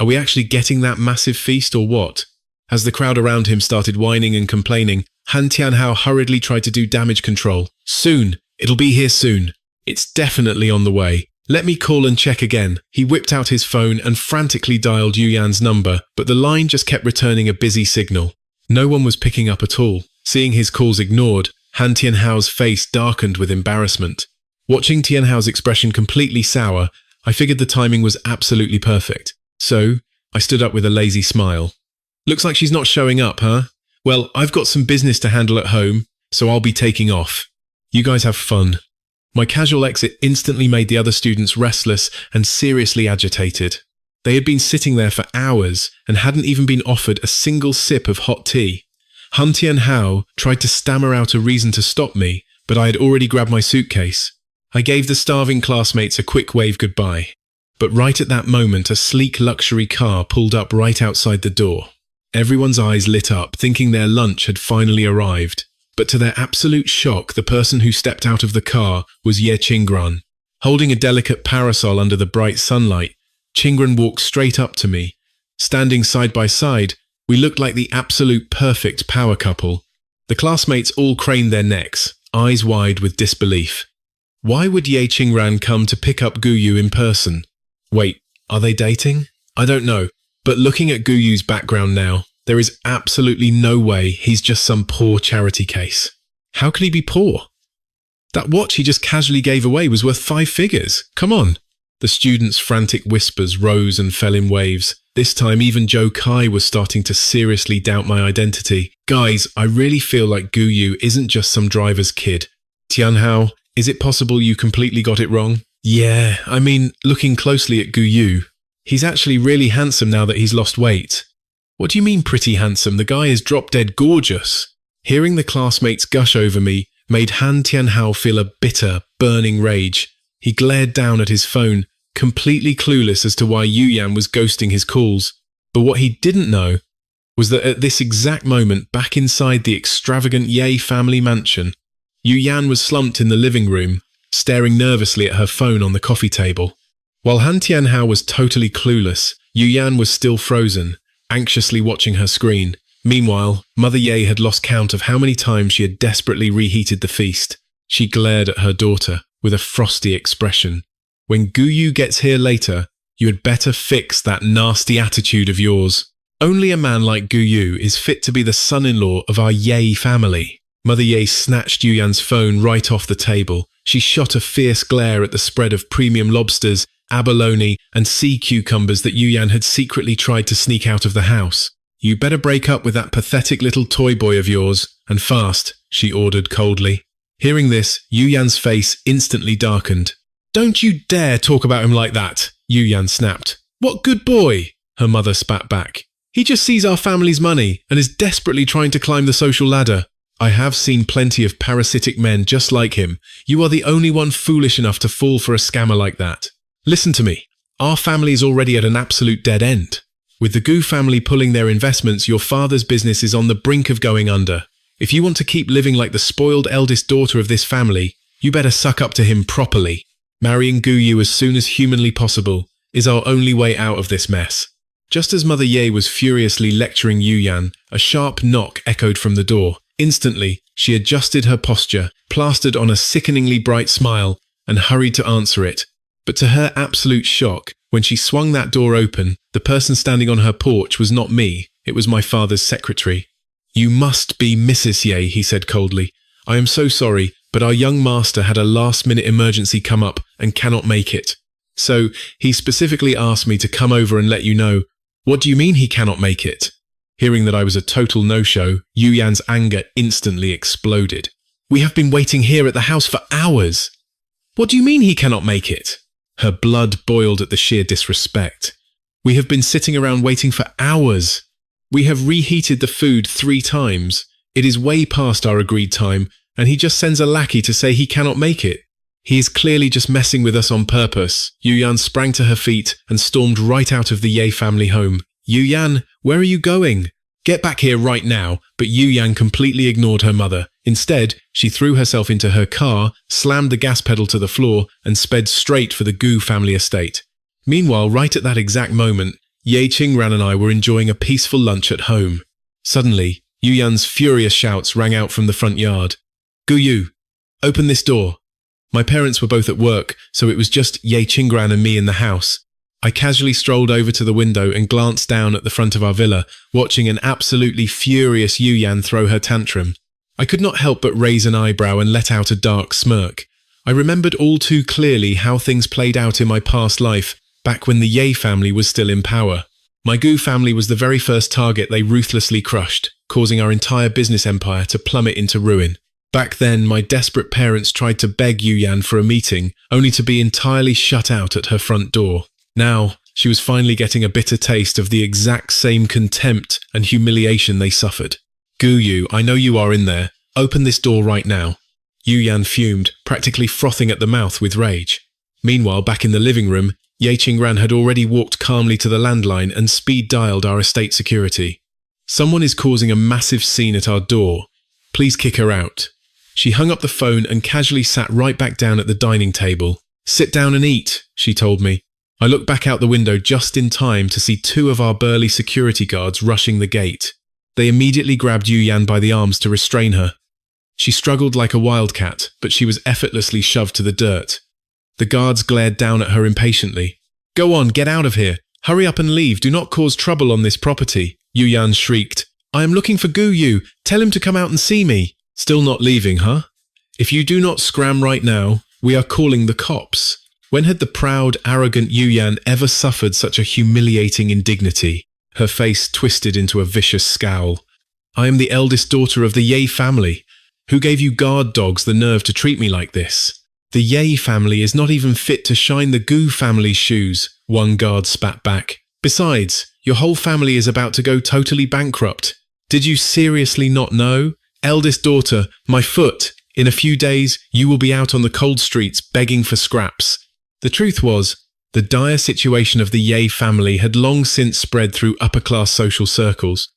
Are we actually getting that massive feast or what?" As the crowd around him started whining and complaining, Han Tianhao hurriedly tried to do damage control. "Soon. It'll be here soon. It's definitely on the way. Let me call and check again." He whipped out his phone and frantically dialed Yuyan's number, but the line just kept returning a busy signal. No one was picking up at all. Seeing his calls ignored, Han Tianhao's face darkened with embarrassment. Watching Tianhao's expression completely sour, I figured the timing was absolutely perfect. So, I stood up with a lazy smile. "Looks like she's not showing up, huh? Well, I've got some business to handle at home, so I'll be taking off. You guys have fun." My casual exit instantly made the other students restless and seriously agitated. They had been sitting there for hours and hadn't even been offered a single sip of hot tea. Han Tianhao tried to stammer out a reason to stop me, but I had already grabbed my suitcase. I gave the starving classmates a quick wave goodbye. But right at that moment, a sleek luxury car pulled up right outside the door. Everyone's eyes lit up, thinking their lunch had finally arrived. But to their absolute shock, the person who stepped out of the car was Ye Qinggran. Holding a delicate parasol under the bright sunlight, Qinggran walked straight up to me. Standing side by side, we looked like the absolute perfect power couple. The classmates all craned their necks, eyes wide with disbelief. Why would Ye Qingran come to pick up Guyu in person? Wait, are they dating? I don't know, but looking at Guyu's background now, there is absolutely no way he's just some poor charity case. How can he be poor? That watch he just casually gave away was worth 5 figures. Come on. The students' frantic whispers rose and fell in waves. This time even Joe Kai was starting to seriously doubt my identity. Guys, I really feel like Guyu isn't just some driver's kid. Tianhao, is it possible you completely got it wrong? Yeah, I mean, looking closely at Guyu, he's actually really handsome now that he's lost weight. What do you mean pretty handsome? The guy is drop-dead gorgeous. Hearing the classmates gush over me made Han Tianhao feel a bitter, burning rage. He glared down at his phone, completely clueless as to why Yuyan was ghosting his calls. But what he didn't know was that at this exact moment, back inside the extravagant Ye family mansion, Yuyan was slumped in the living room, staring nervously at her phone on the coffee table. While Han Tianhao was totally clueless, Yuyan was still frozen, anxiously watching her screen. Meanwhile, Mother Ye had lost count of how many times she had desperately reheated the feast. She glared at her daughter with a frosty expression. When Guyu gets here later, you had better fix that nasty attitude of yours. Only a man like Guyu is fit to be the son-in-law of our Ye family. Mother Ye snatched Yuyan's phone right off the table. She shot a fierce glare at the spread of premium lobsters, abalone, and sea cucumbers that Yuyan had secretly tried to sneak out of the house. You better break up with that pathetic little toy boy of yours, and fast, she ordered coldly. Hearing this, Yuyan's face instantly darkened. Don't you dare talk about him like that, Yuyan snapped. What good boy? Her mother spat back. He just sees our family's money and is desperately trying to climb the social ladder. I have seen plenty of parasitic men just like him. You are the only one foolish enough to fall for a scammer like that. Listen to me. Our family is already at an absolute dead end. With the Gu family pulling their investments, your father's business is on the brink of going under. If you want to keep living like the spoiled eldest daughter of this family, you better suck up to him properly. Marrying Guyu as soon as humanly possible is our only way out of this mess. Just as Mother Ye was furiously lecturing Yuyan, a sharp knock echoed from the door. Instantly, she adjusted her posture, plastered on a sickeningly bright smile, and hurried to answer it. But to her absolute shock, when she swung that door open, the person standing on her porch was not me, it was my father's secretary. You must be Mrs. Ye, he said coldly. I am so sorry, but our young master had a last-minute emergency come up and cannot make it. So, he specifically asked me to come over and let you know. What do you mean he cannot make it? Hearing that I was a total no-show, Yuyan's anger instantly exploded. We have been waiting here at the house for hours. What do you mean he cannot make it? Her blood boiled at the sheer disrespect. We have been sitting around waiting for hours. We have reheated the food 3 times. It is way past our agreed time, and he just sends a lackey to say he cannot make it. He is clearly just messing with us on purpose. Yuyan sprang to her feet and stormed right out of the Ye family home. Yuyan, where are you going? Get back here right now, but Yuyan completely ignored her mother. Instead, she threw herself into her car, slammed the gas pedal to the floor, and sped straight for the Gu family estate. Meanwhile, right at that exact moment, Ye Qingran and I were enjoying a peaceful lunch at home. Suddenly, Yuyan's furious shouts rang out from the front yard. Guyu, open this door. My parents were both at work, so it was just Ye Qingran and me in the house. I casually strolled over to the window and glanced down at the front of our villa, watching an absolutely furious Yuyan throw her tantrum. I could not help but raise an eyebrow and let out a dark smirk. I remembered all too clearly how things played out in my past life, back when the Ye family was still in power. My Gu family was the very first target they ruthlessly crushed, causing our entire business empire to plummet into ruin. Back then, my desperate parents tried to beg Yuyan for a meeting, only to be entirely shut out at her front door. Now, she was finally getting a bitter taste of the exact same contempt and humiliation they suffered. Guyu, I know you are in there. Open this door right now. Yuyan fumed, practically frothing at the mouth with rage. Meanwhile, back in the living room, Ye Qingran had already walked calmly to the landline and speed-dialed our estate security. Someone is causing a massive scene at our door. Please kick her out. She hung up the phone and casually sat right back down at the dining table. Sit down and eat, she told me. I looked back out the window just in time to see 2 of our burly security guards rushing the gate. They immediately grabbed Yuyan by the arms to restrain her. She struggled like a wildcat, but she was effortlessly shoved to the dirt. The guards glared down at her impatiently. "Go on, get out of here. Hurry up and leave. Do not cause trouble on this property," Yuyan shrieked. "I am looking for Gu. Tell him to come out and see me." "Still not leaving, huh? If you do not scram right now, we are calling the cops." When had the proud, arrogant Yuyan ever suffered such a humiliating indignity? Her face twisted into a vicious scowl. "I am the eldest daughter of the Ye family. Who gave you guard dogs the nerve to treat me like this? The Ye family is not even fit to shine the Gu family's shoes," one guard spat back. "Besides, your whole family is about to go totally bankrupt. Did you seriously not know? Eldest daughter, my foot. In a few days, you will be out on the cold streets begging for scraps." The truth was, the dire situation of the Ye family had long since spread through upper-class social circles.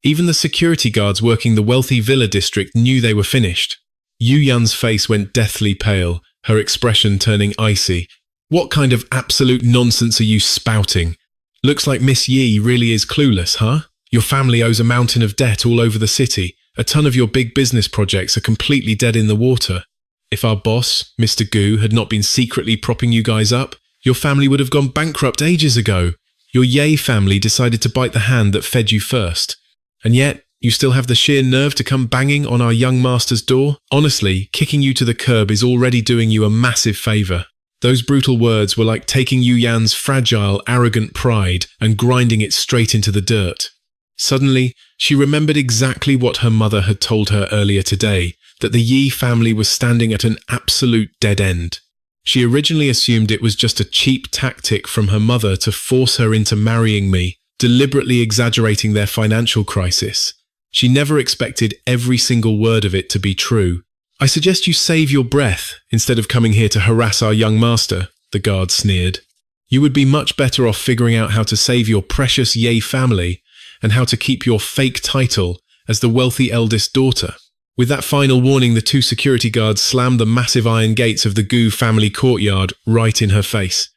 Even the security guards working the wealthy villa district knew they were finished. Yu Yan's face went deathly pale, her expression turning icy. "What kind of absolute nonsense are you spouting? Looks like Miss Yi really is clueless, huh? Your family owes a mountain of debt all over the city. A ton of your big business projects are completely dead in the water. If our boss, Mr. Gu, had not been secretly propping you guys up, your family would have gone bankrupt ages ago. Your Ye family decided to bite the hand that fed you first. And yet, you still have the sheer nerve to come banging on our young master's door? Honestly, kicking you to the curb is already doing you a massive favor." Those brutal words were like taking Yu Yan's fragile, arrogant pride and grinding it straight into the dirt. Suddenly, she remembered exactly what her mother had told her earlier today, that the Yi family was standing at an absolute dead end. She originally assumed it was just a cheap tactic from her mother to force her into marrying me, deliberately exaggerating their financial crisis. She never expected every single word of it to be true. "I suggest you save your breath instead of coming here to harass our young master," the guard sneered. "You would be much better off figuring out how to save your precious Ye family and how to keep your fake title as the wealthy eldest daughter." With that final warning, the two security guards slammed the massive iron gates of the Gu family courtyard right in her face.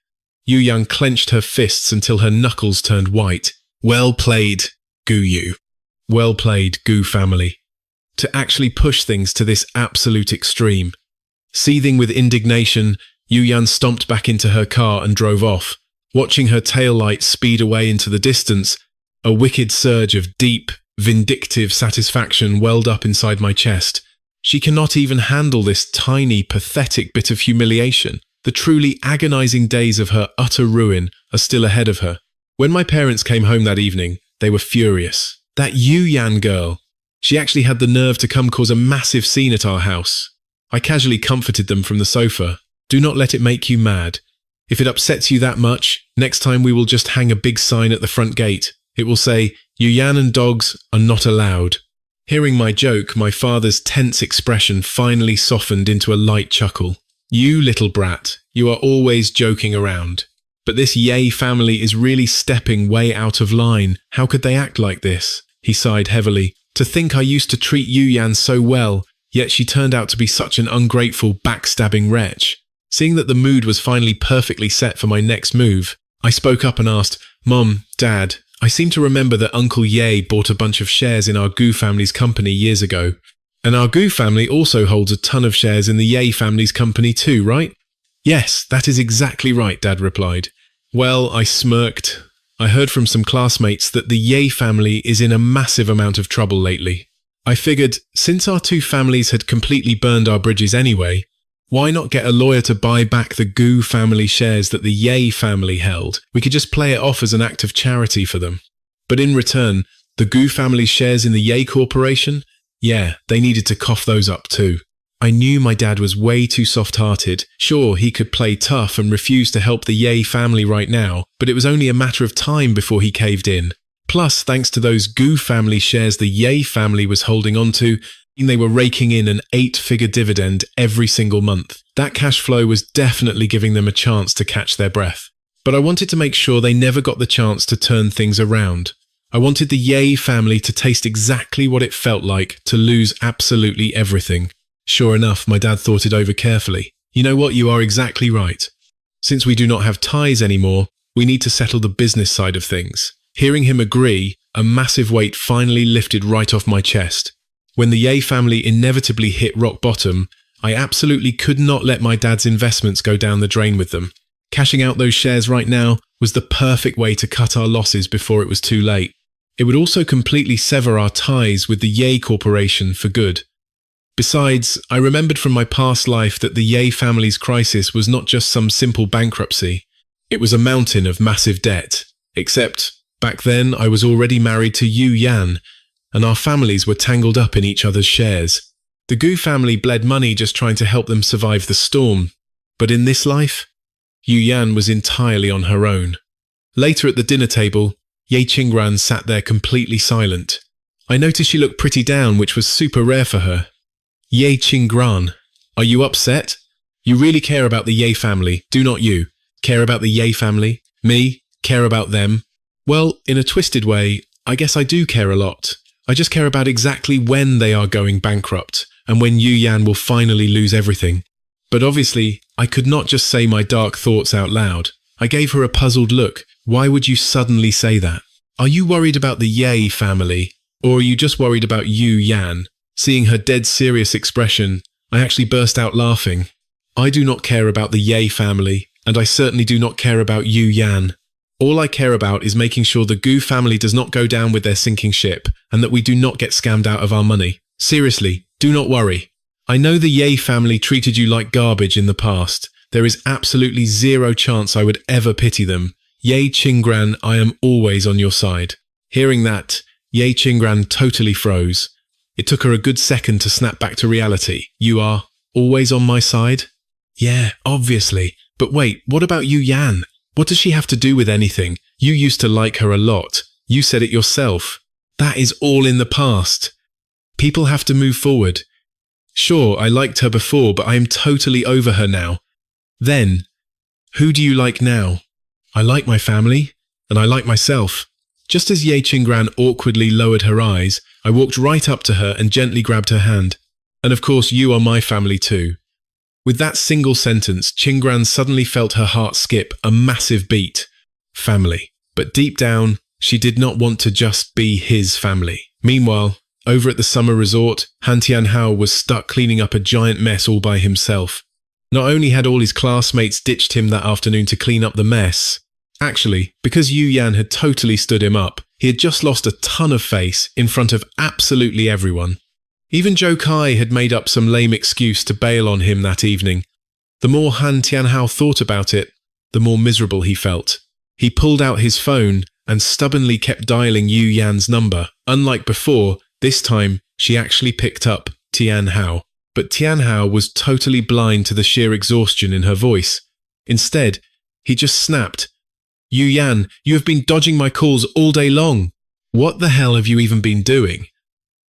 Yu Yang clenched her fists until her knuckles turned white. "Well played, Gu Yu. Well played, Gu family. To actually push things to this absolute extreme." Seething with indignation, Yu Yan stomped back into her car and drove off. Watching her taillight speed away into the distance, a wicked surge of deep, vindictive satisfaction welled up inside my chest. She cannot even handle this tiny, pathetic bit of humiliation. The truly agonizing days of her utter ruin are still ahead of her. When my parents came home that evening, they were furious. That Yu Yan girl. She actually had the nerve to come cause a massive scene at our house. I casually comforted them from the sofa. "Do not let it make you mad. If it upsets you that much, next time we will just hang a big sign at the front gate. It will say, 'Yu Yan and dogs are not allowed.'" Hearing my joke, my father's tense expression finally softened into a light chuckle. "You little brat, you are always joking around. But this Ye family is really stepping way out of line. How could they act like this?" He sighed heavily. "To think I used to treat Yu Yan so well, yet she turned out to be such an ungrateful, backstabbing wretch." Seeing that the mood was finally perfectly set for my next move, I spoke up and asked, "Mom, Dad, I seem to remember that Uncle Ye bought a bunch of shares in our Gu family's company years ago. And our Gu family also holds a ton of shares in the Ye family's company too, right?" "Yes, that is exactly right," Dad replied. "Well," I smirked. "I heard from some classmates that the Ye family is in a massive amount of trouble lately. I figured, since our two families had completely burned our bridges anyway, why not get a lawyer to buy back the Gu family shares that the Ye family held? We could just play it off as an act of charity for them. But in return, the Gu family's shares in the Ye corporation? Yeah, they needed to cough those up too." I knew my dad was way too soft-hearted. Sure, he could play tough and refuse to help the Ye family right now, but it was only a matter of time before he caved in. Plus, thanks to those Gu family shares the Ye family was holding onto, they were raking in an 8-figure dividend every single month. That cash flow was definitely giving them a chance to catch their breath. But I wanted to make sure they never got the chance to turn things around. I wanted the Ye family to taste exactly what it felt like to lose absolutely everything. Sure enough, my dad thought it over carefully. "You know what, you are exactly right. Since we do not have ties anymore, we need to settle the business side of things." Hearing him agree, a massive weight finally lifted right off my chest. When the Ye family inevitably hit rock bottom, I absolutely could not let my dad's investments go down the drain with them. Cashing out those shares right now was the perfect way to cut our losses before it was too late. It would also completely sever our ties with the Ye Corporation for good. Besides, I remembered from my past life that the Ye family's crisis was not just some simple bankruptcy. It was a mountain of massive debt. Except, back then I was already married to Yu Yan, and our families were tangled up in each other's shares. The Gu family bled money just trying to help them survive the storm. But in this life, Yu Yan was entirely on her own. Later at the dinner table, Ye Qingran sat there completely silent. I noticed she looked pretty down, which was super rare for her. Ye Qingran, are you upset? You really care about the Ye family, do not you? Care about the Ye family? Me? Care about them? Well, in a twisted way, I guess I do care a lot. I just care about exactly when they are going bankrupt, and when Yu Yan will finally lose everything. But obviously, I could not just say my dark thoughts out loud. I gave her a puzzled look. Why would you suddenly say that? Are you worried about the Ye family? Or are you just worried about Yu Yan? Seeing her dead serious expression, I actually burst out laughing. I do not care about the Ye family, and I certainly do not care about Yu Yan. All I care about is making sure the Gu family does not go down with their sinking ship, and that we do not get scammed out of our money. Seriously, do not worry. I know the Ye family treated you like garbage in the past. There is absolutely zero chance I would ever pity them. Ye Qingran, I am always on your side. Hearing that, Ye Qingran totally froze. It took her a good second to snap back to reality. You are always on my side? Yeah, obviously. But wait, what about Yu Yan? What does she have to do with anything? You used to like her a lot. You said it yourself. That is all in the past. People have to move forward. Sure, I liked her before, but I am totally over her now. Then, who do you like now? I like my family, and I like myself. Just as Ye Qingran awkwardly lowered her eyes, I walked right up to her and gently grabbed her hand. And of course, you are my family too. With that single sentence, Qingran suddenly felt her heart skip a massive beat. Family. But deep down, she did not want to just be his family. Meanwhile, over at the summer resort, Han Tianhao was stuck cleaning up a giant mess all by himself. Not only had all his classmates ditched him that afternoon to clean up the mess, actually, because Yu Yan had totally stood him up, he had just lost a ton of face in front of absolutely everyone. Even Zhou Kai had made up some lame excuse to bail on him that evening. The more Han Tianhao thought about it, the more miserable he felt. He pulled out his phone and stubbornly kept dialing Yu Yan's number. Unlike before, this time she actually picked up Tianhao. But Tianhao was totally blind to the sheer exhaustion in her voice. Instead, he just snapped. Yu Yan, you have been dodging my calls all day long. What the hell have you even been doing?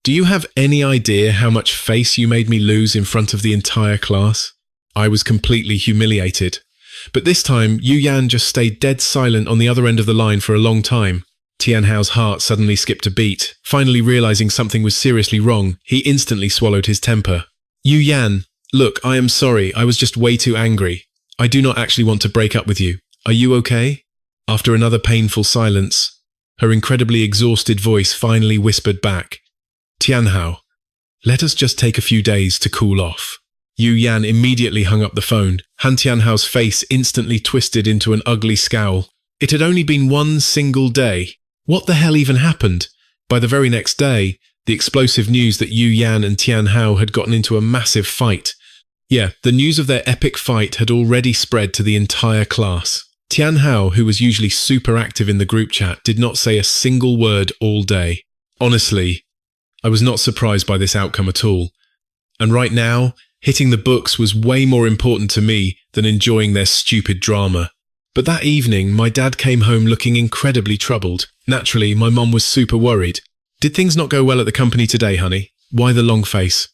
Do you have any idea how much face you made me lose in front of the entire class? I was completely humiliated. But this time, Yu Yan just stayed dead silent on the other end of the line for a long time. Tianhao's heart suddenly skipped a beat. Finally realizing something was seriously wrong, he instantly swallowed his temper. Yu Yan, look, I am sorry, I was just way too angry. I do not actually want to break up with you. Are you okay? After another painful silence, her incredibly exhausted voice finally whispered back. Tianhao, let us just take a few days to cool off. Yu Yan immediately hung up the phone. Han Tianhao's face instantly twisted into an ugly scowl. It had only been one single day. What the hell even happened? By the very next day, the explosive news that Yu Yan and Tianhao had gotten into a massive fight. Yeah, the news of their epic fight had already spread to the entire class. Tianhao, who was usually super active in the group chat, did not say a single word all day. Honestly, I was not surprised by this outcome at all. And right now, hitting the books was way more important to me than enjoying their stupid drama. But that evening, my dad came home looking incredibly troubled. Naturally, my mom was super worried. Did things not go well at the company today, honey? Why the long face?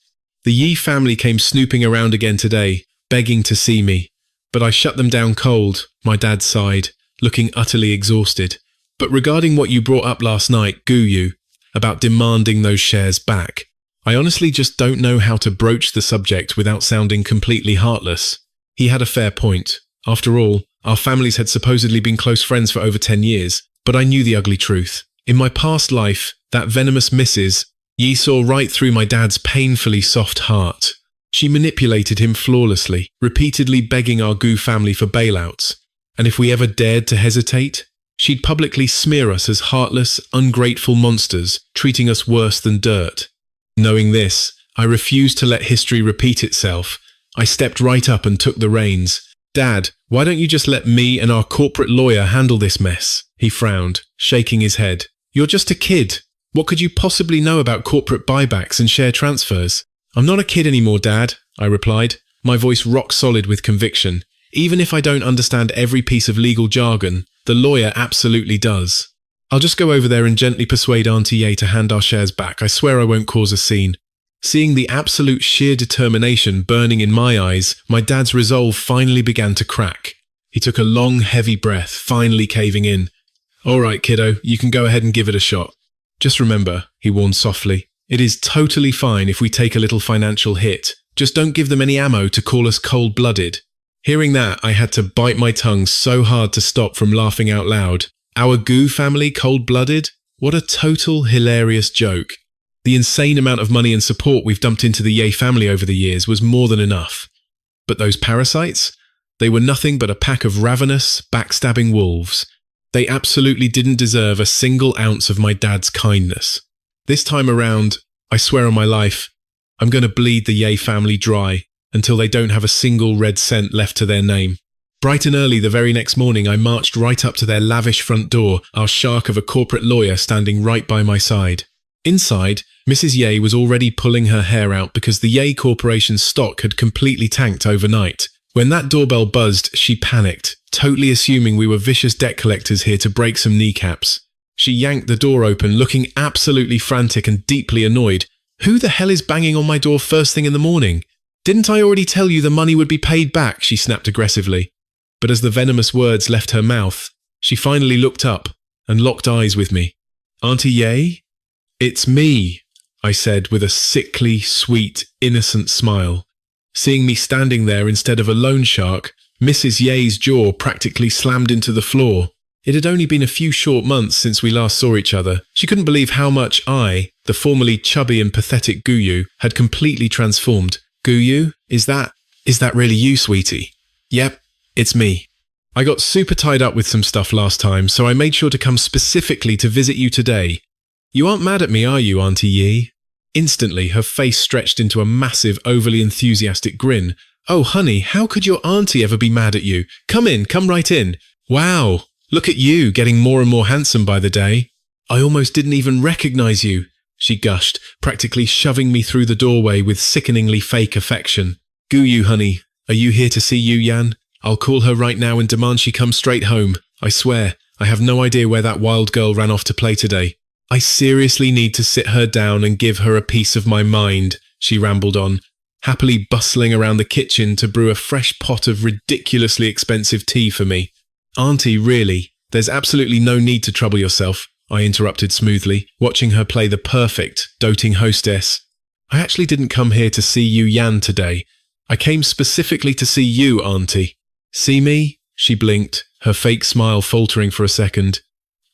The Yi family came snooping around again today, begging to see me. But I shut them down cold, my dad sighed, looking utterly exhausted. But regarding what you brought up last night, Guyu, about demanding those shares back, I honestly just don't know how to broach the subject without sounding completely heartless. He had a fair point. After all, our families had supposedly been close friends for over 10 years, but I knew the ugly truth. In my past life, that venomous missus Yi saw right through my dad's painfully soft heart. She manipulated him flawlessly, repeatedly begging our Gu family for bailouts. And if we ever dared to hesitate, she'd publicly smear us as heartless, ungrateful monsters, treating us worse than dirt. Knowing this, I refused to let history repeat itself. I stepped right up and took the reins. "Dad, why don't you just let me and our corporate lawyer handle this mess?" He frowned, shaking his head. "You're just a kid. What could you possibly know about corporate buybacks and share transfers?" "I'm not a kid anymore, Dad," I replied, my voice rock solid with conviction. "Even if I don't understand every piece of legal jargon, the lawyer absolutely does. I'll just go over there and gently persuade Auntie Ye to hand our shares back. I swear I won't cause a scene." Seeing the absolute sheer determination burning in my eyes, my dad's resolve finally began to crack. He took a long, heavy breath, finally caving in. "All right, kiddo, you can go ahead and give it a shot. Just remember," he warned softly, "it is totally fine if we take a little financial hit. Just don't give them any ammo to call us cold-blooded." Hearing that, I had to bite my tongue so hard to stop from laughing out loud. Our Gu family cold-blooded? What a total hilarious joke. The insane amount of money and support we've dumped into the Ye family over the years was more than enough. But those parasites? They were nothing but a pack of ravenous, backstabbing wolves. They absolutely didn't deserve a single ounce of my dad's kindness. This time around, I swear on my life, I'm going to bleed the Ye family dry until they don't have a single red cent left to their name. Bright and early the very next morning, I marched right up to their lavish front door, our shark of a corporate lawyer standing right by my side. Inside, Mrs. Ye was already pulling her hair out because the Ye Corporation's stock had completely tanked overnight. When that doorbell buzzed, she panicked, totally assuming we were vicious debt collectors here to break some kneecaps. She yanked the door open, looking absolutely frantic and deeply annoyed. "Who the hell is banging on my door first thing in the morning? Didn't I already tell you the money would be paid back?" she snapped aggressively. But as the venomous words left her mouth, she finally looked up and locked eyes with me. "Auntie Ye?" "It's me," I said with a sickly, sweet, innocent smile. Seeing me standing there instead of a loan shark, Mrs. Ye's jaw practically slammed into the floor. It had only been a few short months since we last saw each other. She couldn't believe how much I, the formerly chubby and pathetic Guyu, had completely transformed. "Guyu? Is that really you, sweetie?" "Yep, it's me. I got super tied up with some stuff last time, so I made sure to come specifically to visit you today. You aren't mad at me, are you, Auntie Ye?" Instantly, her face stretched into a massive, overly enthusiastic grin. "Oh, honey, how could your auntie ever be mad at you? Come in, come right in. Wow, look at you, getting more and more handsome by the day. I almost didn't even recognize you," she gushed, practically shoving me through the doorway with sickeningly fake affection. "Guyu, honey, are you here to see Yu Yan? I'll call her right now and demand she come straight home. I swear, I have no idea where that wild girl ran off to play today. I seriously need to sit her down and give her a piece of my mind," she rambled on, happily bustling around the kitchen to brew a fresh pot of ridiculously expensive tea for me. "Auntie, really, there's absolutely no need to trouble yourself," I interrupted smoothly, watching her play the perfect, doting hostess. "I actually didn't come here to see Yu Yan today. I came specifically to see you, Auntie." "See me?" She blinked, her fake smile faltering for a second.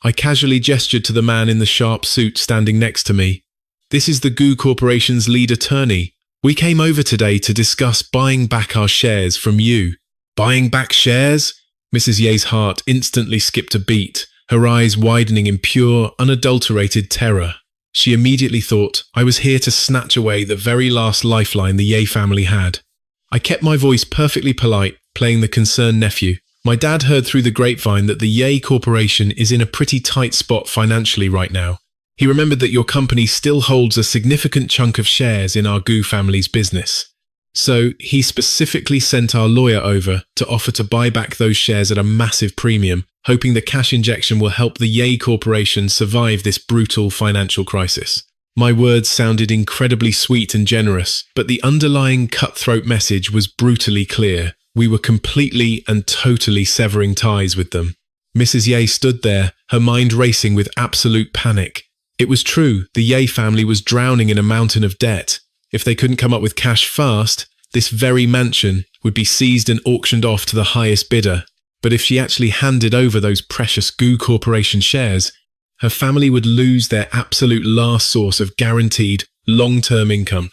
I casually gestured to the man in the sharp suit standing next to me. "This is the Gu Corporation's lead attorney. We came over today to discuss buying back our shares from you." "Buying back shares?" Mrs. Ye's heart instantly skipped a beat, her eyes widening in pure, unadulterated terror. She immediately thought I was here to snatch away the very last lifeline the Ye family had. I kept my voice perfectly polite, playing the concerned nephew. My dad heard through the grapevine that the Ye Corporation is in a pretty tight spot financially right now. He remembered that your company still holds a significant chunk of shares in our Gu family's business. So he specifically sent our lawyer over to offer to buy back those shares at a massive premium, hoping the cash injection will help the Ye Corporation survive this brutal financial crisis. My words sounded incredibly sweet and generous, but the underlying cutthroat message was brutally clear. We were completely and totally severing ties with them. Mrs. Ye stood there, her mind racing with absolute panic. It was true, the Ye family was drowning in a mountain of debt. If they couldn't come up with cash fast, this very mansion would be seized and auctioned off to the highest bidder. But if she actually handed over those precious Gu Corporation shares, her family would lose their absolute last source of guaranteed, long-term income.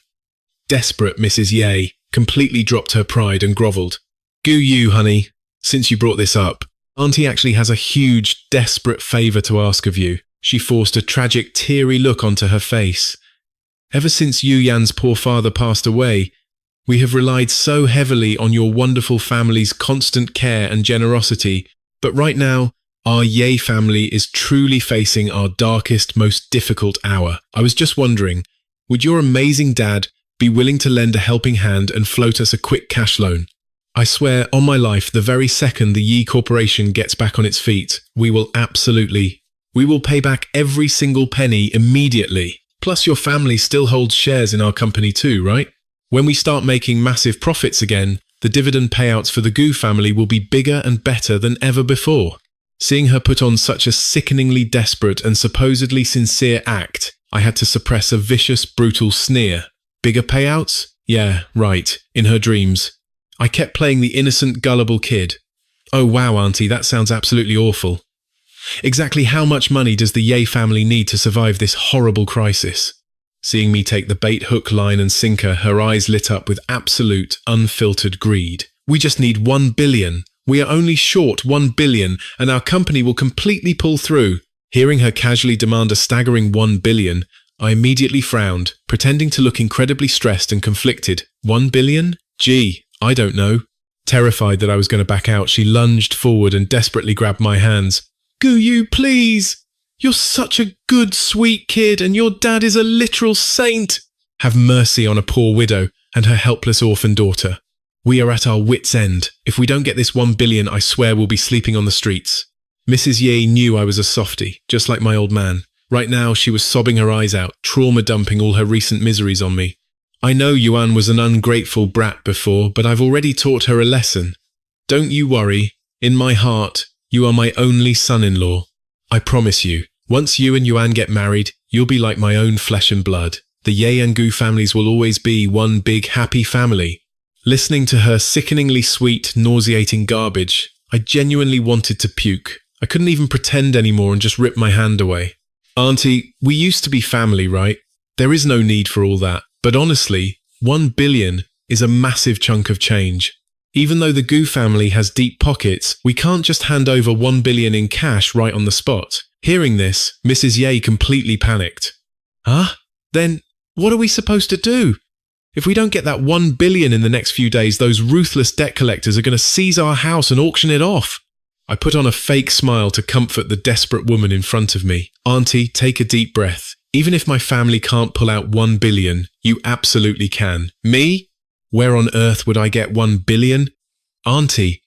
Desperate Mrs. Ye completely dropped her pride and grovelled. "Goo you, honey. Since you brought this up, Auntie actually has a huge, desperate favour to ask of you." She forced a tragic, teary look onto her face. "Ever since Yu Yan's poor father passed away, we have relied so heavily on your wonderful family's constant care and generosity, but right now, our Ye family is truly facing our darkest, most difficult hour. I was just wondering, would your amazing dad be willing to lend a helping hand and float us a quick cash loan? I swear, on my life, the very second the Yi Corporation gets back on its feet, we will pay back every single penny immediately. Plus your family still holds shares in our company too, right? When we start making massive profits again, the dividend payouts for the Gu family will be bigger and better than ever before." Seeing her put on such a sickeningly desperate and supposedly sincere act, I had to suppress a vicious, brutal sneer. Bigger payouts? Yeah, right, in her dreams. I kept playing the innocent, gullible kid. "Oh wow, Auntie, that sounds absolutely awful. Exactly how much money does the Ye family need to survive this horrible crisis?" Seeing me take the bait, hook, line and sinker, her eyes lit up with absolute, unfiltered greed. "We just need 1 billion. We are only short 1 billion, and our company will completely pull through." Hearing her casually demand a staggering 1 billion, I immediately frowned, pretending to look incredibly stressed and conflicted. 1 billion? Gee, I don't know. Terrified that I was going to back out, she lunged forward and desperately grabbed my hands. "Guyu, please! You're such a good, sweet kid, and your dad is a literal saint! Have mercy on a poor widow and her helpless orphan daughter. We are at our wits' end. If we don't get this 1 billion, I swear we'll be sleeping on the streets." Mrs. Ye knew I was a softie, just like my old man. Right now, she was sobbing her eyes out, trauma-dumping all her recent miseries on me. I know Yuan was an ungrateful brat before, but I've already taught her a lesson. Don't you worry. In my heart, you are my only son-in-law. I promise you, once you and Yuan get married, you'll be like my own flesh and blood. The Ye and Gu families will always be one big happy family. Listening to her sickeningly sweet, nauseating garbage, I genuinely wanted to puke. I couldn't even pretend anymore and just ripped my hand away. "Auntie, we used to be family, right? There is no need for all that. But honestly, 1 billion is a massive chunk of change. Even though the Gu family has deep pockets, we can't just hand over 1 billion in cash right on the spot." Hearing this, Mrs. Ye completely panicked. "Huh? Then what are we supposed to do? If we don't get that 1 billion in the next few days, those ruthless debt collectors are going to seize our house and auction it off." I put on a fake smile to comfort the desperate woman in front of me. "Auntie, take a deep breath. Even if my family can't pull out 1 billion, you absolutely can. Me? Where on earth would I get 1 billion? Auntie,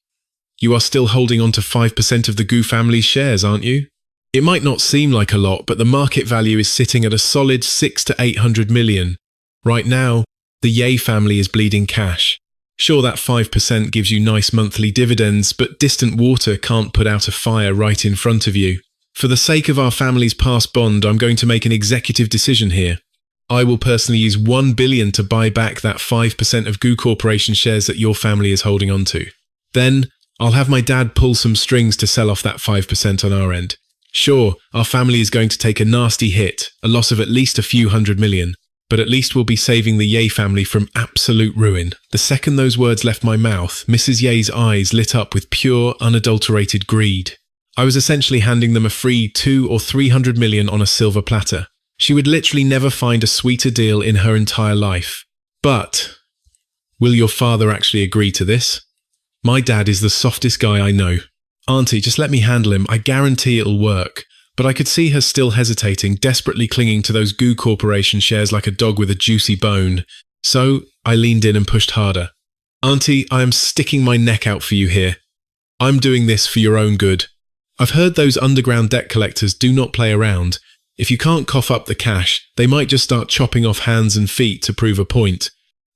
you are still holding on to 5% of the Gu family's shares, aren't you? It might not seem like a lot, but the market value is sitting at a solid 600 to 800 million. Right now, the Ye family is bleeding cash. Sure, that 5% gives you nice monthly dividends, but distant water can't put out a fire right in front of you. For the sake of our family's past bond, I'm going to make an executive decision here. I will personally use 1 billion to buy back that 5% of Gu Corporation shares that your family is holding on to. Then, I'll have my dad pull some strings to sell off that 5% on our end. Sure, our family is going to take a nasty hit, a loss of at least a few hundred million. But at least we'll be saving the Ye family from absolute ruin." The second those words left my mouth, Mrs. Ye's eyes lit up with pure, unadulterated greed. I was essentially handing them a free 200 or 300 million on a silver platter. She would literally never find a sweeter deal in her entire life. But, will your father actually agree to this? My dad is the softest guy I know. Auntie, just let me handle him. I guarantee it'll work. But I could see her still hesitating, desperately clinging to those Gu Corporation shares like a dog with a juicy bone. So I leaned in and pushed harder. "Auntie, I am sticking my neck out for you here. I'm doing this for your own good. I've heard those underground debt collectors do not play around. If you can't cough up the cash, they might just start chopping off hands and feet to prove a point."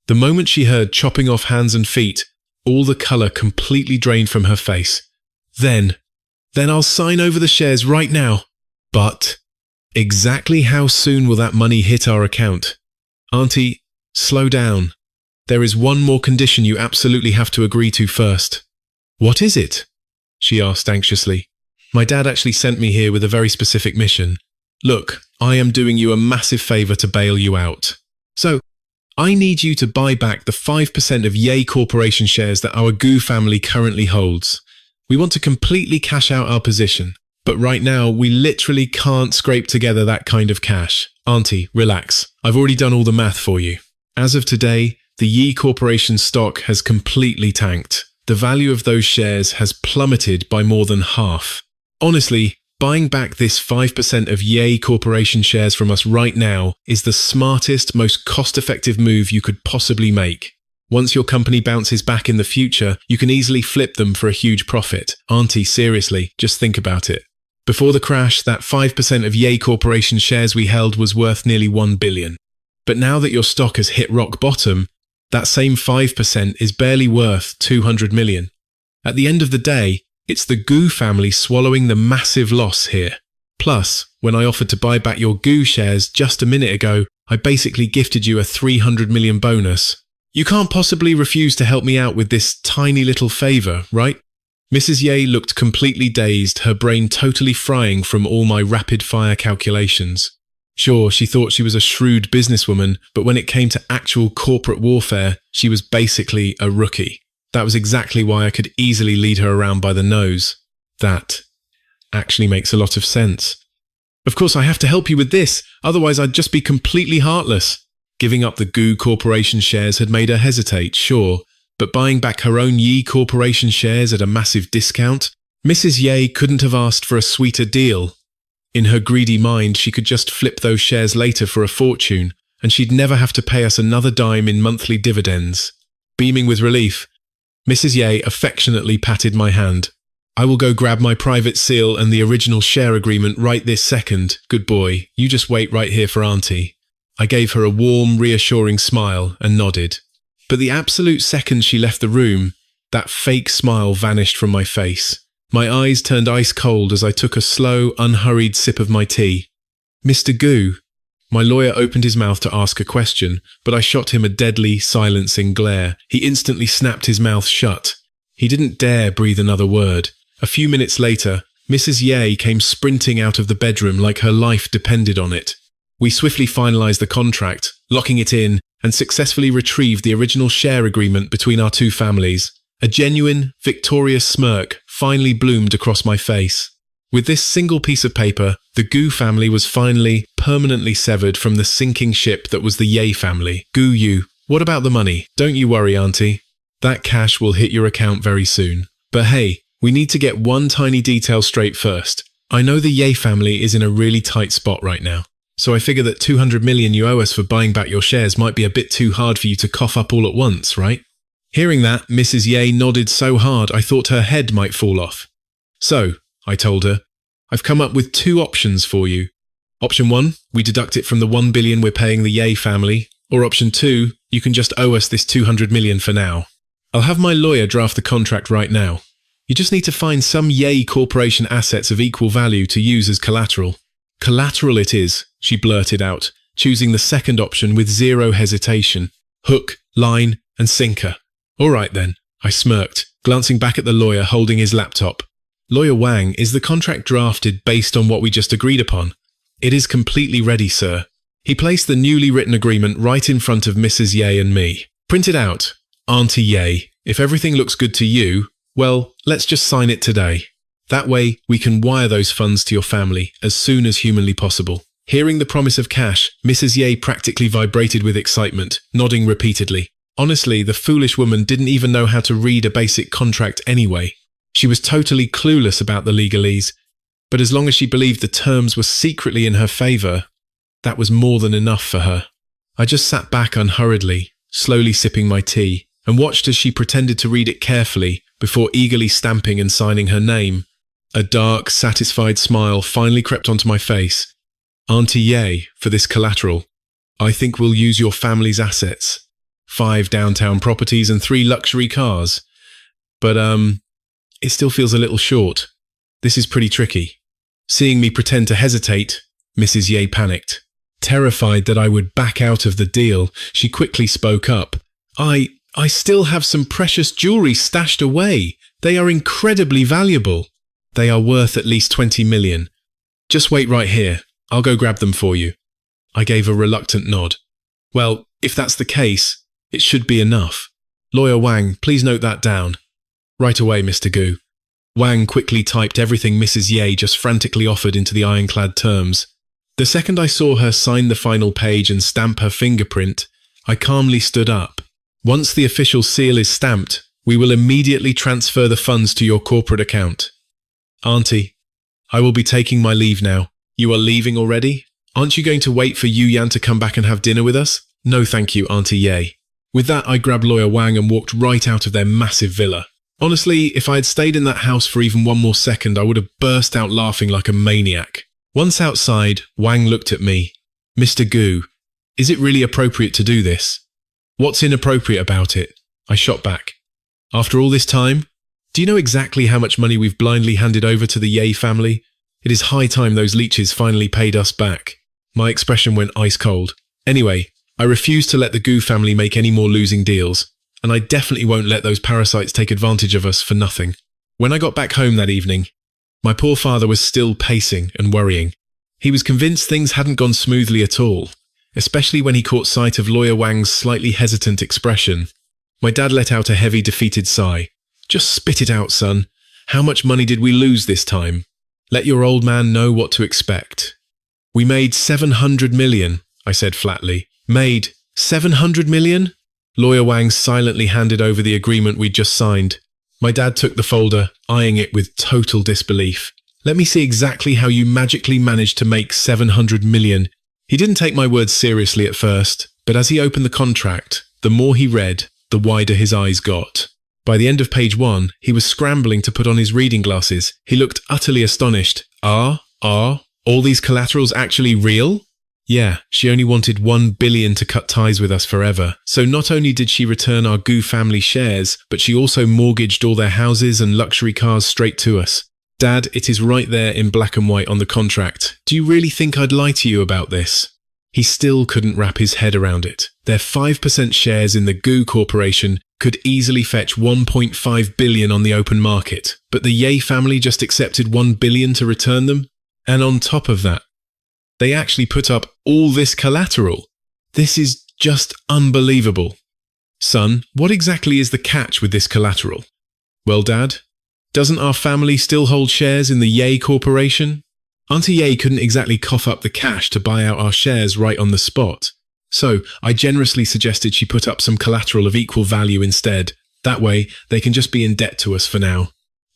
The moment she heard chopping off hands and feet, all the colour completely drained from her face. Then I'll sign over the shares right now." But exactly how soon will that money hit our account? "Auntie, slow down. There is one more condition you absolutely have to agree to first." "What is it?" she asked anxiously. My dad actually sent me here with a very specific mission. Look, I am doing you a massive favor to bail you out. So, I need you to buy back the 5% of Yay Corporation shares that our Goo family currently holds. We want to completely cash out our position, but right now we literally can't scrape together that kind of cash. Auntie, relax. I've already done all the math for you. As of today, the Yee Corporation stock has completely tanked. The value of those shares has plummeted by more than half. Honestly, buying back this 5% of Yay Corporation shares from us right now is the smartest, most cost-effective move you could possibly make. Once your company bounces back in the future, you can easily flip them for a huge profit. Auntie, seriously, just think about it. Before the crash, that 5% of Yay Corporation shares we held was worth nearly 1 billion. But now that your stock has hit rock bottom, that same 5% is barely worth 200 million. At the end of the day, it's the Goo family swallowing the massive loss here. Plus, when I offered to buy back your Goo shares just a minute ago, I basically gifted you a 300 million bonus. You can't possibly refuse to help me out with this tiny little favor, right? Mrs. Yay looked completely dazed, her brain totally frying from all my rapid-fire calculations. Sure, she thought she was a shrewd businesswoman, but when it came to actual corporate warfare, she was basically a rookie. That was exactly why I could easily lead her around by the nose. That actually makes a lot of sense. Of course, I have to help you with this, otherwise I'd just be completely heartless. Giving up the Goo Corporation shares had made her hesitate, sure, but buying back her own Yee Corporation shares at a massive discount? Mrs. Yay couldn't have asked for a sweeter deal. In her greedy mind, she could just flip those shares later for a fortune, and she'd never have to pay us another dime in monthly dividends. Beaming with relief, Mrs. Yay affectionately patted my hand. I will go grab my private seal and the original share agreement right this second. Good boy, you just wait right here for Auntie. I gave her a warm, reassuring smile and nodded. But the absolute second she left the room, that fake smile vanished from my face. My eyes turned ice cold as I took a slow, unhurried sip of my tea. Mr. Goo. My lawyer opened his mouth to ask a question, but I shot him a deadly, silencing glare. He instantly snapped his mouth shut. He didn't dare breathe another word. A few minutes later, Mrs. Yay came sprinting out of the bedroom like her life depended on it. We swiftly finalized the contract, locking it in, and successfully retrieved the original share agreement between our two families. A genuine, victorious smirk finally bloomed across my face. With this single piece of paper, the Goo family was finally, permanently severed from the sinking ship that was the Yay family. Goo you, what about the money? Don't you worry, Auntie. That cash will hit your account very soon. But hey, we need to get one tiny detail straight first. I know the Yay family is in a really tight spot right now, so I figure that 200 million you owe us for buying back your shares might be a bit too hard for you to cough up all at once, right? Hearing that, Mrs. Yay nodded so hard I thought her head might fall off. So, I told her, I've come up with two options for you. Option 1, we deduct it from the 1 billion we're paying the Yay family, or option 2, you can just owe us this 200 million for now. I'll have my lawyer draft the contract right now. You just need to find some Yay Corporation assets of equal value to use as collateral. Collateral it is, she blurted out, choosing the second option with zero hesitation. Hook, line, and sinker. All right then, I smirked, glancing back at the lawyer holding his laptop. Lawyer Wang, is the contract drafted based on what we just agreed upon? It is completely ready, sir. He placed the newly written agreement right in front of Mrs. Yay and me. Print it out. Auntie Yay, if everything looks good to you, well, let's just sign it today. That way, we can wire those funds to your family as soon as humanly possible. Hearing the promise of cash, Mrs. Yay practically vibrated with excitement, nodding repeatedly. Honestly, the foolish woman didn't even know how to read a basic contract anyway. She was totally clueless about the legalese, but as long as she believed the terms were secretly in her favor, that was more than enough for her. I just sat back unhurriedly, slowly sipping my tea, and watched as she pretended to read it carefully before eagerly stamping and signing her name. A dark, satisfied smile finally crept onto my face. Auntie Yay, for this collateral, I think we'll use your family's assets. 5 downtown properties and 3 luxury cars. But, it still feels a little short. This is pretty tricky. Seeing me pretend to hesitate, Mrs. Yay panicked. Terrified that I would back out of the deal, she quickly spoke up. I still have some precious jewelry stashed away. They are incredibly valuable. They are worth at least 20 million. Just wait right here. I'll go grab them for you. I gave a reluctant nod. Well, if that's the case, it should be enough. Lawyer Wang, please note that down. Right away, Mr. Gu. Wang quickly typed everything Mrs. Ye just frantically offered into the ironclad terms. The second I saw her sign the final page and stamp her fingerprint, I calmly stood up. Once the official seal is stamped, we will immediately transfer the funds to your corporate account. Auntie, I will be taking my leave now. You are leaving already? Aren't you going to wait for Yu Yan to come back and have dinner with us? No thank you, Auntie Ye. With that, I grabbed Lawyer Wang and walked right out of their massive villa. Honestly, if I had stayed in that house for even one more second, I would have burst out laughing like a maniac. Once outside, Wang looked at me. Mr. Gu, is it really appropriate to do this? What's inappropriate about it? I shot back. After all this time? Do you know exactly how much money we've blindly handed over to the Ye family? It is high time those leeches finally paid us back. My expression went ice cold. Anyway, I refuse to let the Gu family make any more losing deals, and I definitely won't let those parasites take advantage of us for nothing. When I got back home that evening, my poor father was still pacing and worrying. He was convinced things hadn't gone smoothly at all, especially when he caught sight of Lawyer Wang's slightly hesitant expression. My dad let out a heavy, defeated sigh. Just spit it out, son. How much money did we lose this time? Let your old man know what to expect. We made 700 million, I said flatly. Made 700 million? Lawyer Wang silently handed over the agreement we'd just signed. My dad took the folder, eyeing it with total disbelief. Let me see exactly how you magically managed to make 700 million. He didn't take my words seriously at first, but as he opened the contract, the more he read, the wider his eyes got. By the end of page 1, he was scrambling to put on his reading glasses. He looked utterly astonished. All these collaterals actually real? Yeah, she only wanted 1 billion to cut ties with us forever. So not only did she return our Gu family shares, but she also mortgaged all their houses and luxury cars straight to us. Dad, it is right there in black and white on the contract. Do you really think I'd lie to you about this? He still couldn't wrap his head around it. Their 5% shares in the Gu Corporation could easily fetch 1.5 billion on the open market, but the Ye family just accepted 1 billion to return them? And on top of that, they actually put up all this collateral. This is just unbelievable. Son, what exactly is the catch with this collateral? Well, Dad, doesn't our family still hold shares in the Ye Corporation? Auntie Ye couldn't exactly cough up the cash to buy out our shares right on the spot. So I generously suggested she put up some collateral of equal value instead. That way, they can just be in debt to us for now.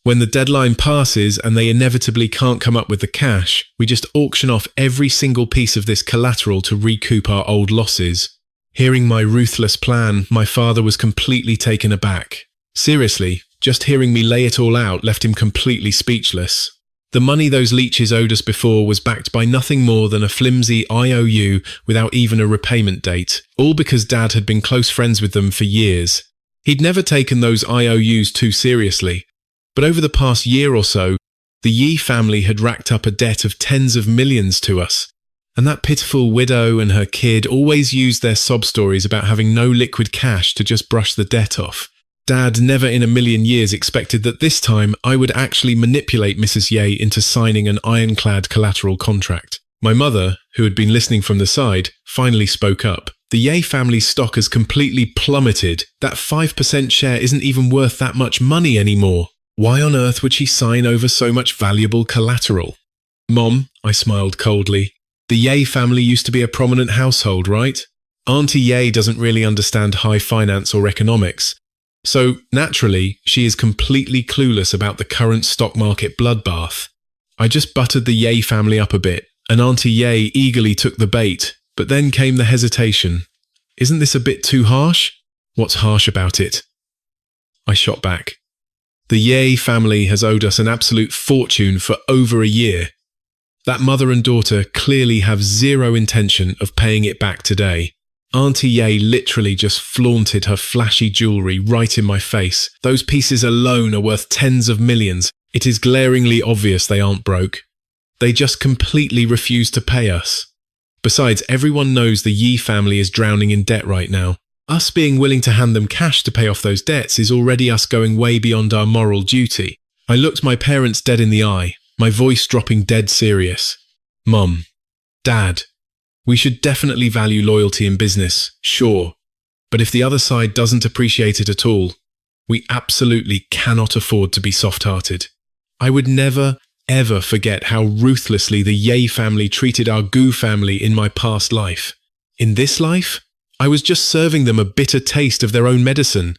When the deadline passes and they inevitably can't come up with the cash, we just auction off every single piece of this collateral to recoup our old losses. Hearing my ruthless plan, my father was completely taken aback. Seriously, just hearing me lay it all out left him completely speechless. The money those leeches owed us before was backed by nothing more than a flimsy IOU without even a repayment date, all because Dad had been close friends with them for years. He'd never taken those IOUs too seriously. But over the past year or so, the Yi family had racked up a debt of tens of millions to us. And that pitiful widow and her kid always used their sob stories about having no liquid cash to just brush the debt off. Dad never in a million years expected that this time I would actually manipulate Mrs. Ye into signing an ironclad collateral contract. My mother, who had been listening from the side, finally spoke up. The Ye family's stock has completely plummeted. That 5% share isn't even worth that much money anymore. Why on earth would she sign over so much valuable collateral? Mom, I smiled coldly. The Ye family used to be a prominent household, right? Auntie Ye doesn't really understand high finance or economics. So, naturally, she is completely clueless about the current stock market bloodbath. I just buttered the Ye family up a bit, and Auntie Ye eagerly took the bait, but then came the hesitation. Isn't this a bit too harsh? What's harsh about it? I shot back. The Ye family has owed us an absolute fortune for over a year. That mother and daughter clearly have zero intention of paying it back today. Auntie Ye literally just flaunted her flashy jewellery right in my face. Those pieces alone are worth tens of millions. It is glaringly obvious they aren't broke. They just completely refuse to pay us. Besides, everyone knows the Yi family is drowning in debt right now. Us being willing to hand them cash to pay off those debts is already us going way beyond our moral duty. I looked my parents dead in the eye, my voice dropping dead serious. Mum, Dad, we should definitely value loyalty in business, sure. But if the other side doesn't appreciate it at all, we absolutely cannot afford to be soft-hearted. I would never, ever forget how ruthlessly the Ye family treated our Gu family in my past life. In this life, I was just serving them a bitter taste of their own medicine.